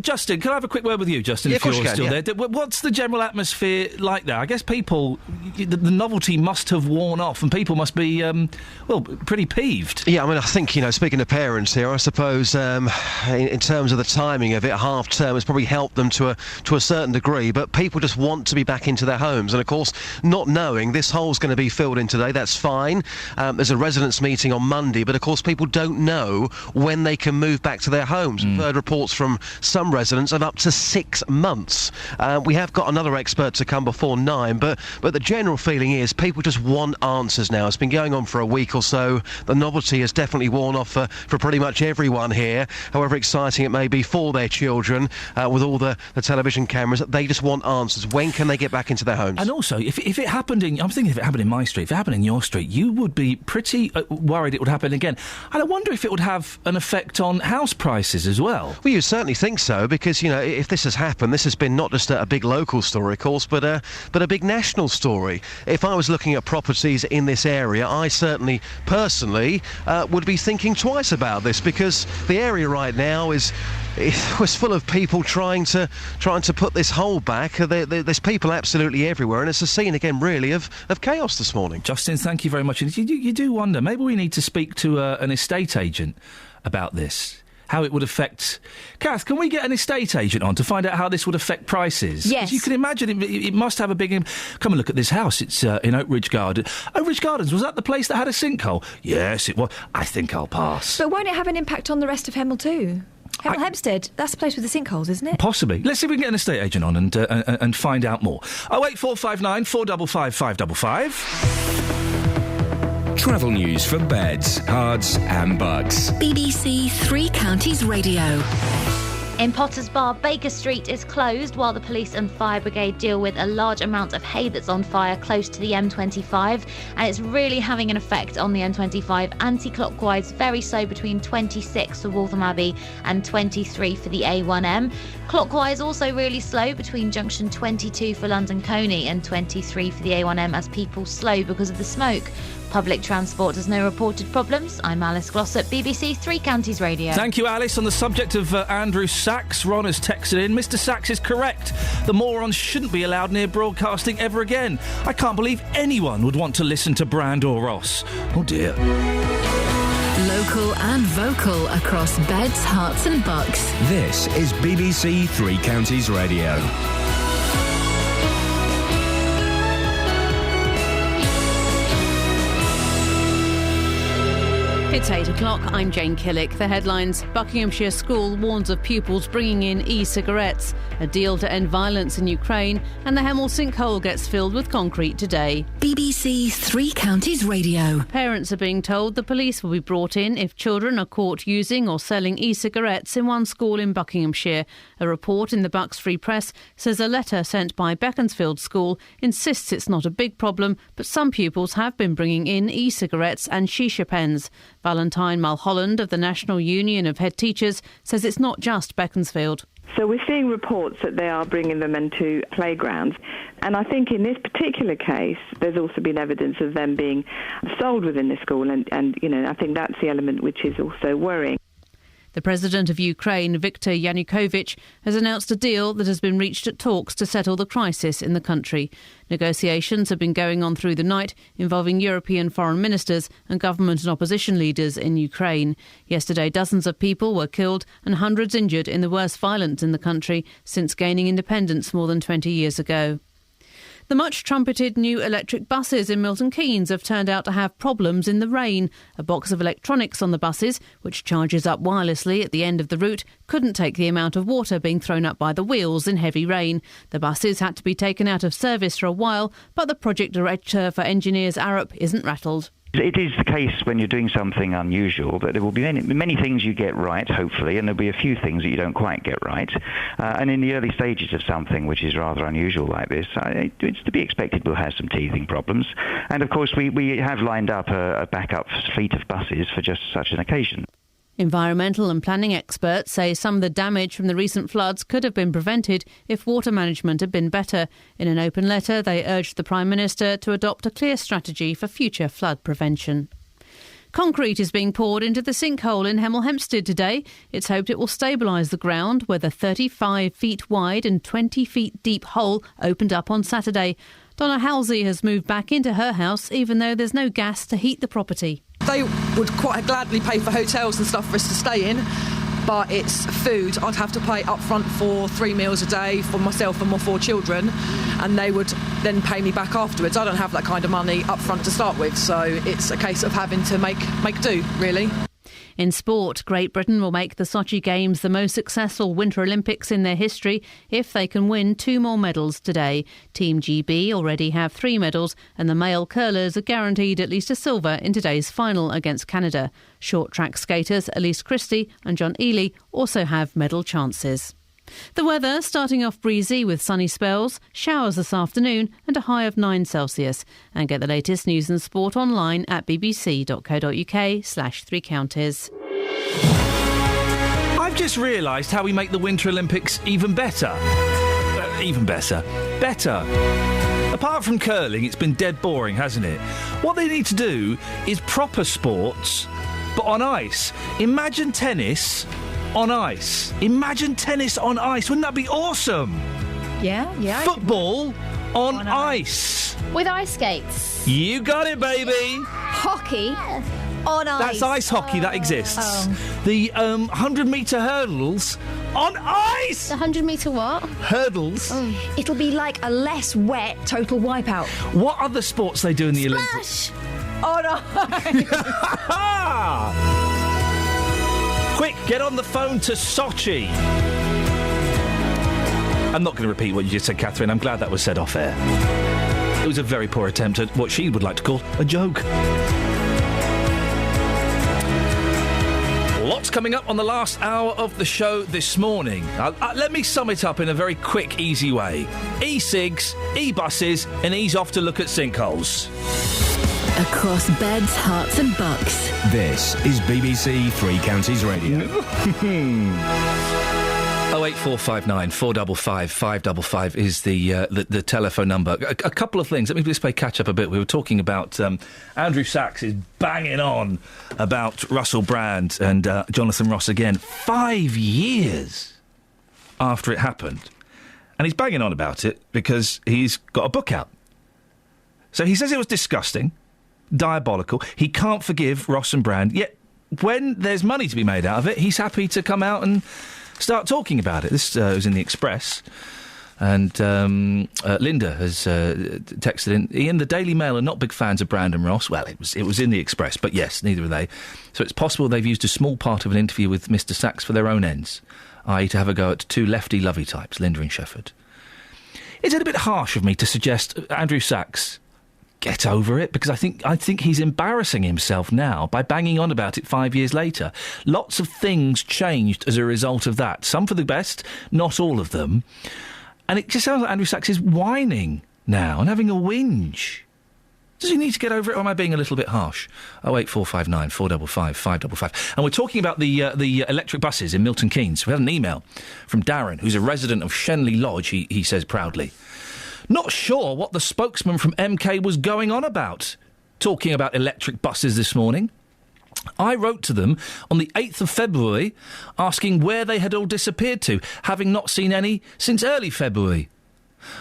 Justin, can I have a quick word with you, Justin, if you're still there? What's the general atmosphere like there? I guess people, the novelty must have worn off and people must be, pretty peeved. Yeah, I mean, I think, speaking to parents here, I suppose in terms of the timing of it, half-term has probably helped them to a certain degree, but people just want to be back into their homes. And, of course, not knowing this hole's going to be filled in today, that's fine. There's a residents' meeting on Monday, but of course people don't know when they can move back to their homes. We've heard reports from some residents of up to 6 months. We have got another expert to come before 9, but the general feeling is people just want answers now. It's been going on for a week or so. The novelty has definitely worn off for pretty much everyone here, however exciting it may be for their children with all the television cameras. They just want answers. When can they get back into their homes? And also, if it happened I'm thinking if it happened in my street, if it happened in your street, you would be pretty worried it would happen again. And I wonder if it would have an effect on house prices as well. Well, you certainly think so, because, if this has happened, this has been not just a big local story, of course, but a big national story. If I was looking at properties in this area, I certainly, personally, would be thinking twice about this, because the area right now was full of people trying to put this hole back. There's people absolutely everywhere, and it's a scene again, really, of chaos this morning. Justin, thank you very much. You do wonder, maybe we need to speak to an estate agent about this. How it would affect... Kath, can we get an estate agent on to find out how this would affect prices? Yes. You can imagine it must have a big... Come and look at this house. It's in Oak Ridge Garden. Oak Ridge Gardens, was that the place that had a sinkhole? Yes, it was. I think I'll pass. But won't it have an impact on the rest of Hemel too? Hempstead, that's the place with the sinkholes, isn't it? Possibly. Let's see if we can get an estate agent on and find out more. 08459 455 555. Travel news for beds, cards and bugs. BBC Three Counties Radio. In Potters Bar, Baker Street is closed while the police and fire brigade deal with a large amount of hay that's on fire close to the M25, and it's really having an effect on the M25 anti-clockwise, very slow between 26 for Waltham Abbey and 23 for the A1M. Clockwise also really slow between junction 22 for London Coney and 23 for the A1M as people slow because of the smoke. Public transport has no reported problems. I'm Alice Glossop, BBC Three Counties Radio. Thank you, Alice. On the subject of Andrew Sachs, Ron has texted in. Mr. Sachs is correct. The morons shouldn't be allowed near broadcasting ever again. I can't believe anyone would want to listen to Brand or Ross. Oh, dear. Local and vocal across beds, hearts and bucks. This is BBC Three Counties Radio. It's 8 o'clock. I'm Jane Killick. The headlines: Buckinghamshire school warns of pupils bringing in e-cigarettes, a deal to end violence in Ukraine, and the Hemel sinkhole gets filled with concrete today. BBC Three Counties Radio. Parents are being told the police will be brought in if children are caught using or selling e-cigarettes in one school in Buckinghamshire. A report in the Bucks Free Press says a letter sent by Beaconsfield School insists it's not a big problem, but some pupils have been bringing in e-cigarettes and shisha pens. Valentine Mulholland of the National Union of Head Teachers says it's not just Beaconsfield. So we're seeing reports that they are bringing them into playgrounds. And I think in this particular case, there's also been evidence of them being sold within the school. And I think that's the element which is also worrying. The president of Ukraine, Viktor Yanukovych, has announced a deal that has been reached at talks to settle the crisis in the country. Negotiations have been going on through the night, involving European foreign ministers and government and opposition leaders in Ukraine. Yesterday, dozens of people were killed and hundreds injured in the worst violence in the country since gaining independence more than 20 years ago. The much-trumpeted new electric buses in Milton Keynes have turned out to have problems in the rain. A box of electronics on the buses, which charges up wirelessly at the end of the route, couldn't take the amount of water being thrown up by the wheels in heavy rain. The buses had to be taken out of service for a while, but the project director for engineers Arup isn't rattled. It is the case when you're doing something unusual that there will be many things you get right, hopefully, and there'll be a few things that you don't quite get right. And in the early stages of something which is rather unusual like this, it's to be expected we'll have some teething problems. And, of course, we have lined up a backup fleet of buses for just such an occasion. Environmental and planning experts say some of the damage from the recent floods could have been prevented if water management had been better. In an open letter, they urged the Prime Minister to adopt a clear strategy for future flood prevention. Concrete is being poured into the sinkhole in Hemel Hempstead today. It's hoped it will stabilise the ground, where the 35 feet wide and 20 feet deep hole opened up on Saturday. Donna Halsey has moved back into her house, even though there's no gas to heat the property. They would quite gladly pay for hotels and stuff for us to stay in, but it's food. I'd have to pay up front for 3 meals a day for myself and my 4 children, and they would then pay me back afterwards. I don't have that kind of money up front to start with, so it's a case of having to make do, really. In sport, Great Britain will make the Sochi Games the most successful Winter Olympics in their history if they can win 2 more medals today. Team GB already have 3 medals, and the male curlers are guaranteed at least a silver in today's final against Canada. Short track skaters Elise Christie and John Ely also have medal chances. The weather starting off breezy with sunny spells, showers this afternoon and a high of 9 Celsius. And get the latest news and sport online at bbc.co.uk/3 counties. I've just realised how we make the Winter Olympics even better. Even better. Better. Apart from curling, it's been dead boring, hasn't it? What they need to do is proper sports, but on ice. Imagine tennis on ice. Imagine tennis on ice. Wouldn't that be awesome? Yeah. Football on ice. With ice skates. You got it, baby. Hockey on ice. That's ice hockey. That exists. The 100-metre hurdles on ice. The 100-metre what? Hurdles. It'll be like a less wet total wipeout. What other sports they do in the Olympics? On ice. Quick, get on the phone to Sochi. I'm not going to repeat what you just said, Catherine. I'm glad that was said off air. It was a very poor attempt at what she would like to call a joke. Lots coming up on the last hour of the show this morning. Let me sum it up in a very quick, easy way. E-cigs, e-buses, and ease off to look at sinkholes. Across beds, hearts and bucks. This is BBC Three Counties Radio. 08459 455 555 is the telephone number. A couple of things. Let me just play catch up a bit. We were talking about Andrew Sachs is banging on about Russell Brand and Jonathan Ross again 5 years after it happened. And he's banging on about it because he's got a book out. So he says it was disgusting, diabolical. He can't forgive Ross and Brand, yet when there's money to be made out of it, he's happy to come out and start talking about it. This was in the Express, and Linda has texted in, Ian, the Daily Mail are not big fans of Brand and Ross. Well, it was in the Express, but yes, neither are they. So it's possible they've used a small part of an interview with Mr Sachs for their own ends, i.e. to have a go at 2 lefty lovey types, Linda and Shefford. Is it a bit harsh of me to suggest Andrew Sachs get over it? Because I think he's embarrassing himself now by banging on about it 5 years later. Lots of things changed as a result of that. Some for the best, not all of them. And it just sounds like Andrew Sachs is whining now and having a whinge. Does he need to get over it, or am I being a little bit harsh? 08459 455 555. And we're talking about the electric buses in Milton Keynes. We had an email from Darren, who's a resident of Shenley Lodge, he says proudly. Not sure what the spokesman from MK was going on about, talking about electric buses this morning. I wrote to them on the 8th of February asking where they had all disappeared to, having not seen any since early February.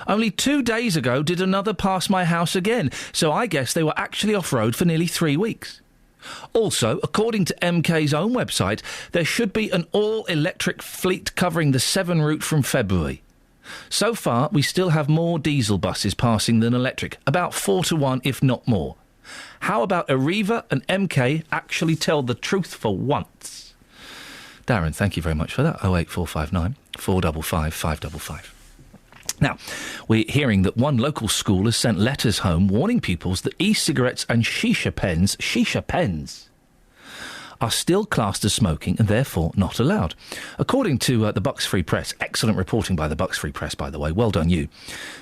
Only 2 days ago did another pass my house again, so I guess they were actually off-road for nearly 3 weeks. Also, according to MK's own website, there should be an all-electric fleet covering the Severn route from February. So far, we still have more diesel buses passing than electric, about 4 to 1, if not more. How about Arriva and MK actually tell the truth for once? Darren, thank you very much for that. 08459 455 555. Now, we're hearing that one local school has sent letters home warning pupils that e-cigarettes and shisha pens are still classed as smoking and therefore not allowed. According to the Bucks Free Press, excellent reporting by the Bucks Free Press, by the way, well done you.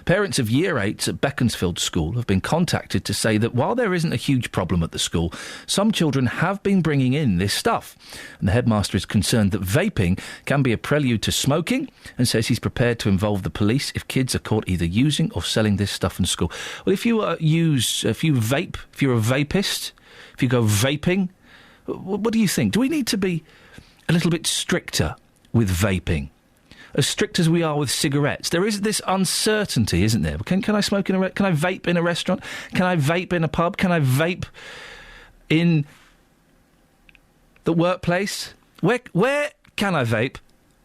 Parents of Year 8s at Beaconsfield School have been contacted to say that while there isn't a huge problem at the school, some children have been bringing in this stuff. And the headmaster is concerned that vaping can be a prelude to smoking and says he's prepared to involve the police if kids are caught either using or selling this stuff in school. Well, if you vape, if you're a vapist, if you go vaping, what do you think? Do we need to be a little bit stricter with vaping? As strict as we are with cigarettes. There is this uncertainty, isn't there? Can I smoke can I vape in a restaurant? Can I vape in a pub? Can I vape in the workplace? Where can I vape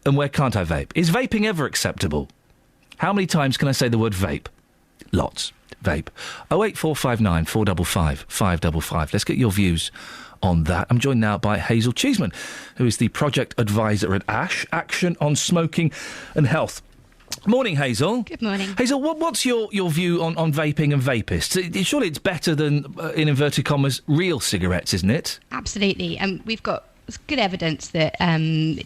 and where can't I vape? Is vaping ever acceptable? How many times can I say the word vape? Lots. Vape. 08459 455 555. Let's get your views on that. I'm joined now by Hazel Cheeseman, who is the project advisor at ASH, Action on Smoking and Health. Morning, Hazel. Good morning. Hazel, what's your view on vaping and vapists? Surely it's better than, in inverted commas, real cigarettes, isn't it? Absolutely. We've got good evidence that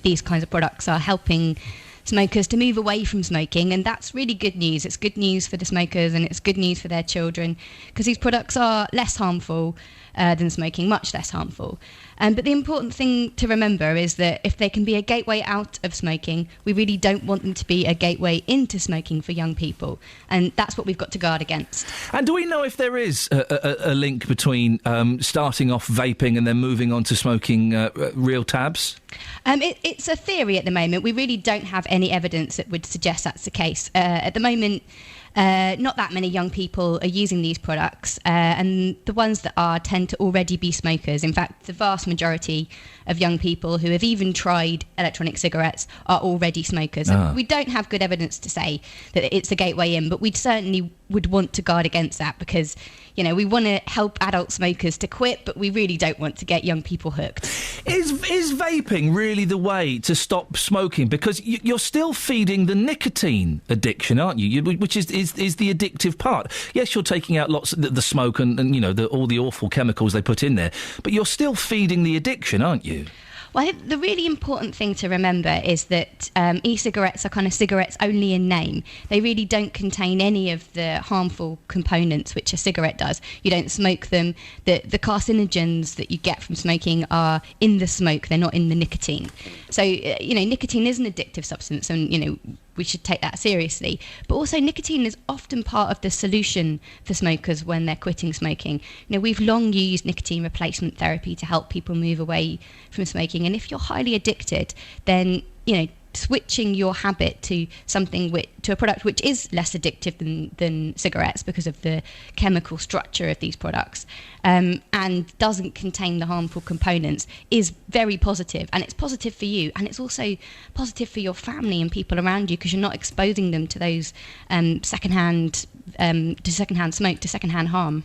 these kinds of products are helping smokers to move away from smoking, and that's really good news. It's good news for the smokers and it's good news for their children, because these products are less harmful than smoking, much less harmful. But the important thing to remember is that if they can be a gateway out of smoking, we really don't want them to be a gateway into smoking for young people, and that's what we've got to guard against. And do we know if there is a link between starting off vaping and then moving on to smoking real tabs? It's a theory at the moment. We really don't have any evidence that would suggest that's the case. At the moment, not that many young people are using these products, and the ones that are tend to already be smokers. In fact, the vast majority of young people who have even tried electronic cigarettes are already smokers. We don't have good evidence to say that it's a gateway in, but we certainly would want to guard against that, because, you know, we want to help adult smokers to quit, but we really don't want to get young people hooked. Is vaping really the way to stop smoking? Because you're still feeding the nicotine addiction, aren't you? Which is the addictive part. Yes, you're taking out lots of the smoke and you know, all the awful chemicals they put in there, but you're still feeding the addiction, aren't you? Well, I think the really important thing to remember is that e-cigarettes are kind of cigarettes only in name. They really don't contain any of the harmful components which a cigarette does. You don't smoke them. The carcinogens that you get from smoking are in the smoke. They're not in the nicotine. So, nicotine is an addictive substance, and, we should take that seriously. But also, nicotine is often part of the solution for smokers when they're quitting smoking. We've long used nicotine replacement therapy to help people move away from smoking. And if you're highly addicted, then, switching your habit to to a product which is less addictive than cigarettes because of the chemical structure of these products, and doesn't contain the harmful components, is very positive. And it's positive for you, and it's also positive for your family and people around you, because you're not exposing them to those secondhand smoke, to secondhand harm.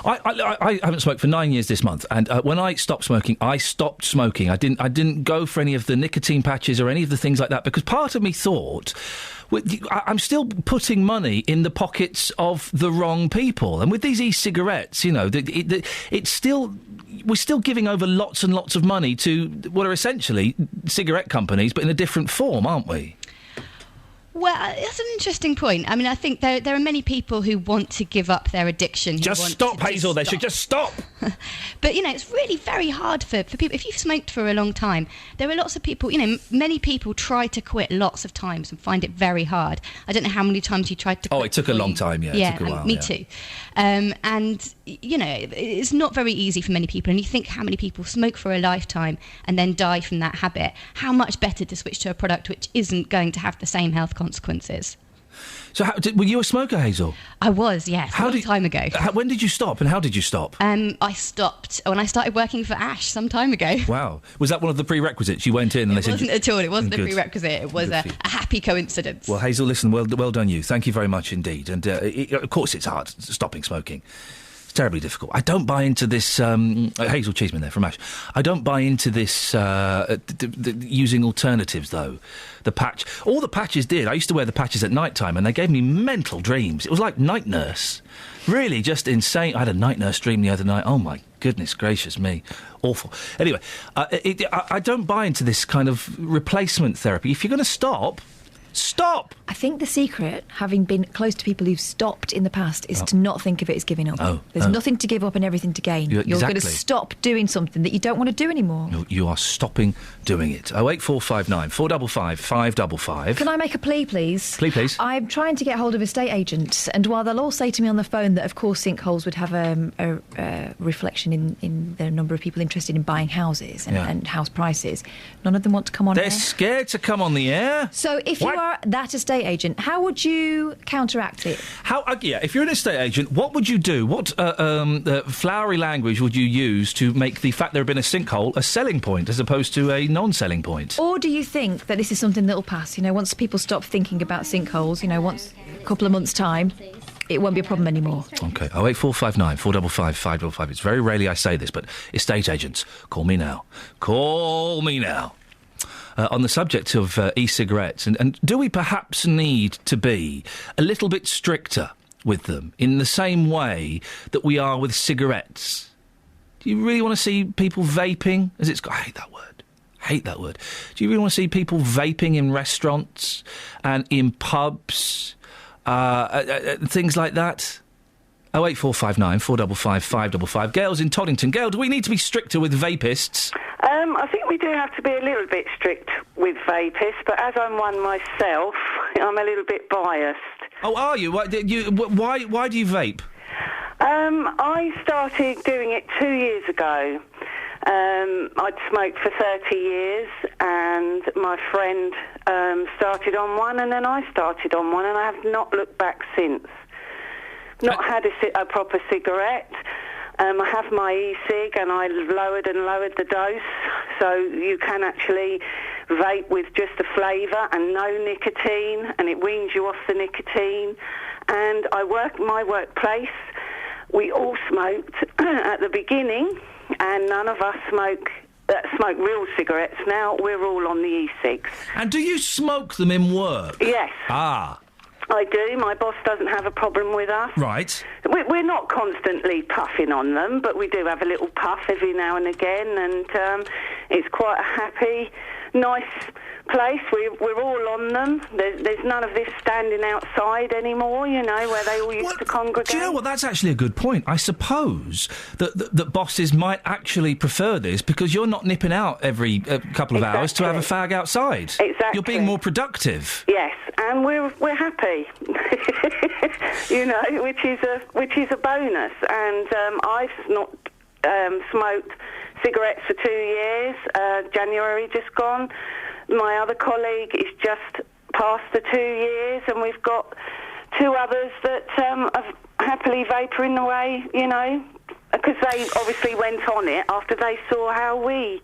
I haven't smoked for 9 years this month, and when I stopped smoking, I stopped smoking. I didn't go for any of the nicotine patches or any of the things like that, because part of me thought, I'm still putting money in the pockets of the wrong people. And with these e-cigarettes, it's still, we're still giving over lots and lots of money to what are essentially cigarette companies, but in a different form, aren't we? Well, that's an interesting point. I mean, I think there are many people who want to give up their addiction. Just stop, Hazel. They should just stop. But, it's really very hard for people. If you've smoked for a long time, there are lots of people, many people try to quit lots of times and find it very hard. I don't know how many times you tried to quit. Oh, it took a long time, yeah. Yeah, it took a while, me too. And, it's not very easy for many people. And you think how many people smoke for a lifetime and then die from that habit. How much better to switch to a product which isn't going to have the same health consequences. So were you a smoker, Hazel? I was, yes, a long time ago. When did you stop, and how did you stop? I stopped when I started working for ASH some time ago. Wow. Was that one of the prerequisites? You went in and they said... It wasn't at all. It wasn't a prerequisite. It was a happy coincidence. Well, Hazel, listen, well done you. Thank you very much indeed. And, of course, it's hard stopping smoking. It's terribly difficult. I don't buy into this... Hazel Cheeseman there from Ash. I don't buy into this using alternatives, though. The patch... All the patches did. I used to wear the patches at night time, and they gave me mental dreams. It was like night nurse. Really just insane. I had a night nurse dream the other night. Oh, my goodness gracious me. Awful. Anyway, I don't buy into this kind of replacement therapy. If you're going to stop... Stop! I think the secret, having been close to people who've stopped in the past, is to not think of it as giving up. There's nothing to give up and everything to gain. You're going to stop doing something that you don't want to do anymore. No, you are stopping doing it. 08459 455 555. Can I make a plea, please? Please. I'm trying to get hold of estate agents, and while they'll all say to me on the phone that, of course, sinkholes would have a reflection in the number of people interested in buying houses and house prices, none of them want to come on They're air. scared to come on the air. So if you are that estate agent, how would you counteract it? If you're an estate agent, what would you do? What flowery language would you use to make the fact there had been a sinkhole a selling point as opposed to a non-selling point? Or do you think that this is something that will pass? Once people stop thinking about sinkholes, once a couple of months' time, it won't be a problem anymore. OK, 08459 455 555. It's very rarely I say this, but estate agents, call me now. Call me now. On the subject of e-cigarettes, and do we perhaps need to be a little bit stricter with them in the same way that we are with cigarettes? Do you really want to see people vaping? I hate that word. Do you really want to see people vaping in restaurants and in pubs, things like that? 08459 455 555. Gail's in Toddington. Gail, do we need to be stricter with vapists? I think we do have to be a little bit strict with vapists, but as I'm one myself, I'm a little bit biased. Oh, are you? Why do you vape? I started doing it 2 years ago. I'd smoked for 30 years, and my friend started on one, and then I started on one, and I have not looked back since. Not had a proper cigarette. I have my e-cig, and I lowered the dose, so you can actually vape with just the flavour and no nicotine, and it weans you off the nicotine. And my workplace, we all smoked at the beginning, and none of us smoke real cigarettes now. We're all on the e-cigs. And do you smoke them in work? Yes. Ah. I do. My boss doesn't have a problem with us. Right. We're not constantly puffing on them, but we do have a little puff every now and again, and it's quite a happy, nice place. We're all on them. There's none of this standing outside anymore, where they all used to congregate. Do you know what? That's actually a good point. I suppose that bosses might actually prefer this because you're not nipping out every couple of hours to have a fag outside. Exactly. You're being more productive. Yes, and we're happy, which is a bonus. And I've not smoked cigarettes for 2 years. January just gone. My other colleague is just past the 2 years, and we've got two others that are happily vapouring away, because they obviously went on it after they saw how we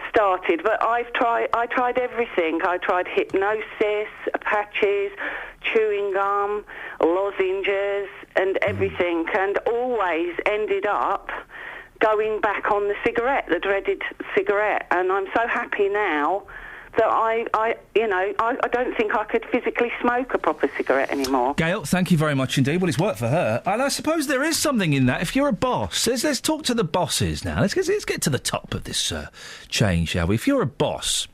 started. But I tried everything. I tried hypnosis, patches, chewing gum, lozenges, and everything, and always ended up going back on the cigarette, the dreaded cigarette. And I'm so happy now that I don't think I could physically smoke a proper cigarette anymore. Gail, thank you very much indeed. Well, it's worked for her. And I suppose there is something in that. If you're a boss, let's talk to the bosses now. Let's get to the top of this chain, shall we? If you're a boss,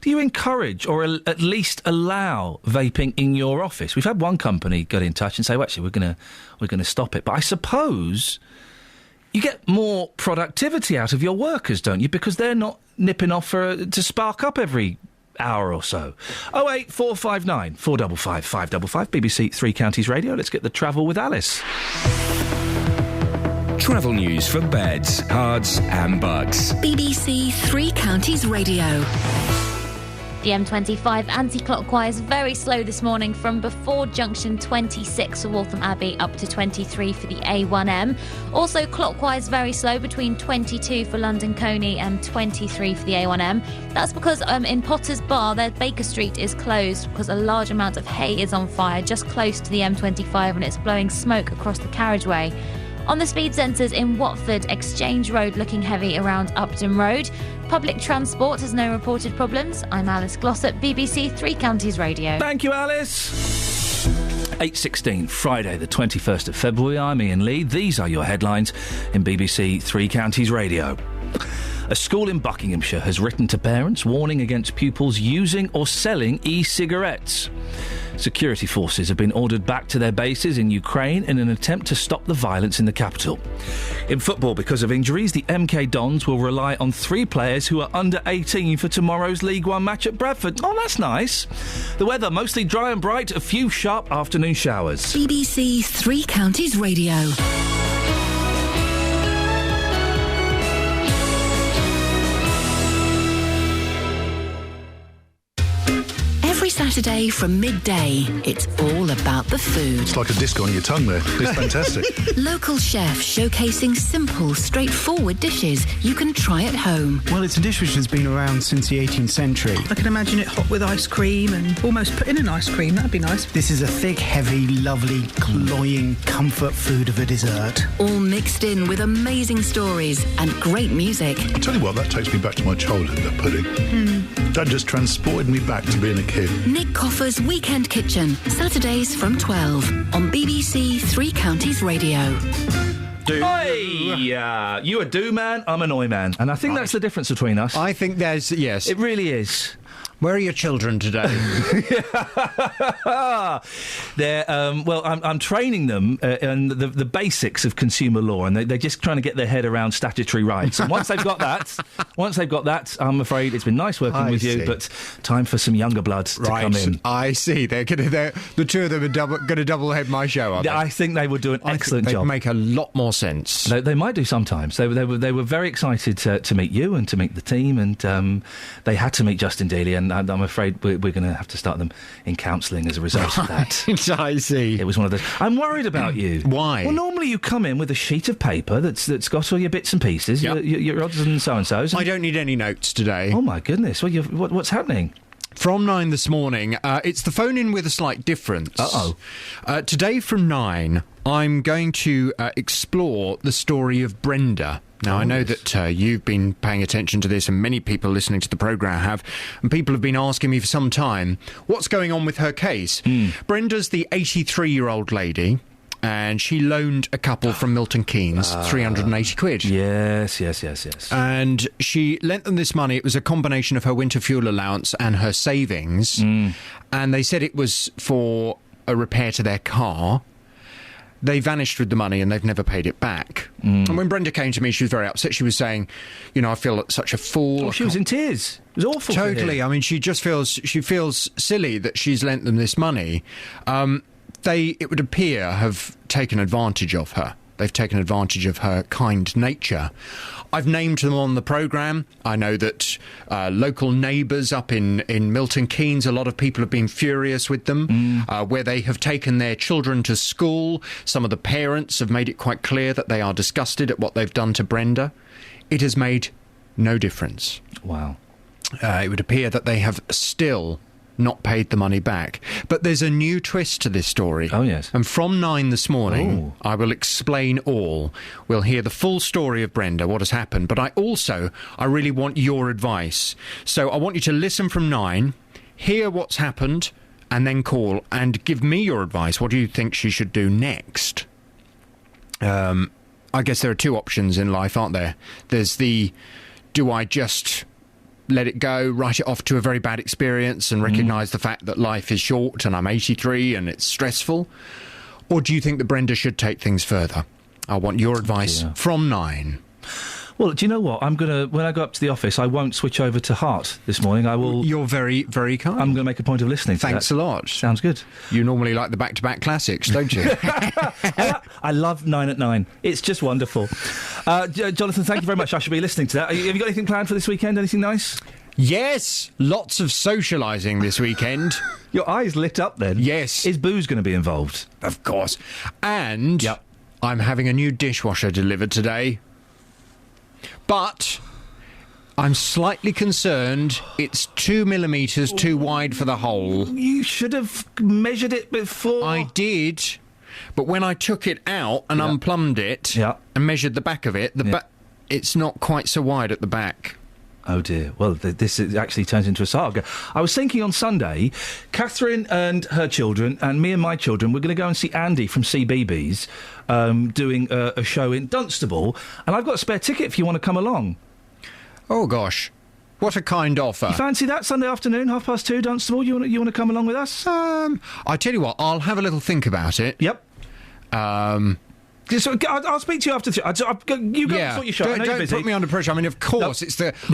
do you encourage or at least allow vaping in your office? We've had one company get in touch and say, well, actually, we're gonna stop it. But I suppose you get more productivity out of your workers, don't you? Because they're not nipping off to spark up every hour or so. 08459 455 555, BBC Three Counties Radio. Let's get the travel with Alice. Travel news for beds, cards and bugs. BBC Three Counties Radio. The M25 anti-clockwise very slow this morning from before junction 26 for Waltham Abbey up to 23 for the A1M. Also clockwise very slow between 22 for London Coney and 23 for the A1M. That's because in Potter's Bar, their Baker Street is closed because a large amount of hay is on fire just close to the M25 and it's blowing smoke across the carriageway. On the speed sensors in Watford, Exchange Road looking heavy around Upton Road. Public transport has no reported problems. I'm Alice Glossop, BBC Three Counties Radio. Thank you, Alice. 8:16, Friday the 21st of February. I'm Iain Lee. These are your headlines in BBC Three Counties Radio. A school in Buckinghamshire has written to parents warning against pupils using or selling e-cigarettes. Security forces have been ordered back to their bases in Ukraine in an attempt to stop the violence in the capital. In football, because of injuries, the MK Dons will rely on 3 players who are under 18 for tomorrow's League One match at Bradford. Oh, that's nice. The weather, mostly dry and bright, a few sharp afternoon showers. BBC Three Counties Radio. Every Saturday from midday, it's all about the food. It's like a disc on your tongue there. It's fantastic. Local chefs showcasing simple, straightforward dishes you can try at home. Well, it's a dish which has been around since the 18th century. I can imagine it hot with ice cream and almost put in an ice cream. That'd be nice. This is a thick, heavy, lovely, cloying comfort food of a dessert. All mixed in with amazing stories and great music. I'll tell you what, that takes me back to my childhood, that pudding. That just transported me back to being a kid. Nick Coffer's Weekend Kitchen, Saturdays from 12 on BBC Three Counties Radio. Hey, you a do man, I'm an oi man, and I think that's the difference between us. I think there's, yes. It really is. Where are your children today? They're well, I'm training them in the basics of consumer law, and they're just trying to get their head around statutory rights. And once they've got that, I'm afraid it's been nice working with you, but time for some younger blood to come in. I see. The two of them are going to double head my show. I think they would do an excellent job. They make a lot more sense. They might do sometimes. They were very excited to meet you and to meet the team, and they had to meet Justin Dealey, and I'm afraid we're going to have to start them in counselling as a result of that. I see. It was one of those. I'm worried about you. Why? Well, normally you come in with a sheet of paper that's got all your bits and pieces, your odds and so-and-sos. I don't need any notes today. Oh, my goodness. Well, what's happening? From 9 this morning, it's the phone-in with a slight difference. Uh-oh. Today from 9, I'm going to explore the story of Brenda. Now, I know that you've been paying attention to this, and many people listening to the programme have, and people have been asking me for some time, what's going on with her case? Brenda's the 83-year-old lady, and she loaned a couple from Milton Keynes 380 quid. Yes. And she lent them this money. It was a combination of her winter fuel allowance and her savings, and they said it was for a repair to their car. They vanished with the money and they've never paid it back. And when Brenda came to me, she was very upset. She was saying, I feel like such a fool. Oh, she was in tears. It was awful. Totally. I mean, she feels silly that she's lent them this money. They, it would appear, have taken advantage of her. They've taken advantage of her kind nature. I've named them on the programme. I know that local neighbours up in Milton Keynes, a lot of people have been furious with them, where they have taken their children to school. Some of the parents have made it quite clear that they are disgusted at what they've done to Brenda. It has made no difference. Wow. It would appear that they have still not paid the money back. But there's a new twist to this story. Oh, yes. And from 9 this morning, I will explain all. We'll hear the full story of Brenda, what has happened. But I really want your advice. So I want you to listen from 9, hear what's happened, and then call and give me your advice. What do you think she should do next? I guess there are 2 options in life, aren't there? There's the, do I just let it go, write it off to a very bad experience and recognise the fact that life is short and I'm 83 and it's stressful? Or do you think that Brenda should take things further? I want your advice from 9. Well, do you know what? When I go up to the office, I won't switch over to Heart this morning. I will. You're very, very kind. I'm going to make a point of listening to Thanks a lot. Sounds good. You normally like the back-to-back classics, don't you? I love 9 at 9. It's just wonderful. Jonathan, thank you very much. I should be listening to that. Have you got anything planned for this weekend? Anything nice? Yes, lots of socialising this weekend. Your eyes lit up then? Yes. Is booze going to be involved? Of course. And I'm having a new dishwasher delivered today. But I'm slightly concerned it's 2 millimetres too wide for the hole. You should have measured it before. I did. But when I took it out and unplumbed it and measured the back of it, it's not quite so wide at the back. Oh dear. Well, this actually turns into a saga. I was thinking on Sunday, Catherine and her children and me and my children were going to go and see Andy from CBeebies doing a show in Dunstable, and I've got a spare ticket if you want to come along. Oh gosh. What a kind offer. You fancy that Sunday afternoon, 2:30, Dunstable? You want to come along with us? I tell you what, I'll have a little think about it. Yep. So I'll speak to you after. You go and sort your show. Don't put me under pressure. I mean, of course,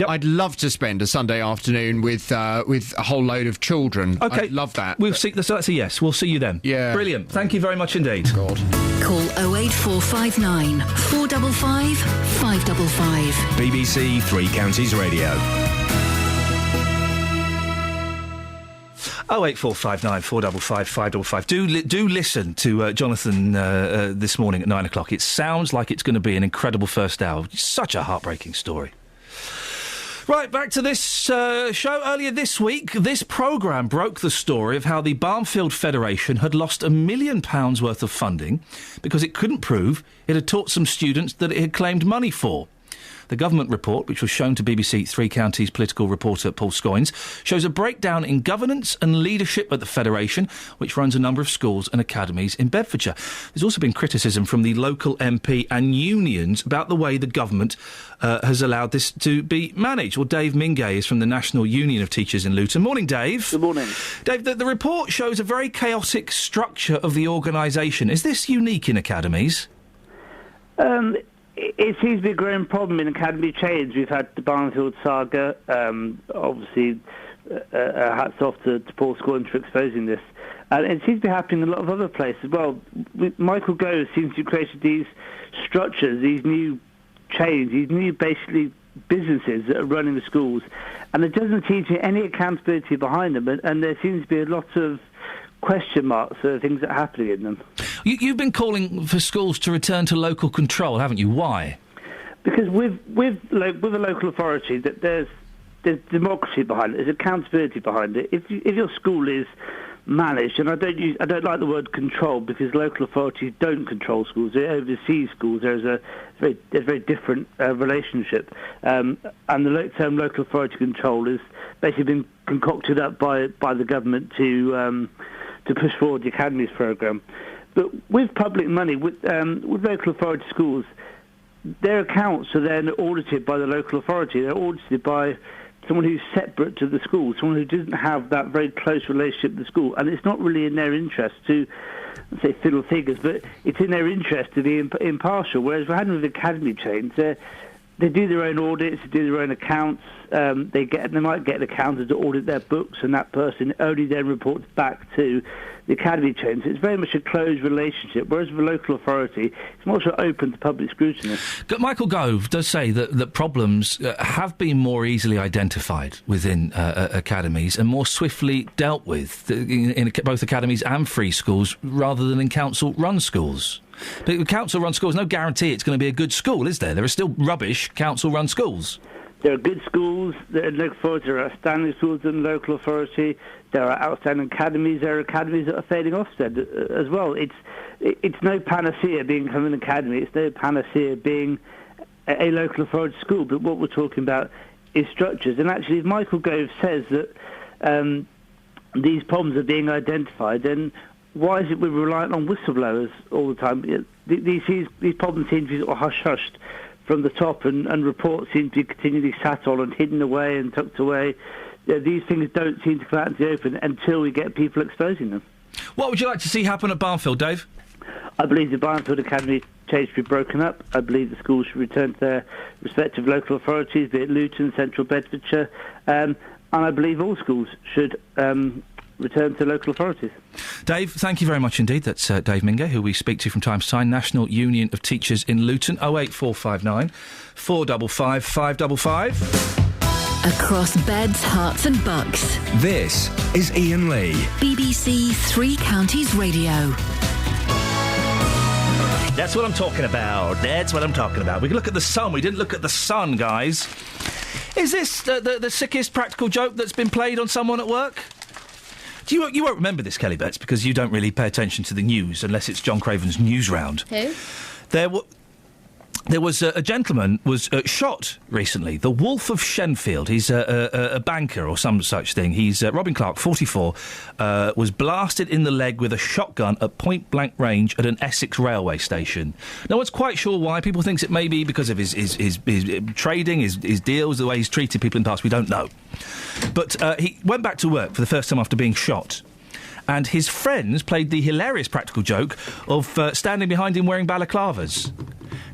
I'd love to spend a Sunday afternoon with a whole load of children. Okay, I'd love that. So that's a yes. We'll see you then. Yeah, brilliant. Thank you very much indeed. God. Call 08459 455 555. BBC Three Counties Radio. 08459 455 555. Do listen to Jonathan this morning at 9 o'clock. It sounds like it's going to be an incredible first hour. Such a heartbreaking story. Right, back to this show. Earlier this week, this programme broke the story of how the Barnfield Federation had lost £1 million worth of funding because it couldn't prove it had taught some students that it had claimed money for. The government report, which was shown to BBC Three Counties political reporter Paul Scoynes, shows a breakdown in governance and leadership at the Federation, which runs a number of schools and academies in Bedfordshire. There's also been criticism from the local MP and unions about the way the government has allowed this to be managed. Well, Dave Mingay is from the National Union of Teachers in Luton. Morning, Dave. Good morning. Dave, the report shows a very chaotic structure of the organisation. Is this unique in academies? It seems to be a growing problem in academy chains. We've had the Barnfield saga. Obviously, hats off to Paul Scoynes for exposing this. And it seems to be happening in a lot of other places as well. Michael Gove seems to have created these structures, these new chains, these new basically businesses that are running the schools. And it doesn't seem to be any accountability behind them. And there seems to be a lot of question marks for things that are happening in them. You've been calling for schools to return to local control, haven't you? Why? Because with a local authority, that there's democracy behind it, there's accountability behind it. If your school is managed, and I don't like the word control because local authorities don't control schools; they oversee schools. There's a very different relationship, and the term local authority control has basically been concocted up by the government to push forward the academies programme. But with public money, with local authority schools, their accounts are then audited by the local authority. They're audited by someone who's separate to the school, someone who doesn't have that very close relationship with the school. And it's not really in their interest to, say, fiddle figures, but it's in their interest to be impartial. Whereas we're having with academy chains, they do their own audits, they do their own accounts. They might get an accountant to audit their books, and that person only then reports back to the academy chains. It's very much a closed relationship, whereas with a local authority, it's more so open to public scrutiny. Michael Gove does say that problems have been more easily identified within academies and more swiftly dealt with in both academies and free schools rather than in council-run schools. But with council-run schools, no guarantee it's going to be a good school, is there? There are still rubbish council-run schools. There are good schools, there are local authorities, there are outstanding schools in the local authority, there are outstanding academies, there are academies that are failing Ofsted as well. It's no panacea being an academy, it's no panacea being a local authority school, but what we're talking about is structures. And actually, if Michael Gove says that these problems are being identified, then why is it we're reliant on whistleblowers all the time? These problems seem to be sort of hush-hushed from the top, and reports seem to be continually sat on and hidden away and tucked away. These things don't seem to come out into the open until we get people exposing them. What would you like to see happen at Barnfield, Dave? I believe the Barnfield Academy chain should be broken up. I believe the schools should return to their respective local authorities, be it Luton, Central Bedfordshire, and I believe all schools should return to local authorities. Dave, thank you very much indeed. That's Dave Mingay, who we speak to from time to time, National Union of Teachers in Luton, 08459 455 555. Across beds, hearts and bucks. This is Iain Lee. BBC Three Counties Radio. That's what I'm talking about. That's what I'm talking about. We can look at the sun. We didn't look at the sun, guys. Is this the sickest practical joke that's been played on someone at work? You won't remember this, Kelly Betts, because you don't really pay attention to the news unless it's John Craven's News Round. Who? There was a gentleman was shot recently. The Wolf of Shenfield. He's a banker or some such thing. He's Robin Clark, 44, was blasted in the leg with a shotgun at point-blank range at an Essex railway station. No one's quite sure why. People think it may be because of his trading, his deals, the way he's treated people in the past. We don't know. But he went back to work for the first time after being shot. And his friends played the hilarious practical joke of standing behind him wearing balaclavas.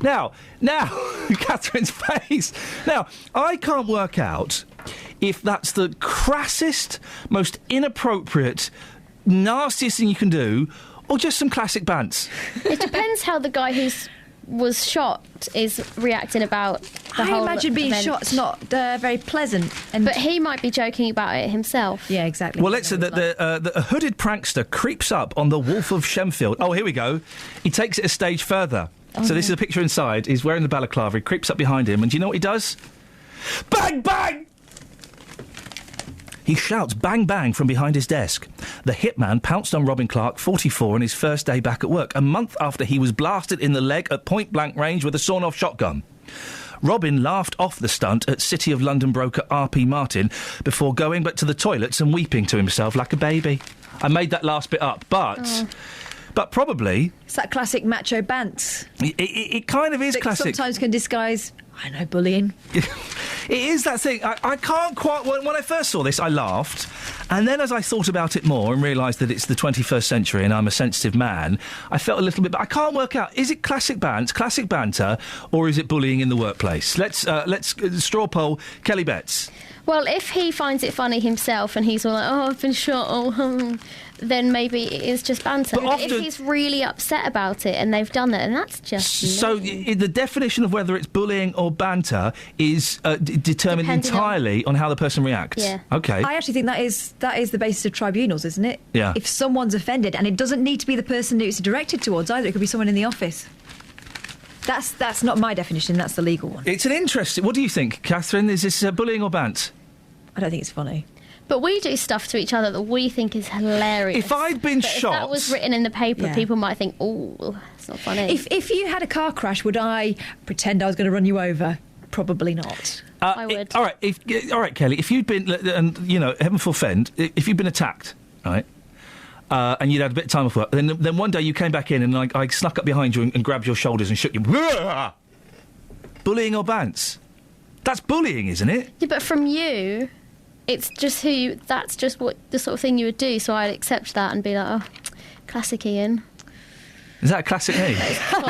Now, Catherine's face. Now, I can't work out if that's the crassest, most inappropriate, nastiest thing you can do, or just some classic bants. It depends how the guy who was shot is reacting about the whole I imagine being event. shot's not very pleasant. But he might be joking about it himself. Yeah, exactly. Well, let's say that the hooded prankster creeps up on the Wolf of Shenfield. Oh, here we go. He takes it a stage further. So this is a picture inside. He's wearing the balaclava. He creeps up behind him, and do you know what he does? Bang, bang! He shouts bang, bang from behind his desk. The hitman pounced on Robin Clark, 44, on his first day back at work, a month after he was blasted in the leg at point-blank range with a sawn-off shotgun. Robin laughed off the stunt at City of London broker R.P. Martin before going back to the toilets and weeping to himself like a baby. I made that last bit up, but probably... It's that classic macho bants. It kind of is that classic. Sometimes can disguise, I know, bullying. It is that thing. I can't quite... When I first saw this, I laughed. And then as I thought about it more and realised that it's the 21st century and I'm a sensitive man, I felt a little bit... But I can't work out, is it classic banter, or is it bullying in the workplace? Let's straw poll Kelly Betts. Well, if he finds it funny himself and he's all like, oh, I've been shot, then maybe it is just banter. But if he's really upset about it and they've done it, and that's just... So the definition of whether it's bullying or banter is determined entirely on how the person reacts? Yeah. OK. I actually think that is the basis of tribunals, isn't it? Yeah. If someone's offended, and it doesn't need to be the person that it's directed towards either, it could be someone in the office. That's not my definition, that's the legal one. It's an interesting... What do you think, Catherine? Is this bullying or bant? I don't think it's funny. But we do stuff to each other that we think is hilarious. If I'd been shot... If that was written in the paper, people might think, oh, it's not funny. If you had a car crash, would I pretend I was going to run you over? Probably not. I would. All right, Kelly, if you'd been... And, heaven forfend, if you'd been attacked, right, and you'd had a bit of time off work, then one day you came back in and I snuck up behind you and grabbed your shoulders and shook you. Bullying or bants? That's bullying, isn't it? Yeah, but from you... It's just that's just what the sort of thing you would do, so I'd accept that and be like, oh, classic Iain. Is that a classic me?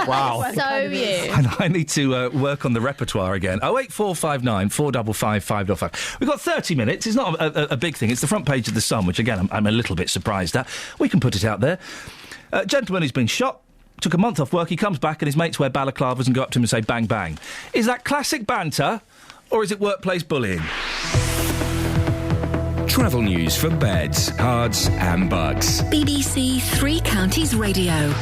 Wow. So you. I need to work on the repertoire again. 08459 455 555. We've got 30 minutes. It's not a big thing. It's the front page of The Sun, which, again, I'm a little bit surprised at. We can put it out there. Gentleman who's been shot, took a month off work, he comes back and his mates wear balaclavas and go up to him and say, bang, bang. Is that classic banter, or is it workplace bullying? Travel news for beds, cards and bugs. BBC Three Counties Radio.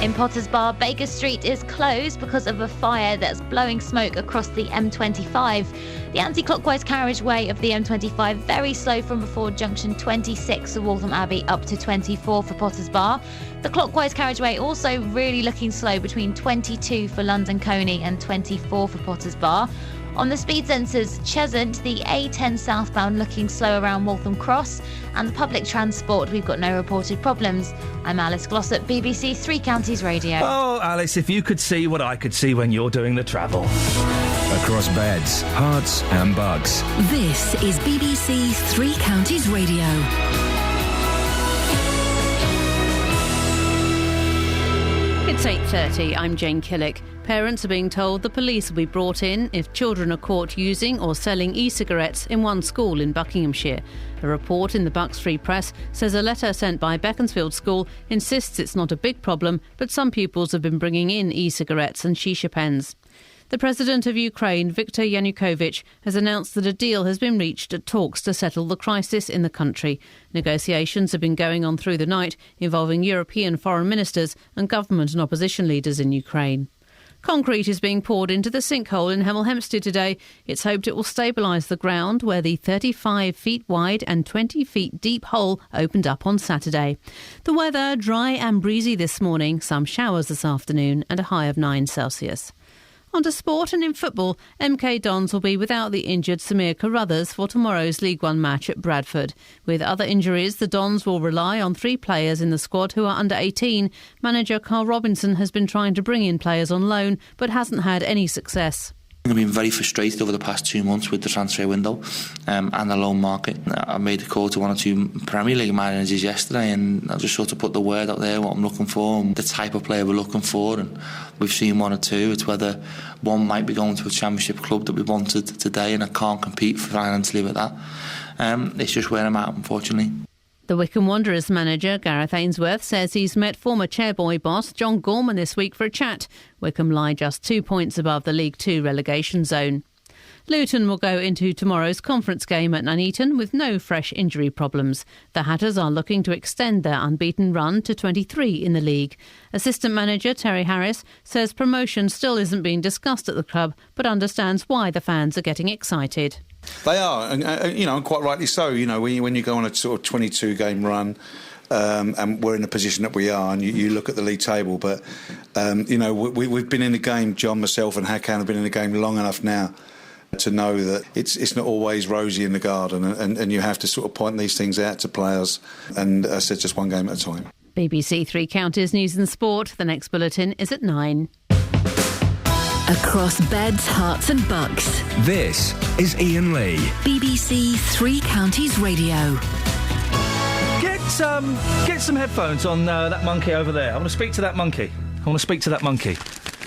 In Potters Bar, Baker Street is closed because of a fire that's blowing smoke across the M25. The anti-clockwise carriageway of the M25 very slow from before junction 26 of Waltham Abbey up to 24 for Potters Bar. The clockwise carriageway also really looking slow between 22 for London Coney and 24 for Potters Bar. On the speed sensors, Cheshunt, the A10 southbound looking slow around Waltham Cross, and the public transport, we've got no reported problems. I'm Alice Glossop, BBC Three Counties Radio. Oh, Alice, if you could see what I could see when you're doing the travel. Across beds, hearts and bugs. This is BBC Three Counties Radio. It's 8:30. I'm Jane Killick. Parents are being told the police will be brought in if children are caught using or selling e-cigarettes in one school in Buckinghamshire. A report in the Bucks Free Press says a letter sent by Beaconsfield School insists it's not a big problem, but some pupils have been bringing in e-cigarettes and shisha pens. The president of Ukraine, Viktor Yanukovych, has announced that a deal has been reached at talks to settle the crisis in the country. Negotiations have been going on through the night, involving European foreign ministers and government and opposition leaders in Ukraine. Concrete is being poured into the sinkhole in Hemel Hempstead today. It's hoped it will stabilise the ground where the 35 feet wide and 20 feet deep hole opened up on Saturday. The weather dry and breezy this morning, some showers this afternoon and a high of 9 Celsius. On to sport, and in football, MK Dons will be without the injured Samir Carruthers for tomorrow's League One match at Bradford. With other injuries, the Dons will rely on 3 players in the squad who are under 18. Manager Carl Robinson has been trying to bring in players on loan, but hasn't had any success. I've been very frustrated over the past 2 months with the transfer window and the loan market. I made a call to 1 or 2 Premier League managers yesterday, and I just sort of put the word out there, what I'm looking for and the type of player we're looking for, and we've seen 1 or 2. It's whether one might be going to a Championship club that we wanted today, and I can't compete financially with that. It's just where I'm at, unfortunately. The Wycombe Wanderers manager, Gareth Ainsworth, says he's met former Chairboy boss John Gorman this week for a chat. Wycombe lie just 2 points above the League 2 relegation zone. Luton will go into tomorrow's conference game at Nuneaton with no fresh injury problems. The Hatters are looking to extend their unbeaten run to 23 in the league. Assistant manager Terry Harris says promotion still isn't being discussed at the club, but understands why the fans are getting excited. They are, and quite rightly so. When you go on a sort of 22-game run, and we're in the position that we are, and you look at the league table. But we've been in the game. John, myself, and Hakan have been in the game long enough now to know that it's not always rosy in the garden, and you have to sort of point these things out to players. And I said, just one game at a time. BBC Three Counties News and Sport. The next bulletin is at 9. Across beds, hearts and bucks. This is Iain Lee. BBC Three Counties Radio. Get some headphones on that monkey over there. I want to speak to that monkey.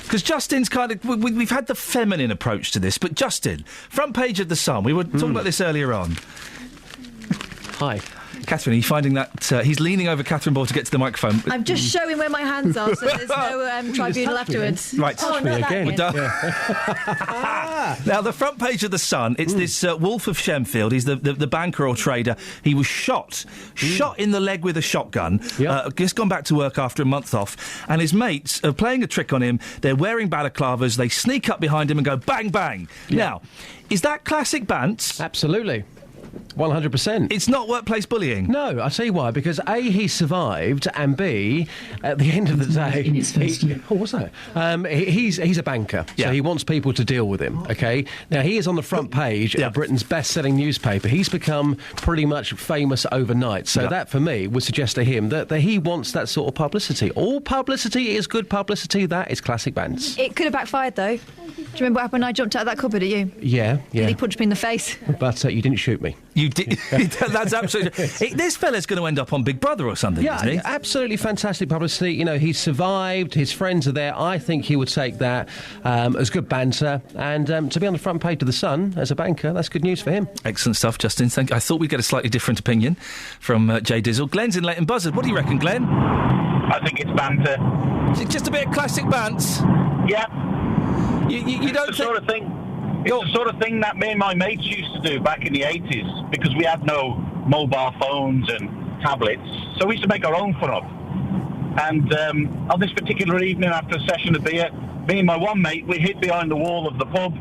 Because Justin's kind of... We've had the feminine approach to this, but Justin, front page of The Sun, we were talking about this earlier on. Hi. Catherine, are you finding that... he's leaning over Catherine Ball to get to the microphone. I'm just showing where my hands are, so there's no tribunal afterwards. Right. Oh, not again. We're done. Now, the front page of The Sun, it's this Wolf of Shenfield. He's the banker or trader. He was shot in the leg with a shotgun. Yep. Just gone back to work after a month off. And his mates are playing a trick on him. They're wearing balaclavas. They sneak up behind him and go bang, bang. Yep. Now, is that classic bants? Absolutely. 100%. It's not workplace bullying? No, I'll tell you why. Because A, he survived, and B, at the end of the day... what's that? He's a banker, so he wants people to deal with him, OK? Now, he is on the front page of Britain's best-selling newspaper. He's become pretty much famous overnight. So that, for me, would suggest to him that he wants that sort of publicity. All publicity is good publicity. That is classic bants. It could have backfired, though. Do you remember what happened when I jumped out of that cupboard at you? Yeah. And he punched me in the face. But you didn't shoot me. You did. That's absolutely... This fella's going to end up on Big Brother or something, isn't he? Absolutely fantastic publicity. He's survived. His friends are there. I think he would take that as good banter. And to be on the front page of The Sun as a banker, that's good news for him. Excellent stuff, Justin. Thank you. I thought we'd get a slightly different opinion from Jay Dizzle. Glenn's in Leighton Buzzard. What do you reckon, Glenn? I think it's banter. Is it just a bit of classic bants? Yeah. You don't think... sort of thing. It's the sort of thing that me and my mates used to do back in the 80s because we had no mobile phones and tablets, so we used to make our own fun up. And on this particular evening, after a session of beer, me and my one mate, we hid behind the wall of the pub,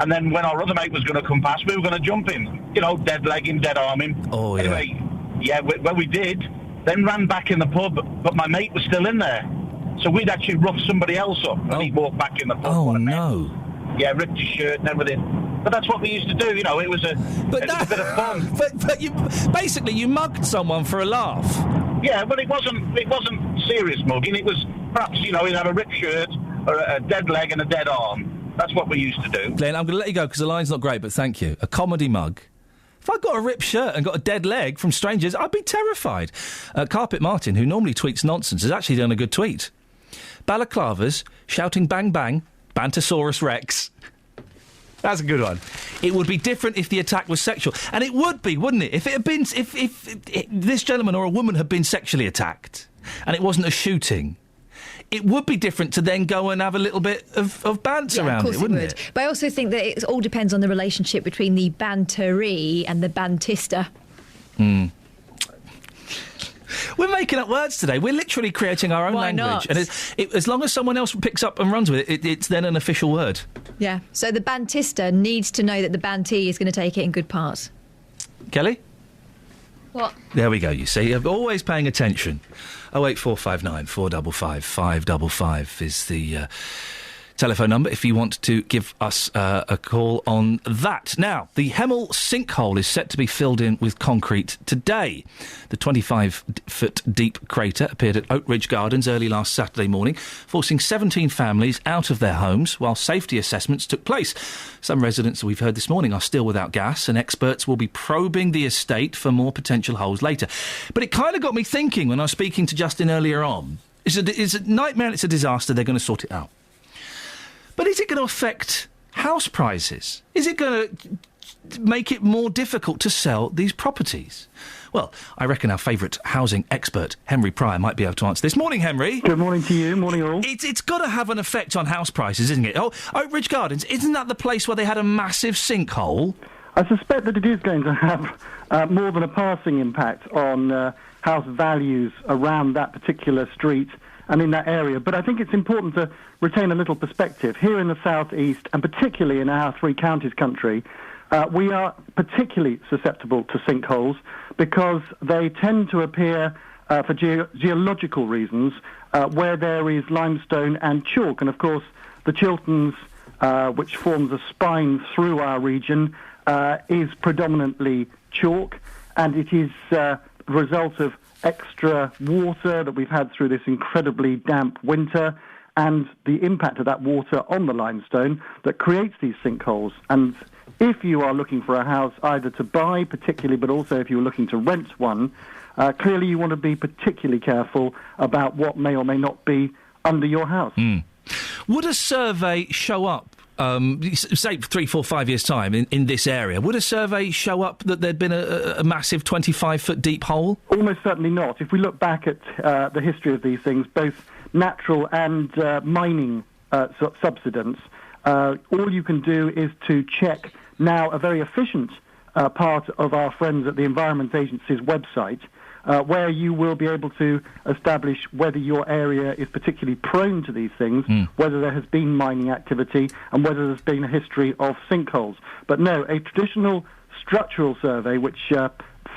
and then when our other mate was going to come past, we were going to jump him, dead leg him, dead arm him. Oh, yeah. Anyway, well, we did, then ran back in the pub, but my mate was still in there. So we'd actually roughed somebody else up, and he walked back in the pub. Oh, no. Yeah, ripped his shirt and everything. But that's what we used to do, it was a bit of fun. But you mugged someone for a laugh. Yeah, but it wasn't serious mugging. It was perhaps, he'd have a ripped shirt or a dead leg and a dead arm. That's what we used to do. Glenn, I'm going to let you go because the line's not great, but thank you. A comedy mug. If I got a ripped shirt and got a dead leg from strangers, I'd be terrified. Carpet Martin, who normally tweets nonsense, has actually done a good tweet. Balaclavas, shouting bang bang, Bantosaurus Rex. That's a good one. It would be different if the attack was sexual. And it would be, wouldn't it? If it had been... If this gentleman or a woman had been sexually attacked and it wasn't a shooting, it would be different to then go and have a little bit of banter around it, wouldn't it? But I also think that it all depends on the relationship between the banteree and the bantista. We're making up words today. We're literally creating our own language. Not? And as long as someone else picks up and runs with it, it's then an official word. Yeah. So the bantista needs to know that the bantee is going to take it in good parts. Kelly? What? There we go, you see. I'm always paying attention. 08459 455 555 is the telephone number if you want to give us a call on that. Now, the Hemel sinkhole is set to be filled in with concrete today. The 25-foot deep crater appeared at Oak Ridge Gardens early last Saturday morning, forcing 17 families out of their homes while safety assessments took place. Some residents we've heard this morning are still without gas, and experts will be probing the estate for more potential holes later. But it kind of got me thinking when I was speaking to Justin earlier on. It's a nightmare, it's a disaster, they're going to sort it out. But is it going to affect house prices? Is it going to make it more difficult to sell these properties? Well, I reckon our favourite housing expert, Henry Pryor, might be able to answer this. Morning, Henry. Good morning to you. Morning, all. It's got to have an effect on house prices, isn't it? Oh, Oak Ridge Gardens, isn't that the place where they had a massive sinkhole? I suspect that it is going to have more than a passing impact on house values around that particular street and in that area. But I think it's important to retain a little perspective. Here in the southeast, and particularly in our three counties country, we are particularly susceptible to sinkholes because they tend to appear for geological reasons where there is limestone and chalk. And of course, the Chilterns, which forms a spine through our region, is predominantly chalk, and it is the result of extra water that we've had through this incredibly damp winter and the impact of that water on the limestone that creates these sinkholes. And if you are looking for a house either to buy particularly, but also if you're looking to rent one, clearly you want to be particularly careful about what may or may not be under your house. Would a survey show up, say 3, 4, 5 years' time in this area, would a survey show up that there'd been a massive 25-foot deep hole? Almost certainly not. If we look back at the history of these things, both natural and mining subsidence, all you can do is to check now a very efficient part of our friends at the Environment Agency's website, where you will be able to establish whether your area is particularly prone to these things, whether there has been mining activity, and whether there's been a history of sinkholes. But no, a traditional structural survey, which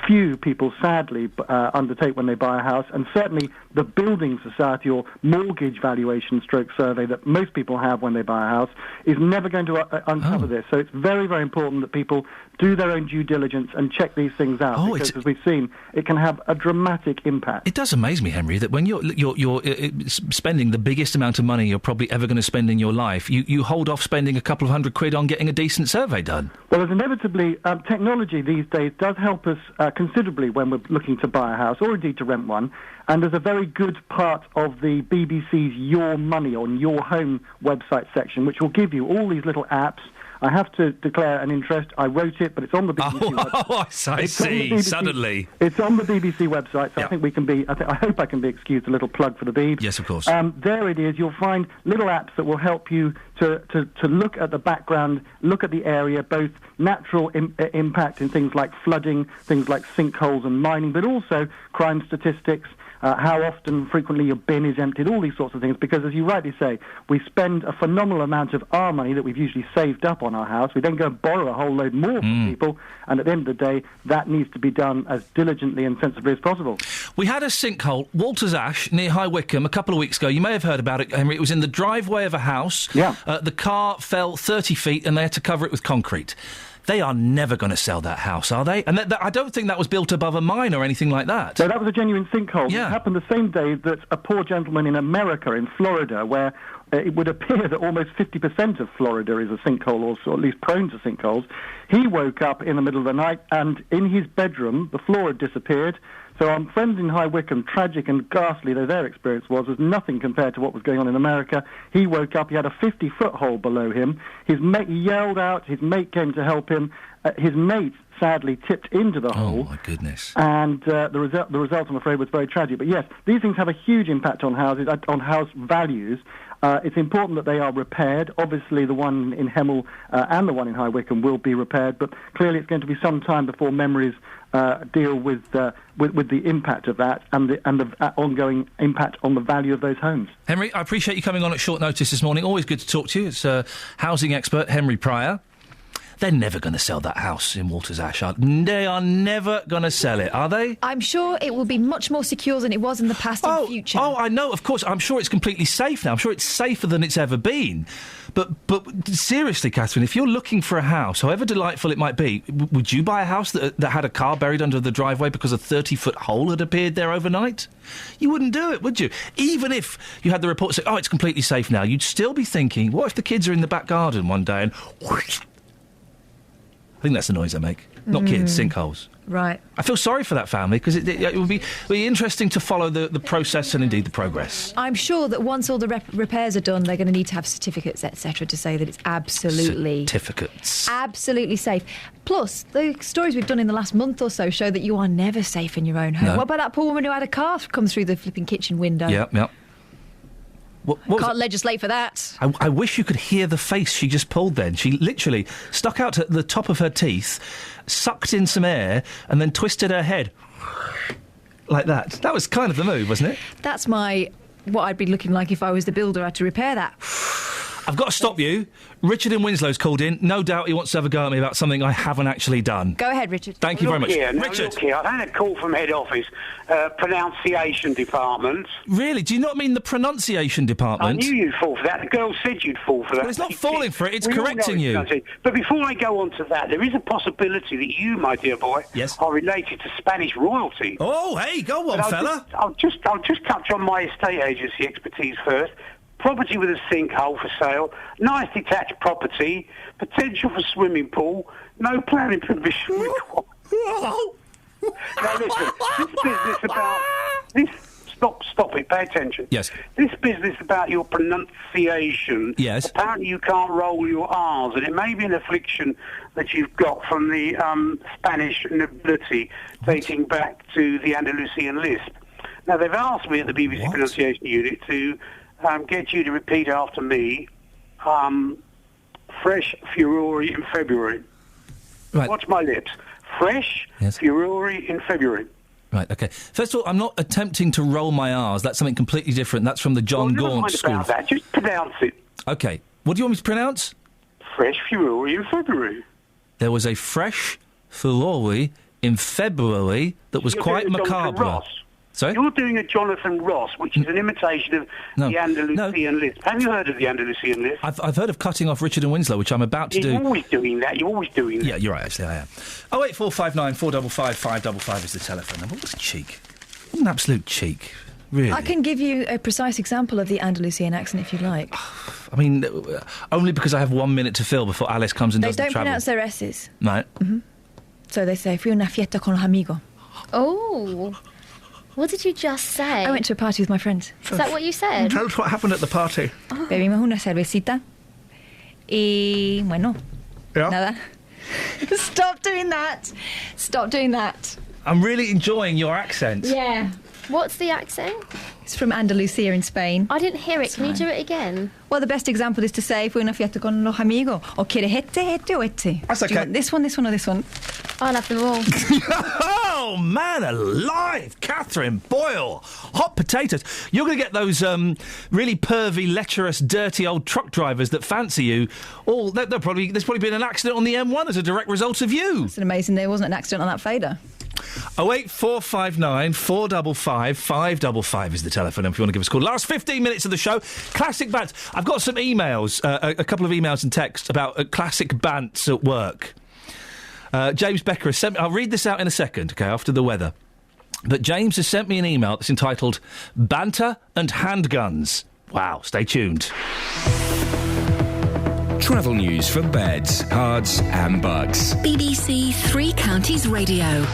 few people sadly undertake when they buy a house, and certainly the Building Society or mortgage valuation stroke survey that most people have when they buy a house, is never going to uncover this. So it's very, very important that people do their own due diligence and check these things out, because as we've seen, it can have a dramatic impact. It does amaze me, Henry, that when you're spending the biggest amount of money you're probably ever going to spend in your life, you hold off spending a couple of £100 on getting a decent survey done. Well, as inevitably, technology these days does help us considerably when we're looking to buy a house or indeed to rent one. And there's a very good part of the BBC's Your Money on Your Home website section, which will give you all these little apps. I have to declare an interest. I wrote it, but it's on the BBC website. I see. Suddenly. It's on the BBC website, so I think we can be... I hope I can be excused a little plug for the Beeb. Yes, of course. There it is. You'll find little apps that will help you to look at the background, look at the area, both natural impact in things like flooding, things like sinkholes and mining, but also crime statistics, how often, frequently your bin is emptied, all these sorts of things, because as you rightly say, we spend a phenomenal amount of our money that we've usually saved up on our house. We then go and borrow a whole load more from people, and at the end of the day, that needs to be done as diligently and sensibly as possible. We had a sinkhole, Walters Ash, near High Wycombe, a couple of weeks ago. You may have heard about it, Henry. It was in the driveway of a house. Yeah. The car fell 30 feet, and they had to cover it with concrete. They are never going to sell that house, are they? And I don't think that was built above a mine or anything like that. So that was a genuine sinkhole. Yeah. It happened the same day that a poor gentleman in America, in Florida, where it would appear that almost 50% of Florida is a sinkhole, or at least prone to sinkholes. He woke up in the middle of the night, and in his bedroom, the floor had disappeared. So our friends in High Wycombe, tragic and ghastly though their experience was nothing compared to what was going on in America. He woke up, he had a 50-foot hole below him. His mate yelled out, his mate came to help him. His mate sadly tipped into the hole. Oh, my goodness. And the result, I'm afraid, was very tragic. But yes, these things have a huge impact on houses, on house values. It's important that they are repaired. Obviously, the one in Hemel and the one in High Wycombe will be repaired, but clearly it's going to be some time before memories deal with the impact of that and the ongoing impact on the value of those homes. Henry, I appreciate you coming on at short notice this morning. Always good to talk to you. It's housing expert Henry Pryor. They're never going to sell that house in Walters Ash. They are never going to sell it, are they? I'm sure it will be much more secure than it was in the past and future. Oh, I know, of course. I'm sure it's completely safe now. I'm sure it's safer than it's ever been. But seriously, Catherine, if you're looking for a house, however delightful it might be, would you buy a house that had a car buried under the driveway because a 30-foot hole had appeared there overnight? You wouldn't do it, would you? Even if you had the report say, it's completely safe now, you'd still be thinking, what if the kids are in the back garden one day and... whoosh? I think that's the noise I make. Not kids, sinkholes. Right. I feel sorry for that family because it would be interesting to follow the process and indeed the progress. I'm sure that once all the repairs are done, they're going to need to have certificates, etc., to say that it's absolutely... Certificates. Absolutely safe. Plus, the stories we've done in the last month or so show that you are never safe in your own home. No. What about that poor woman who had a car come through the flipping kitchen window? Yep. What Can't legislate for that. I wish you could hear the face she just pulled then. She literally stuck out at the top of her teeth, sucked in some air, and then twisted her head like that. That was kind of the move, wasn't it? That's what I'd be looking like if I was the builder I had to repair that. I've got to stop you. Richard in Winslow's called in. No doubt he wants to have a go at me about something I haven't actually done. Go ahead, Richard. Thank you very much. Richard. Look here, I've had a call from head office, pronunciation department. Really? Do you not mean the pronunciation department? I knew you'd fall for that. The girl said you'd fall for that. Well, it's not falling for it, it's correcting you. But before I go on to that, there is a possibility that you, my dear boy, are related to Spanish royalty. Oh, hey, go on, fella. I'll just touch on my estate agency expertise first. Property with a sinkhole for sale, nice detached property, potential for swimming pool, no planning permission required. Now listen, this business about this. Stop it. Pay attention. Yes. This business about your pronunciation. Yes. Apparently you can't roll your R's, and it may be an affliction that you've got from the Spanish nobility dating back to the Andalusian lisp. Now they've asked me at the BBC pronunciation unit to get you to repeat after me, fresh Furore in February. Right. Watch my lips. Fresh Furore in February. Right, OK. First of all, I'm not attempting to roll my R's. That's something completely different. That's from the John Gaunt school. About that. Just pronounce it. OK. What do you want me to pronounce? Fresh Furore in February. There was a fresh Furore in February that was quite macabre. Sorry? You're doing a Jonathan Ross, which is an imitation of the Andalusian lisp. Have you heard of the Andalusian lisp? I've heard of cutting off Richard and Winslow, which I'm about to do. You're always doing that. Yeah, you're right, actually, I am. 08459 455 555 is the telephone number. What a cheek. What an absolute cheek. Really. I can give you a precise example of the Andalusian accent if you'd like. I mean, only because I have 1 minute to fill before Alice comes and does the travel. They don't pronounce their S's. Right. Mm-hmm. So they say, fui una fiesta con los amigos. Oh... What did you just say? I went to a party with my friends. Is that what you said? Tell us what happened at the party. Oh. Bebimos una cervecita. Y bueno. Yeah. Nada. Stop doing that. Stop doing that. I'm really enjoying your accent. Yeah. What's the accent? It's from Andalusia in Spain. I didn't hear it. Can you do it again? Well, the best example is to say, fui una fiesta con los amigos. Or quiere este o este. That's okay. Do you want this one, or this one? I'll have them all. Oh, man alive! Catherine Boyle! Hot potatoes. You're going to get those really pervy, lecherous, dirty old truck drivers that fancy you. There's probably been an accident on the M1 as a direct result of you. It's amazing there wasn't an accident on that fader. 08459 455 555 is the telephone if you want to give us a call. Last 15 minutes of the show, classic bants. I've got some emails, a couple of emails and texts about classic bants at work. James Becker has sent me... I'll read this out in a second, OK, after the weather. But James has sent me an email that's entitled Banter and Handguns. Wow, stay tuned. Travel news for beds, cards and bugs. BBC Three Counties Radio.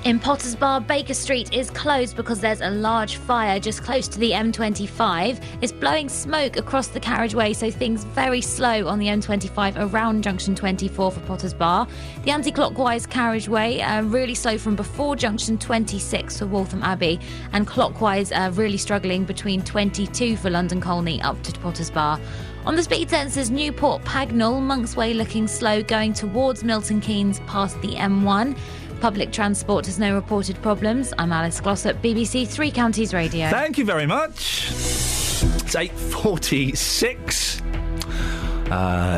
In Potters Bar, Baker Street is closed because there's a large fire just close to the M25. It's blowing smoke across the carriageway, so things very slow on the M25 around Junction 24 for Potters Bar. The anti-clockwise carriageway really slow from before Junction 26 for Waltham Abbey, and clockwise really struggling between 22 for London Colney up to Potters Bar. On the speed sensors, Newport Pagnell, Monks Way looking slow going towards Milton Keynes past the M1. Public transport has no reported problems. I'm Alice Glossop, BBC Three Counties Radio. Thank you very much. It's 8:46.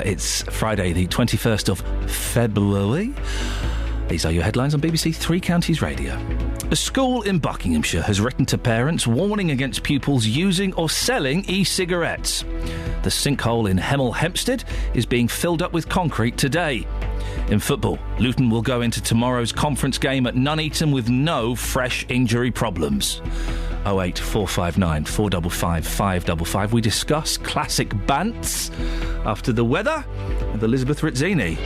It's Friday, the 21st of February. These are your headlines on BBC Three Counties Radio. A school in Buckinghamshire has written to parents warning against pupils using or selling e-cigarettes. The sinkhole in Hemel Hempstead is being filled up with concrete today. In football, Luton will go into tomorrow's conference game at Nuneaton with no fresh injury problems. 08459 455 555. We discuss classic bants after the weather with Elizabeth Rizzini.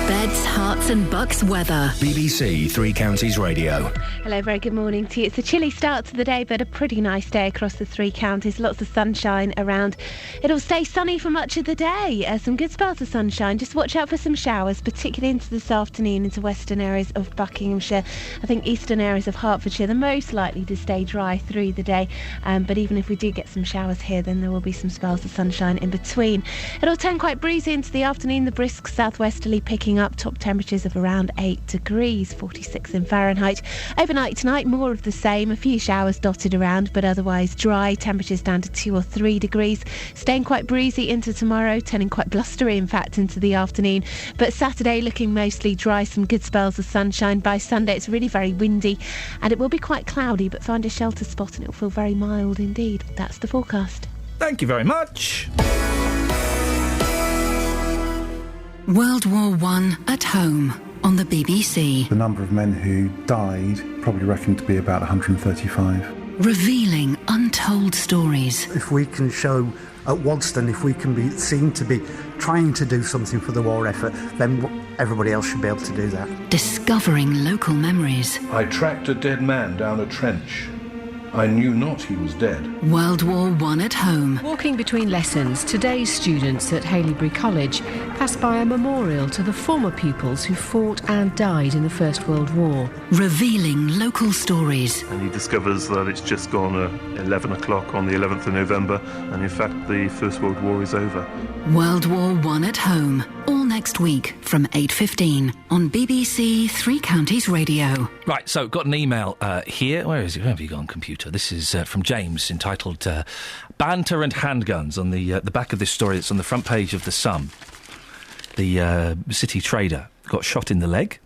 Beds, Herts and Bucks weather. BBC Three Counties Radio. Hello, very good morning to you. It's a chilly start to the day, but a pretty nice day across the three counties. Lots of sunshine around. It'll stay sunny for much of the day. Some good spells of sunshine. Just watch out for some showers, particularly into this afternoon into western areas of Buckinghamshire. I think eastern areas of Hertfordshire, the most likely to stay dry through the day. But even if we do get some showers here, then there will be some spells of sunshine in between. It'll turn quite breezy into the afternoon. The brisk southwesterly picking up, top temperatures of around 8 degrees, 46 in Fahrenheit. Overnight tonight, more of the same, a few showers dotted around, but otherwise dry, temperatures down to 2 or 3 degrees. Staying quite breezy into tomorrow, turning quite blustery in fact into the afternoon, but Saturday looking mostly dry, some good spells of sunshine. By Sunday it's really very windy and it will be quite cloudy, but find a shelter spot and it will feel very mild indeed. That's the forecast. Thank you very much. World War I at home on the BBC. The number of men who died probably reckoned to be about 135. Revealing untold stories. If we can show at Wadston, if we can be seen to be trying to do something for the war effort, then everybody else should be able to do that. Discovering local memories. I tracked a dead man down a trench. I knew not he was dead. World War I at home. Walking between lessons, today's students at Haileybury College pass by a memorial to the former pupils who fought and died in the First World War. Revealing local stories. And he discovers that it's just gone 11 o'clock on the 11th of November, and in fact the First World War is over. World War I at home. All next week from 8:15 on BBC Three Counties Radio. Right, so got an email here. Where is it? Where have you gone, computer? This is from James, entitled "Banter and Handguns." On the back of this story, it's on the front page of the Sun. The city trader got shot in the leg.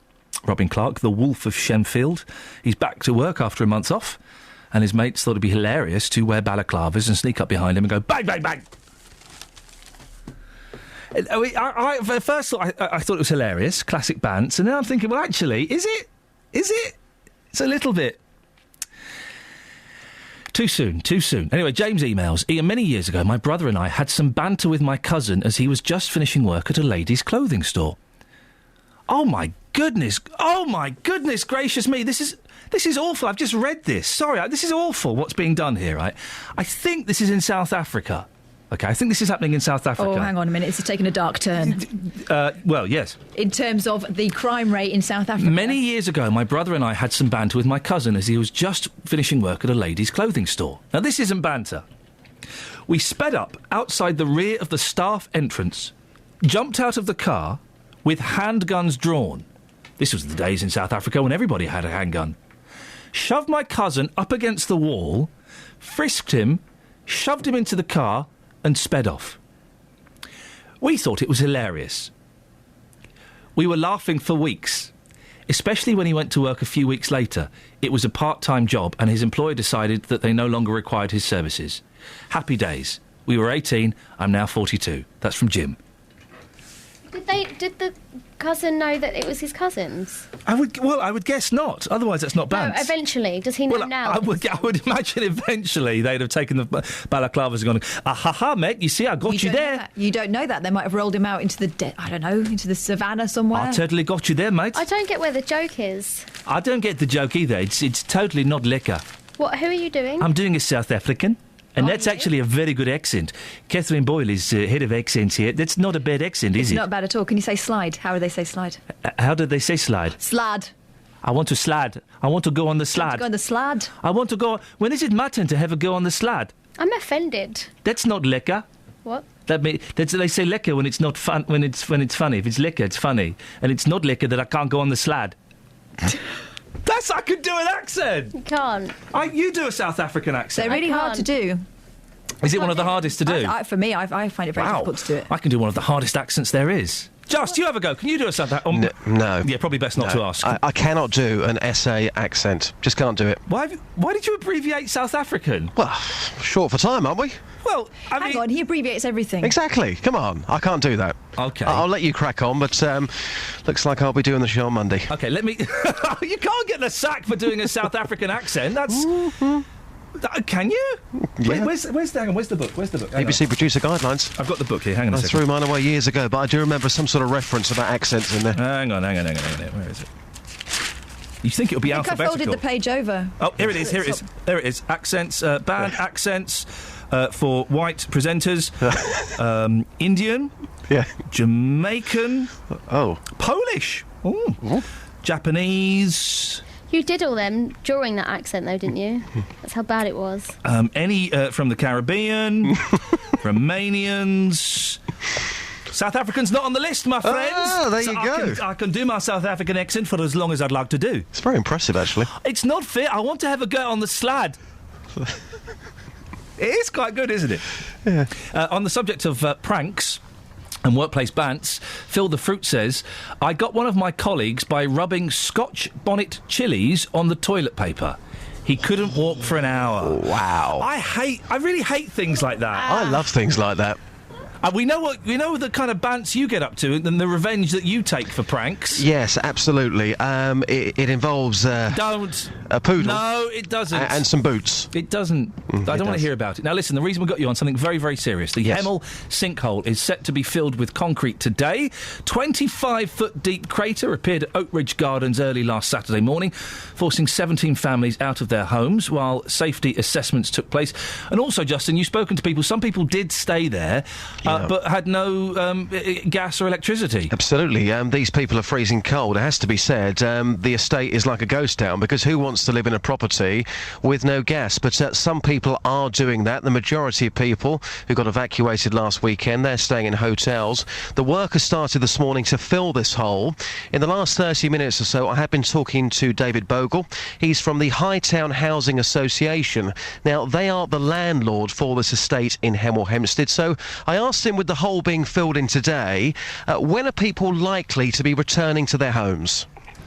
Robin Clark, the Wolf of Shenfield. He's back to work after a month off, and his mates thought it'd be hilarious to wear balaclavas and sneak up behind him and go bang, bang, bang. At first I thought it was hilarious, classic bants, and then I'm thinking, well, actually, is it? It's a little bit too soon. Anyway, James emails, Ian, many years ago, my brother and I had some banter with my cousin as he was just finishing work at a ladies' clothing store. Oh my goodness gracious me, this is awful. I've just read this. Sorry, this is awful what's being done here, right? I think this is in South Africa. OK, I think this is happening in South Africa. Oh, hang on a minute. It's taken a dark turn. Well, yes. In terms of the crime rate in South Africa. Many years ago, my brother and I had some banter with my cousin as he was just finishing work at a ladies' clothing store. Now, this isn't banter. We sped up outside the rear of the staff entrance, jumped out of the car with handguns drawn. This was the days in South Africa when everybody had a handgun. Shoved my cousin up against the wall, frisked him, shoved him into the car and sped off. We thought it was hilarious. We were laughing for weeks, especially when he went to work a few weeks later. It was a part-time job and his employer decided that they no longer required his services. Happy days. We were 18, I'm now 42. That's from Jim. Did the cousin know that it was his cousin's? I would guess not. Otherwise, that's not bants. No, eventually. Does he know now? I would imagine eventually they'd have taken the balaclavas and gone, ha, mate, you see, I got you there. You don't know that. They might have rolled him out into into the savannah somewhere. I totally got you there, mate. I don't get where the joke is. I don't get the joke either. It's totally not liquor. What? Who are you doing? I'm doing a South African. And that's actually a very good accent. Catherine Boyle is head of accents here. That's not a bad accent, is it? It's not bad at all. Can you say slide? How do they say slide? How do they say slide? Slide. I want to slide. I want to go on the slide. Go on the slide. I want to go... When is it my turn to have a go on the slide? I'm offended. That's not lekker. What? They say lekker when it's not fun. When it's funny. If it's lekker, it's funny. And it's not lekker that I can't go on the slide. I could do an accent. You can't. You do a South African accent. They're really hard to do. Is it one of the hardest to do? For me, I find it very difficult to do it. I can do one of the hardest accents there is. Just, you have a go. Can you do a South African? No. Yeah, probably best not to ask. I cannot do an SA accent. Just can't do it. Why did you abbreviate South African? Well, short for time, aren't we? Well, Hang on, he abbreviates everything. Exactly. Come on, I can't do that. Okay. I'll let you crack on, but looks like I'll be doing the show on Monday. Okay, let me... You can't get the sack for doing a South African accent. That's... Can you? Yeah. Where's the book? Where's the book? BBC Producer Guidelines. I've got the book here. Hang on a second. I threw mine away years ago, but I do remember some sort of reference about accents in there. Hang on. Where is it? You think it'll be alphabetical? I folded the page over. Oh, here it is. There it is. Accents. Banned accents for white presenters. Indian. Yeah. Jamaican. Oh. Polish. Ooh. Japanese. You did all them during that accent, though, didn't you? That's how bad it was. Any from the Caribbean, Romanians. South African's not on the list, my friends. Oh, there you go. I can do my South African accent for as long as I'd like to do. It's very impressive, actually. It's not fair. I want to have a go on the slide. It is quite good, isn't it? Yeah. On the subject of pranks and workplace bants, Phil the Fruit says, I got one of my colleagues by rubbing Scotch bonnet chilies on the toilet paper. He couldn't walk for an hour. Wow. I really hate things like that. I love things like that. We know the kind of bants you get up to and the revenge that you take for pranks. Yes, absolutely. It involves a poodle. No, it doesn't. And some boots. It doesn't. I don't want to hear about it. Now, listen, the reason we got you on something very, very serious. The Hemel sinkhole is set to be filled with concrete today. 25-foot deep crater appeared at Oak Ridge Gardens early last Saturday morning, forcing 17 families out of their homes while safety assessments took place. And also, Justin, you've spoken to people. Some people did stay there. But had no gas or electricity. Absolutely. These people are freezing cold. It has to be said. The estate is like a ghost town because who wants to live in a property with no gas? But some people are doing that. The majority of people who got evacuated last weekend, they're staying in hotels. The work has started this morning to fill this hole. In the last 30 minutes or so, I have been talking to David Bogle. He's from the Hightown Housing Association. Now, they are the landlord for this estate in Hemel Hempstead. So I asked him, with the hole being filled in today, when are people likely to be returning to their homes?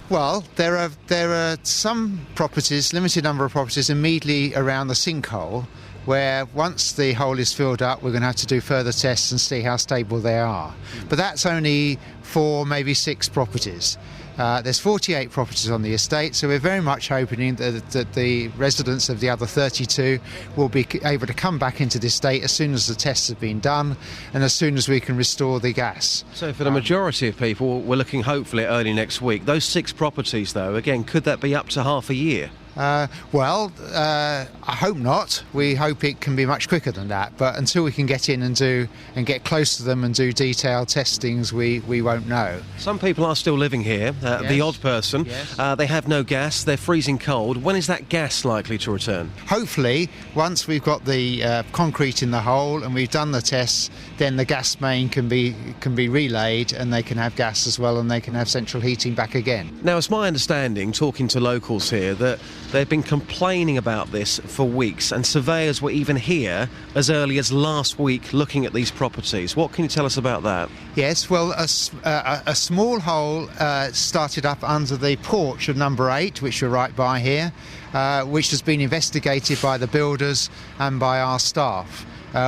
Well, there are some properties, limited number of properties immediately around the sinkhole, where once the hole is filled up, we're going to have to do further tests and see how stable they are. But that's only 4, maybe 6 properties. There's 48 properties on the estate, so we're very much hoping that the residents of the other 32 will be able to come back into the estate as soon as the tests have been done and as soon as we can restore the gas. So for the majority of people, we're looking hopefully early next week. Those 6 properties, though, again, could that be up to half a year? I hope not. We hope it can be much quicker than that. But until we can get in and get close to them and do detailed testings, we won't know. Some people are still living here. Yes. The odd person. Yes. They have no gas. They're freezing cold. When is that gas likely to return? Hopefully, once we've got the concrete in the hole and we've done the tests, then the gas main can be relayed and they can have gas as well and they can have central heating back again. Now, it's my understanding, talking to locals here, that they've been complaining about this for weeks, and surveyors were even here as early as last week looking at these properties. What can you tell us about that? Yes, well, a small hole started up under the porch of number 8, which we're right by here, which has been investigated by the builders and by our staff.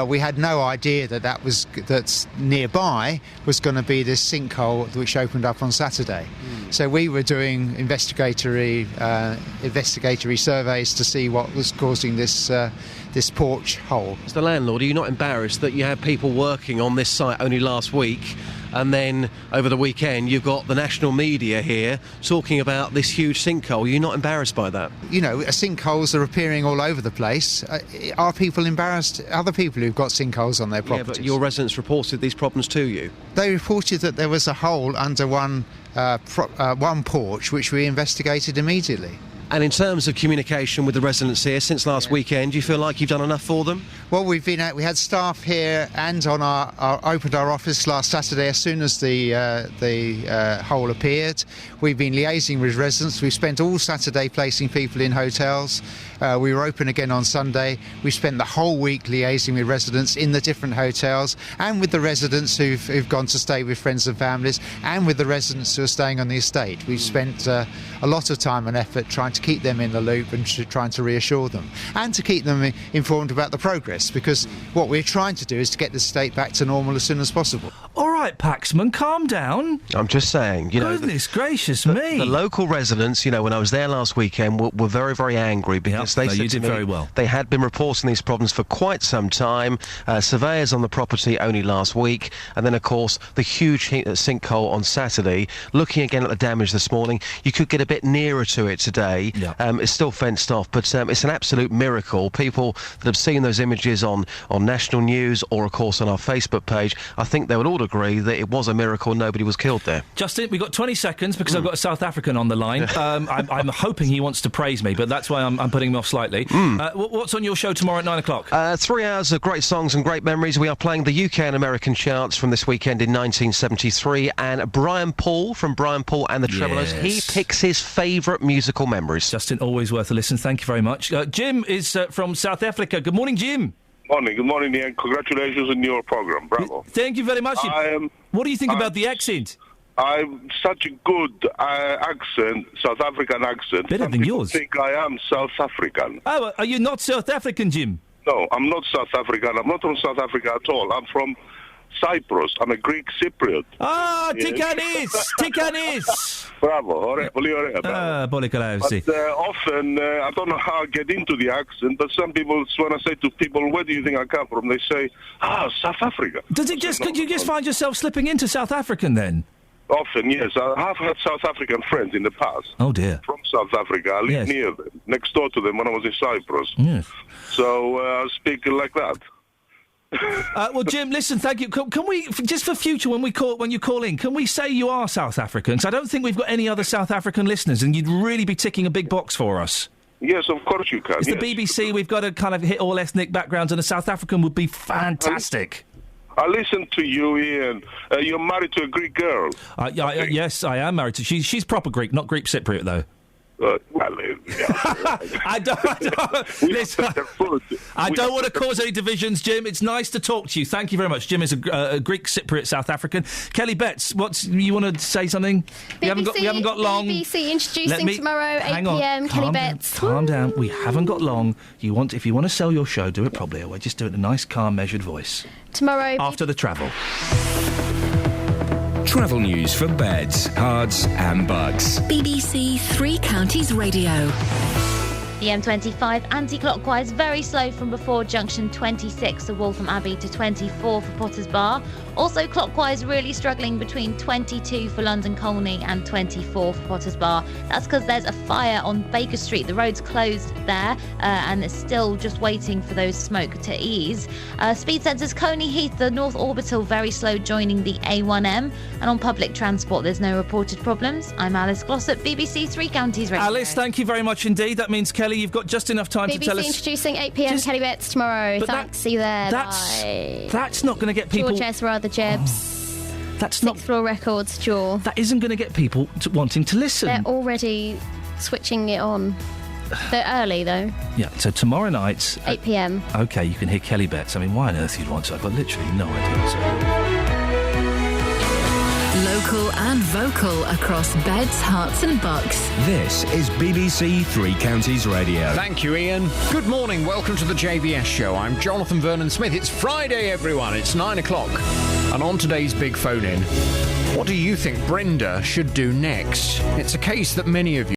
We had no idea that's nearby was going to be this sinkhole which opened up on Saturday. So we were doing investigatory surveys to see what was causing this porch hole. As the landlord, are you not embarrassed that you had people working on this site only last week, and then over the weekend you've got the national media here talking about this huge sinkhole? Are you not embarrassed by that? You know, sinkholes are appearing all over the place. Are people embarrassed? Other people who've got sinkholes on their properties? Yeah, but your residents reported these problems to you. They reported that there was a hole under one porch, which we investigated immediately. And in terms of communication with the residents here since last weekend, do you feel like you've done enough for them? Well, we had staff here and on opened our office last Saturday as soon as the hole appeared. We've been liaising with residents. We've spent all Saturday placing people in hotels. We were open again on Sunday. We spent the whole week liaising with residents in the different hotels and with the residents who've gone to stay with friends and families and with the residents who are staying on the estate. We've spent a lot of time and effort trying to keep them in the loop and trying to reassure them and to keep them informed about the progress, because what we're trying to do is to get the estate back to normal as soon as possible. All right, Paxman, calm down. I'm just saying, Goodness gracious me. The local residents, when I was there last weekend, were very, very angry because they said you did very well. They had been reporting these problems for quite some time. Surveyors on the property only last week, and then, of course, the huge sinkhole on Saturday. Looking again at the damage this morning, you could get a bit nearer to it today. Yeah. It's still fenced off, but it's an absolute miracle. People that have seen those images on national news or, of course, on our Facebook page, I think they would all agree that it was a miracle nobody was killed there. Justin, we've got 20 seconds because I've got a South African on the line. I'm hoping he wants to praise me, but that's why I'm putting him off slightly. What's on your show tomorrow at 9 o'clock? 3 hours of great songs and great memories. We are playing the UK and American charts from this weekend in 1973, and Brian Paul from Brian Paul and the Tremolos, he picks his favourite musical memories. Justin, always worth a listen. Thank you very much. Jim is from South Africa. Good morning, Jim. Good morning, Ian. Congratulations on your programme. Bravo. Thank you very much. What do you think about the accent? I'm such a good accent, South African accent. Better than yours. I think I am South African. Oh, are you not South African, Jim? No, I'm not South African. I'm not from South Africa at all. I'm from Cyprus. I'm a Greek Cypriot. Tikanis! Bravo, πολύ καλά, But often, I don't know how I get into the accent, but some people, when I say to people, where do you think I come from? They say, South Africa. Could you just find yourself slipping into South African then? Often, yes. I have had South African friends in the past. Oh, dear. From South Africa. I lived near them, next door to them when I was in Cyprus. Yes. So I speak like that. Well, Jim, listen, thank you. Can we, just for future, when you call in, can we say you are South African? Because I don't think we've got any other South African listeners, and you'd really be ticking a big box for us. Yes, of course you can. It's the BBC. We've got to kind of hit all ethnic backgrounds, and a South African would be fantastic. I listen to you, Ian. You're married to a Greek girl. Yes, I am married to. She's proper Greek, not Greek Cypriot, though. I don't want to cause any divisions, Jim. It's nice to talk to you. Thank you very much. Jim is a Greek Cypriot South African. Kelly Betts, you want to say something? We haven't got long. BBC introducing tomorrow, 8 p.m. Kelly Betts. Calm down. We haven't got long. If you want to sell your show, do it properly. Or just do it in a nice, calm, measured voice. Tomorrow. After the travel. Travel news for beds, cards and bugs. BBC Three Counties Radio. The M25 anti-clockwise very slow from before junction 26 of Waltham Abbey to 24 for Potters Bar. Also clockwise really struggling between 22 for London Colney and 24 for Potters Bar. That's because there's a fire on Baker Street. The road's closed there and it's still just waiting for those smoke to ease. Speed sensors Coney Heath, the North Orbital very slow joining the A1M. And on public transport there's no reported problems. I'm Alice Glossop, BBC Three Counties Radio. Alice, thank you very much indeed. That means, Kelly, you've got just enough time BBC to tell us... introducing 8 p.m. Kelly Betts tomorrow. Thanks, see you there. Bye. That's not going to get people... George Ezra, the Jebs. That's Sixth Floor Records, Jaw. That isn't going to get people wanting to listen. They're already switching it on. They're early, though. Yeah, so tomorrow night... 8 p.m. OK, you can hear Kelly Betts. I mean, why on earth you'd want to? I've got literally no idea what's going on. local and vocal across beds, hearts and bucks. This is BBC Three Counties Radio. Thank you, Iain. Good morning. Welcome to the JVS show. I'm Jonathan Vernon Smith. It's Friday, everyone. It's 9 o'clock. And on today's Big Phone In, what do you think Brenda should do next? It's a case that many of you